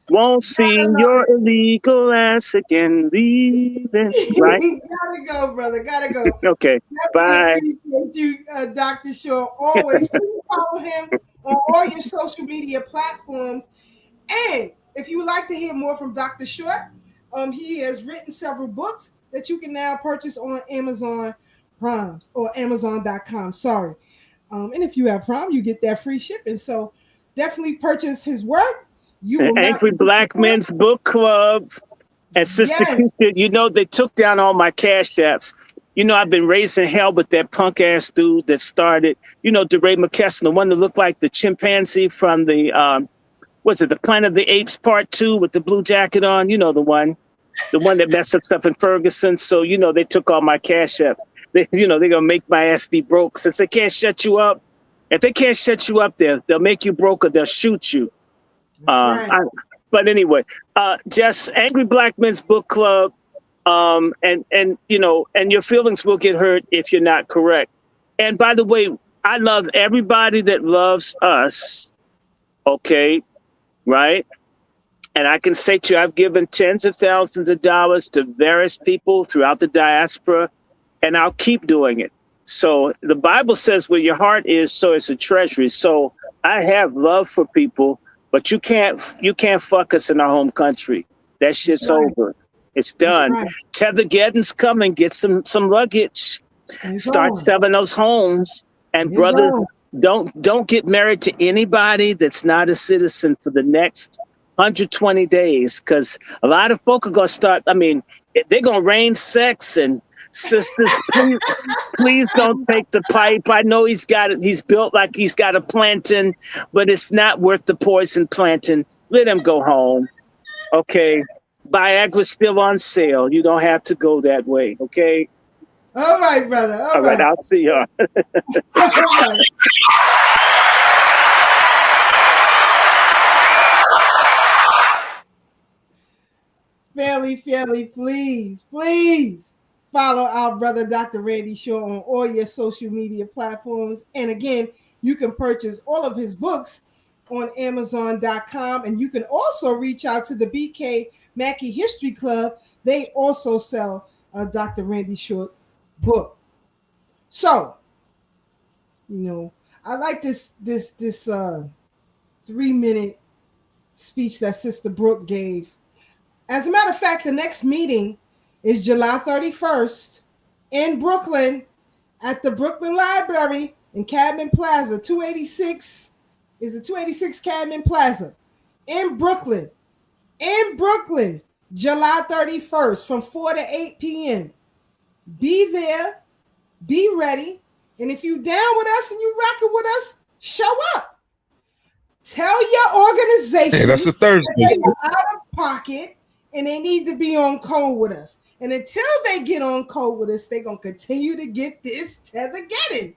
J: Won't see your illegal ass again. Leaving, right?
C: Gotta go, brother. Gotta go.
J: Okay, bye.
C: Appreciate you, Dr. Shaw. Always please follow him on all your social media platforms. And if you would like to hear more from Dr. Short, he has written several books that you can now purchase on Amazon Prime or Amazon.com. Sorry. And if you have Prime, you get that free shipping. So definitely purchase his work.
J: Angry Black Men's Book Club and Sister Keisha, you know, they took down all my Cash Apps. You know, I've been raising hell with that punk ass dude that started, you know, DeRay McKesson, the one that looked like the chimpanzee from the, the Planet of the Apes Part 2 with the blue jacket on, you know, the one that messed up stuff in Ferguson. So, you know, they took all my Cash Apps. They're going to make my ass be broke. Since they can't shut you up, if they can't shut you up there, they'll make you broke or they'll shoot you. Right. But anyway, just Angry Black Men's Book Club, and you know, and your feelings will get hurt if you're not correct. And by the way, I love everybody that loves us. Okay, right? And I can say to you, I've given tens of thousands of dollars to various people throughout the diaspora, and I'll keep doing it. So the Bible says where your heart is, so is the treasury. So I have love for people. But you can't fuck us in our home country. That shit's over. It's done. Right. Tethergeddon's coming. Get some luggage. Start selling those homes. And brother, don't get married to anybody that's not a citizen for the next 120 days. Because a lot of folk are gonna start. I mean, they're gonna rain sex. And sisters, please don't take the pipe. I know he's built like he's got a plantain, but it's not worth the poison plantain. Let him go home. Okay. Viagra's still on sale. You don't have to go that way. Okay.
C: All right, brother. All right.
J: I'll see y'all.
C: Fairly, please follow our brother, Dr. Randy Shaw, on all your social media platforms. And again, you can purchase all of his books on Amazon.com. And you can also reach out to the BK Mackey History Club. They also sell a Dr. Randy Short book. So, you know, I like this 3-minute speech that Sister Brooke gave. As a matter of fact, the next meeting is July 31st in Brooklyn at the Brooklyn Library in Cadman Plaza, 286. Is it 286 Cadman Plaza in Brooklyn? July 31st from 4 to 8 p.m. Be there, be ready, and if you down with us and you rocking with us, show up. Tell your organization.
D: Hey, that's a Thursday.
C: They're out of pocket and they need to be on code with us. And until they get on code with us, they're going to continue to get this Tethergeddon.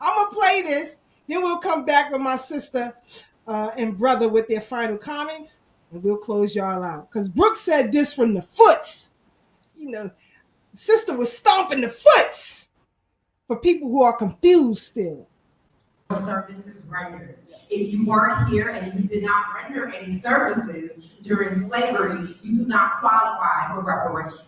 C: I'm gonna play this. Then we'll come back with my sister and brother with their final comments, and we'll close y'all out. Because Brooke said this from the foots. You know, sister was stomping the foots for people who are confused still.
K: Services rendered. If you weren't here and you did not render any services during slavery, you do not qualify for reparations.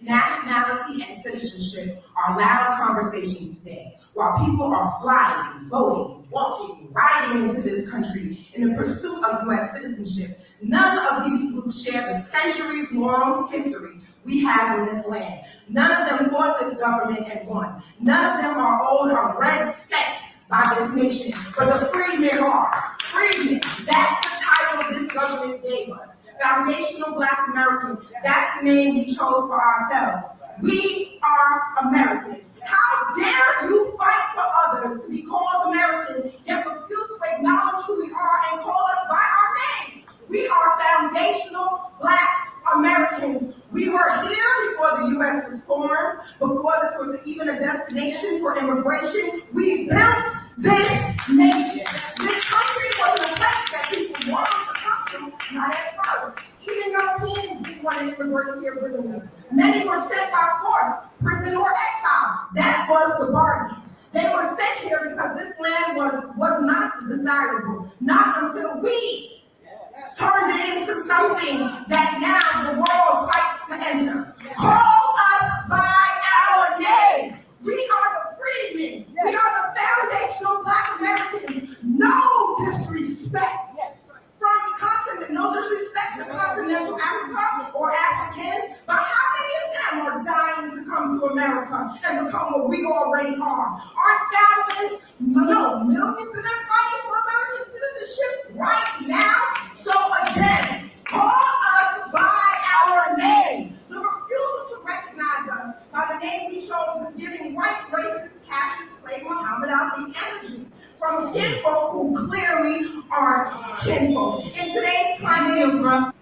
K: Nationality and citizenship are loud conversations today, while people are flying, voting, walking, riding into this country in the pursuit of U.S. citizenship. None of these groups share the centuries-long history we have in this land. None of them fought this government and won. None of them are owed a red cent by this nation, but the freedmen are. Freedmen, that's the title this government gave us. Foundational Black Americans, that's the name we chose for ourselves. We are Americans. How dare you fight for others to be called American, yet refuse to acknowledge who we are and call us by our names? We are foundational Black Americans. We were here before the U.S. was formed, before this was even a destination for immigration. We built this nation. This country wasn't a place that people wanted to come to, not at first. Even Europeans didn't want to immigrate here willingly. Many were sent by force, prison, or exile. That was the bargain. They were sent here because this land was not desirable, not until we turned it into something that now the world fights to enter. Call us by our name. We are the freedmen. We are the foundational Black Americans. No disrespect from the continent, no disrespect to continental Africa or Africans, but how many of them are dying to come to America and become what we already are? Are thousands, no, millions of them fighting for American citizenship right now? So again, call us by our name. The refusal to recognize us by the name we chose is giving white racist Cassius Clay Muhammad Ali energy from kinfolk who clearly aren't kinfolk. In today's climate,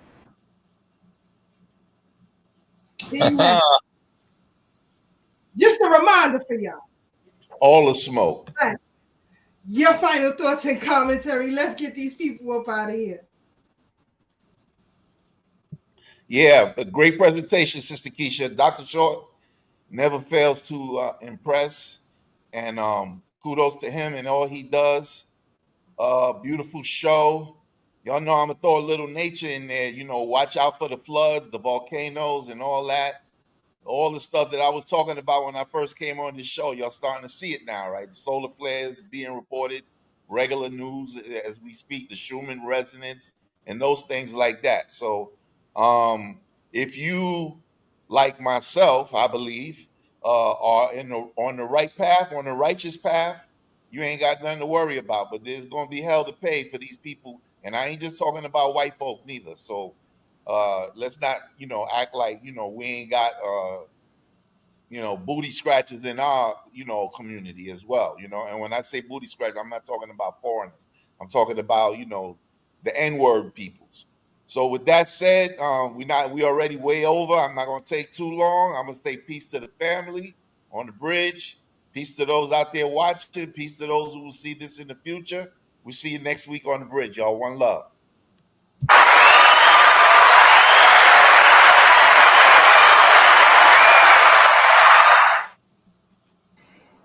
C: just a reminder for y'all.
F: All the smoke.
C: Your final thoughts and commentary. Let's get these people up out of here.
F: Yeah, a great presentation, Sister Keisha. Dr. Short never fails to impress, and kudos to him and all he does. Beautiful show. Y'all know I'm gonna throw a little nature in there. You know, watch out for the floods, the volcanoes, and all that. All the stuff that I was talking about when I first came on this show, y'all starting to see it now, right? The solar flares being reported, regular news as we speak, the Schumann resonance, and those things like that. So if you, like myself, I believe, are on the right path, on the righteous path, you ain't got nothing to worry about. But there's going to be hell to pay for these people. And I ain't just talking about white folk neither. So let's not, act like, we ain't got, booty scratches in our, community as well, And when I say booty scratch, I'm not talking about foreigners. I'm talking about, the N-word peoples. So with that said, we already way over. I'm not going to take too long. I'm going to say peace to the family on the bridge. Peace to those out there watching. Peace to those who will see this in the future. We'll see you next week on the bridge, y'all. One love.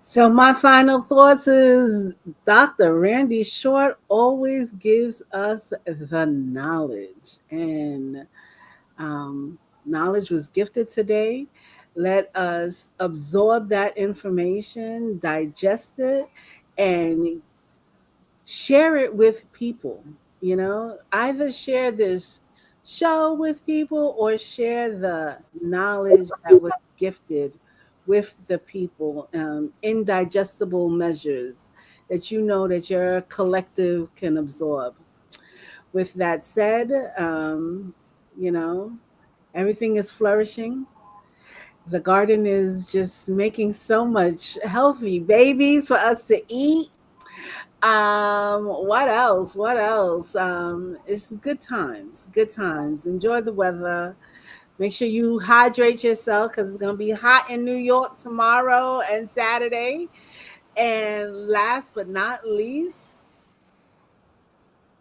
E: So my final thoughts is Dr. Randy Short always gives us the knowledge, and knowledge was gifted today. Let us absorb that information, digest it, and share it with people. Either share this show with people or share the knowledge that was gifted with the people, indigestible measures that that your collective can absorb. With that said, everything is flourishing. The garden is just making so much healthy babies for us to eat. What else? It's good times. Enjoy the weather. Make sure you hydrate yourself because it's going to be hot in New York tomorrow and Saturday. And last but not least,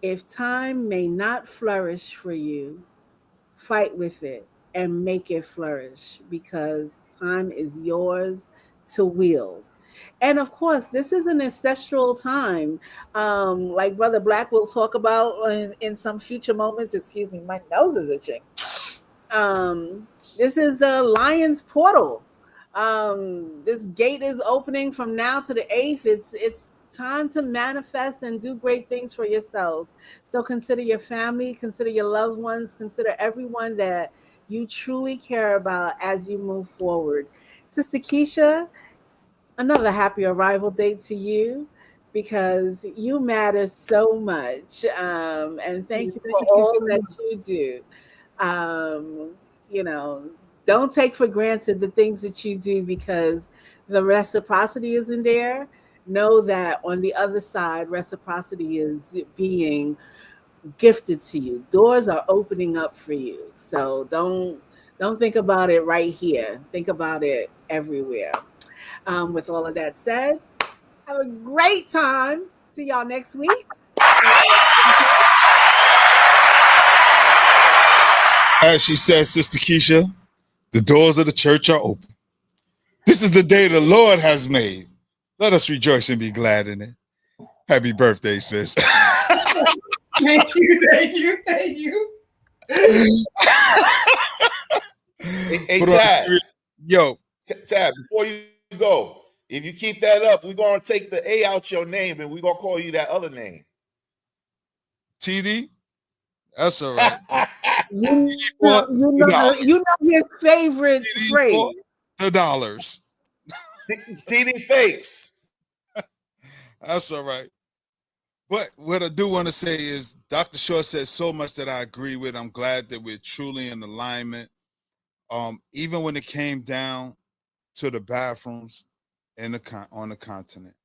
E: if time may not flourish for you, fight with it and make it flourish, because time is yours to wield. And of course, this is an ancestral time. Like Brother Black will talk about in some future moments. Excuse me, my nose is itching. This is a lion's portal. This gate is opening from now to the 8th. It's time to manifest and do great things for yourselves. So consider your family, consider your loved ones, consider everyone that you truly care about as you move forward. Sister Keisha, another happy arrival date to you, because you matter so much. And thank you for all that you do. You know, don't take for granted the things that you do, because the reciprocity isn't there. Know that on the other side, reciprocity is being gifted to you. Doors are opening up for you. So don't think about it right here. Think about it everywhere. With all of that said, have a great time. See y'all next week.
D: As she says, Sister Keisha, the doors of the church are open. This is the day the Lord has made. Let us rejoice and be glad in it. Happy birthday, sis.
C: Thank you.
F: Hey, Tad.
D: Yo.
F: Tad, before you go, if you keep that up, we're going to take the A out your name and we're going to call you that other name.
D: TD? That's all right.
E: You know his favorite phrase.
D: The dollars.
F: TD face.
D: That's all right. But what I do want to say is Dr. Shaw said so much that I agree with. I'm glad that we're truly in alignment. Even when it came down to the bathrooms on the continent,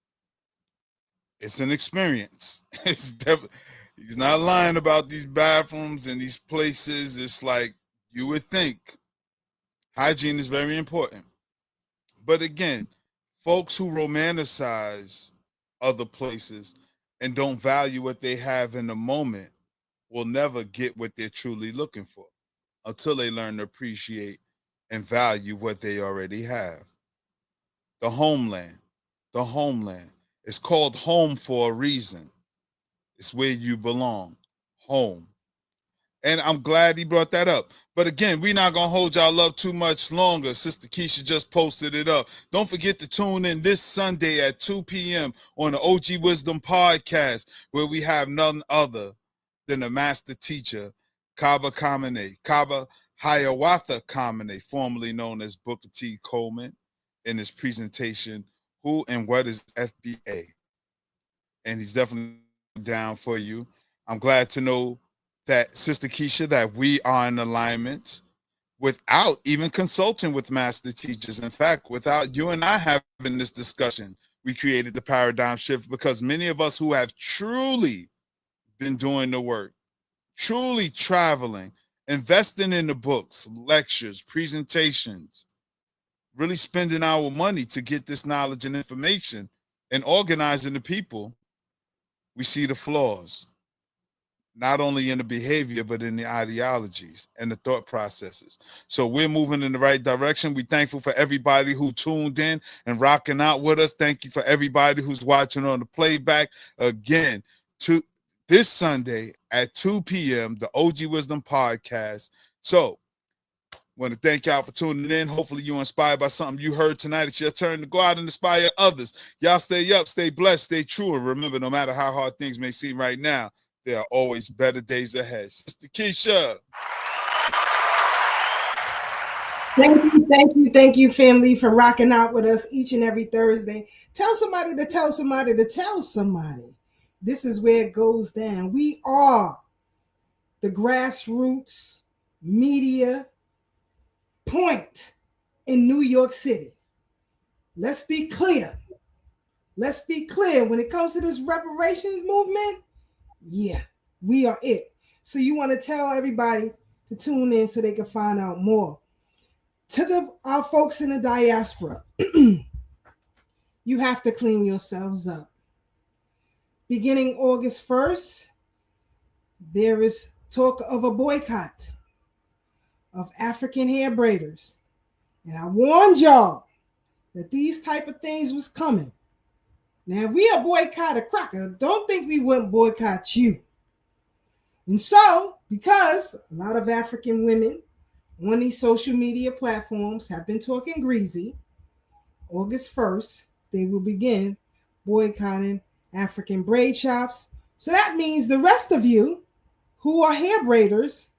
D: it's an experience. It's definitely, he's not lying about these bathrooms and these places. It's like you would think hygiene is very important. But again, folks who romanticize other places and don't value what they have in the moment will never get what they're truly looking for until they learn to appreciate and value what they already have. The homeland. It's called home for a reason. It's where you belong, home. And I'm glad he brought that up. But again, we're not going to hold y'all up too much longer. Sister Keisha just posted it up. Don't forget to tune in this Sunday at 2 p.m. on the OG Wisdom podcast, where we have none other than the master teacher, Kaba Hiawatha Kamene, formerly known as Booker T. Coleman, in his presentation, Who and What is FBA? And he's definitely down for you. I'm glad to know that, Sister Keisha, that we are in alignment without even consulting with master teachers. In fact, without you and I having this discussion, we created the paradigm shift, because many of us who have truly been doing the work, truly traveling, investing in the books, lectures, presentations, really spending our money to get this knowledge and information and organizing the people, we see the flaws, not only in the behavior, but in the ideologies and the thought processes. So we're moving in the right direction. We're thankful for everybody who tuned in and rocking out with us. Thank you for everybody who's watching on the playback. Again, to this Sunday at 2 p.m., the OG Wisdom podcast. So want to thank y'all for tuning in. Hopefully you're inspired by something you heard tonight. It's your turn to go out and inspire others. Y'all stay up, stay blessed, stay true. And remember, no matter how hard things may seem right now, there are always better days ahead. Sister Keisha.
C: Thank you, family, for rocking out with us each and every Thursday. Tell somebody to tell somebody to tell somebody. This is where it goes down. We are the grassroots media point in New York City. Let's be clear. When it comes to this reparations movement, yeah, we are it. So you want to tell everybody to tune in so they can find out more. To our folks in the diaspora, you you have to clean yourselves up. Beginning August 1st, there is talk of a boycott of African hair braiders. And I warned y'all that these type of things was coming. Now, if we a boycott a cracker, don't think we wouldn't boycott you. And so, because a lot of African women on these social media platforms have been talking greasy, August 1st, they will begin boycotting African braid shops. So that means the rest of you who are hair braiders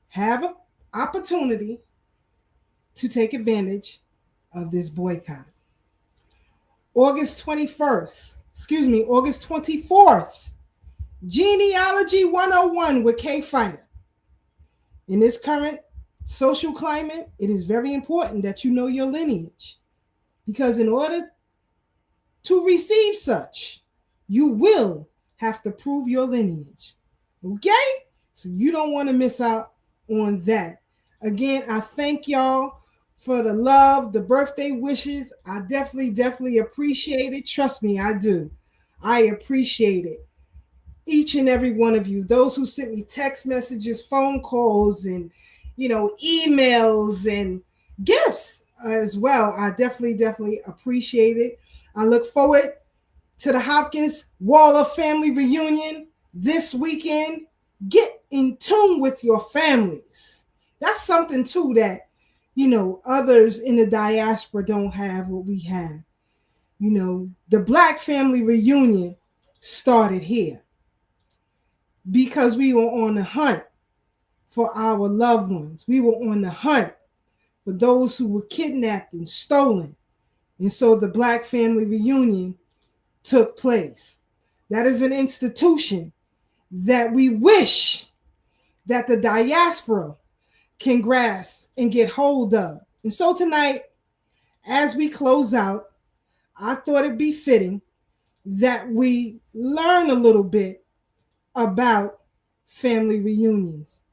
C: have an opportunity to take advantage of this boycott. August 24th, Genealogy 101 with K Fighter. In this current social climate, it is very important that you know your lineage, because in order to receive such, you will have to prove your lineage. Okay? So you don't want to miss out on that. Again, I thank y'all for the love, the birthday wishes. I definitely appreciate it. Trust me, I do. I appreciate it. Each and every one of you, those who sent me text messages, phone calls, and emails and gifts as well. I definitely appreciate it. I look forward to the Hopkins Wall of Family reunion this weekend. Get in tune with your families. That's something too that others in the diaspora don't have what we have. The Black family reunion started here because we were on the hunt for our loved ones. We were on the hunt for those who were kidnapped and stolen. And so the Black family reunion took place. That is an institution that we wish that the diaspora can grasp and get hold of. And so tonight, as we close out, I thought it'd be fitting that we learn a little bit about family reunions.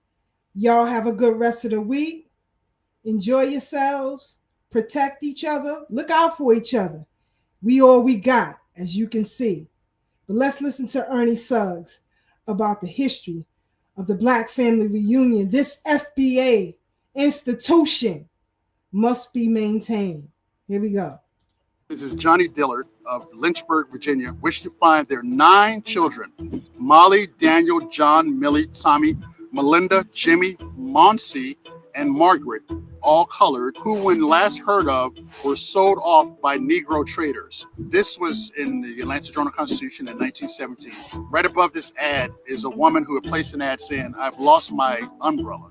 C: Y'all have a good rest of the week. Enjoy yourselves. Protect each other. Look out for each other. We all we got, as you can see. But let's listen to Ernie Suggs about the history of the Black family reunion. This FBA institution must be maintained. Here we go.
L: This is Johnny Dillard of Lynchburg, Virginia, wish to find their 9 children, Molly, Daniel, John, Millie, Tommy, Melinda, Jimmy, Monsi, and Margaret, all colored, who when last heard of were sold off by Negro traders. This was in the Atlanta Journal-Constitution in 1917. Right above this ad is a woman who had placed an ad saying, "I've lost my umbrella."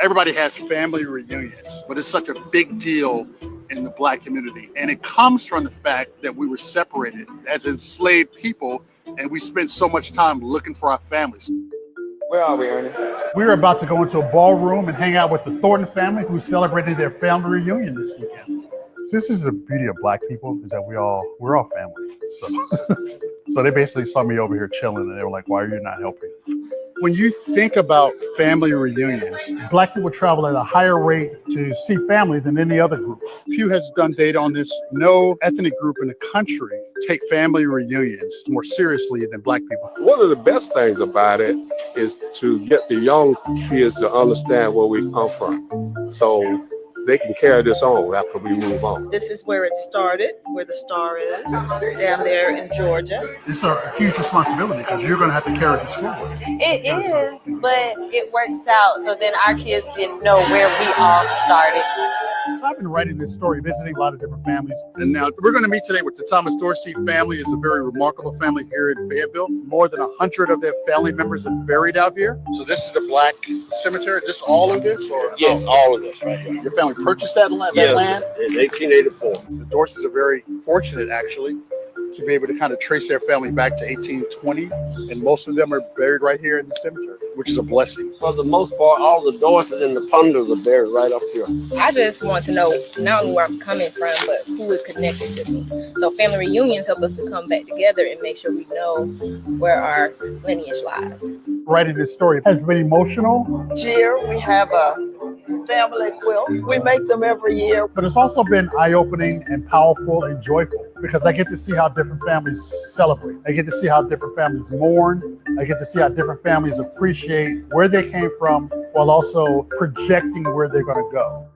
L: Everybody has family reunions, but it's such a big deal in the Black community. And it comes from the fact that we were separated as enslaved people, and we spent so much time looking for our families.
M: Where are we, Ernie?
N: We're about to go into a ballroom and hang out with the Thornton family, who celebrated their family reunion this weekend. So this is the beauty of Black people, is that we're all family. So they basically saw me over here chilling, and they were like, "Why are you not helping?"
L: When you think about family reunions,
N: Black people travel at a higher rate to see family than any other group.
L: Pew has done data on this. No ethnic group in the country take family reunions more seriously than Black people.
M: One of the best things about it is to get the young kids to understand where we come from, so they can carry this on after we move on.
O: This is where it started, where the star is, down there in Georgia.
N: It's a huge responsibility because you're going to have to carry this forward.
P: It is, but it works out. So then our kids didn't know where we all started.
N: I've been writing this story, visiting a lot of different families.
L: And now we're going to meet today with the Thomas Dorsey family. It's a very remarkable family here in Fayetteville. More than 100 of their family members are buried out here. So this is the Black cemetery. This all of this? Or
Q: yes, all of this right here.
L: Your family purchased that land?
Q: Yes, in 1884.
L: The Dorseys are very fortunate, actually, to be able to kind of trace their family back to 1820. And most of them are buried right here in the cemetery, which is a blessing.
Q: For the most part, all the Dorseys and the Punders are buried right up here.
R: I just want to know not only where I'm coming from, but who is connected to me. So family reunions help us to come back together and make sure we know where our lineage lies.
N: Writing this story has been emotional.
S: Here we have a family quilt. We make them every year.
N: But it's also been eye-opening and powerful and joyful. because I get to see how different families celebrate. I get to see how different families mourn. I get to see how different families appreciate where they came from while also projecting where they're going to go.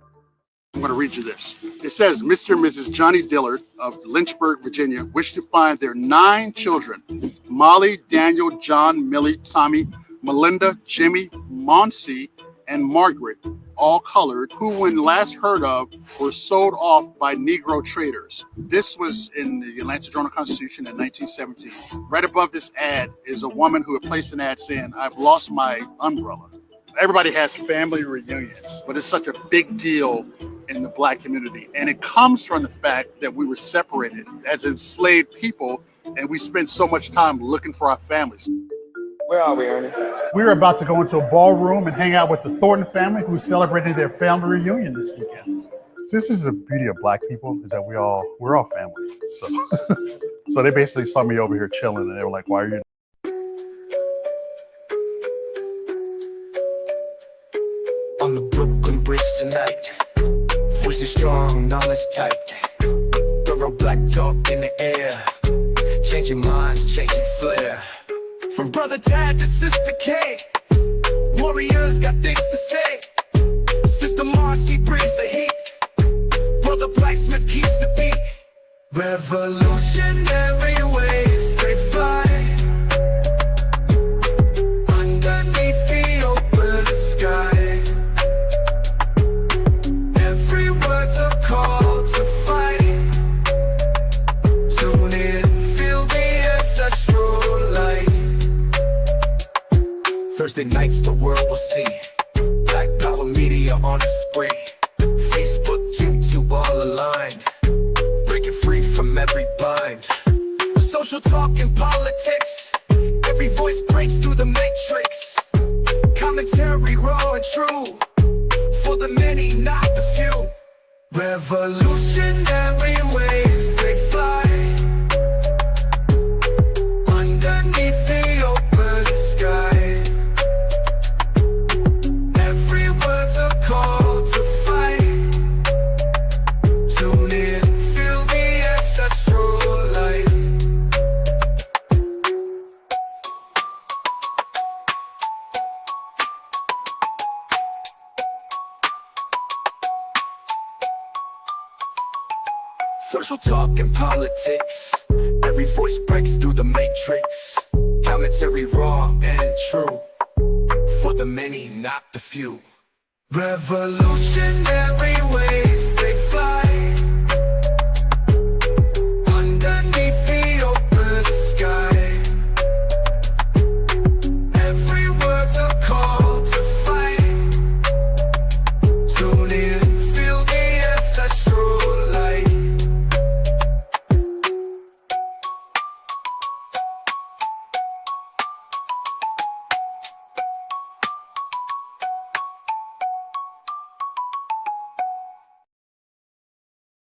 L: I'm going to read you this. It says, Mr. and Mrs. Johnny Dillard of Lynchburg, Virginia, wish to find their 9 children, Molly, Daniel, John, Millie, Tommy, Melinda, Jimmy, Monsi, and Margaret, all colored, who when last heard of were sold off by Negro traders. This was in the Atlanta Journal-Constitution in 1917. Right above this ad is a woman who had placed an ad saying, I've lost my umbrella. Everybody has family reunions, but it's such a big deal in the Black community. And it comes from the fact that we were separated as enslaved people, and we spent so much time looking for our families.
S: Where are we, Ernie?
N: We're about to go into a ballroom and hang out with the Thornton family, who's celebrating their family reunion this weekend. So this is the beauty of Black people, is that we're all family. So they basically saw me over here chilling, and they were like, why are you?
B: On the Brooklyn Bridge tonight, voices strong, knowledge tight, thorough Black talk in the air, changing minds, changing flair. From brother Tad to sister K, warriors got things to say. Sister Marcy brings the heat, brother Blacksmith keeps the beat. Revolutionary waves, they fly underneath the open sky. Every word's a call to fight. Tune in, feel the ancestral light. Thursday nights the world will see Black Power media on a spree. Facebook, YouTube all aligned, breaking free from every bind. Social talk and politics, every voice breaks through the matrix. Commentary raw and true, for the many, not the few. Revolutionary waves, they fly underneath the open sky. Every word's a call to fight. Tune in, feel the ancestral light. Social talk and politics, every voice breaks through the matrix. Commentary raw and true, for the many, not the few. Revolutionary waves.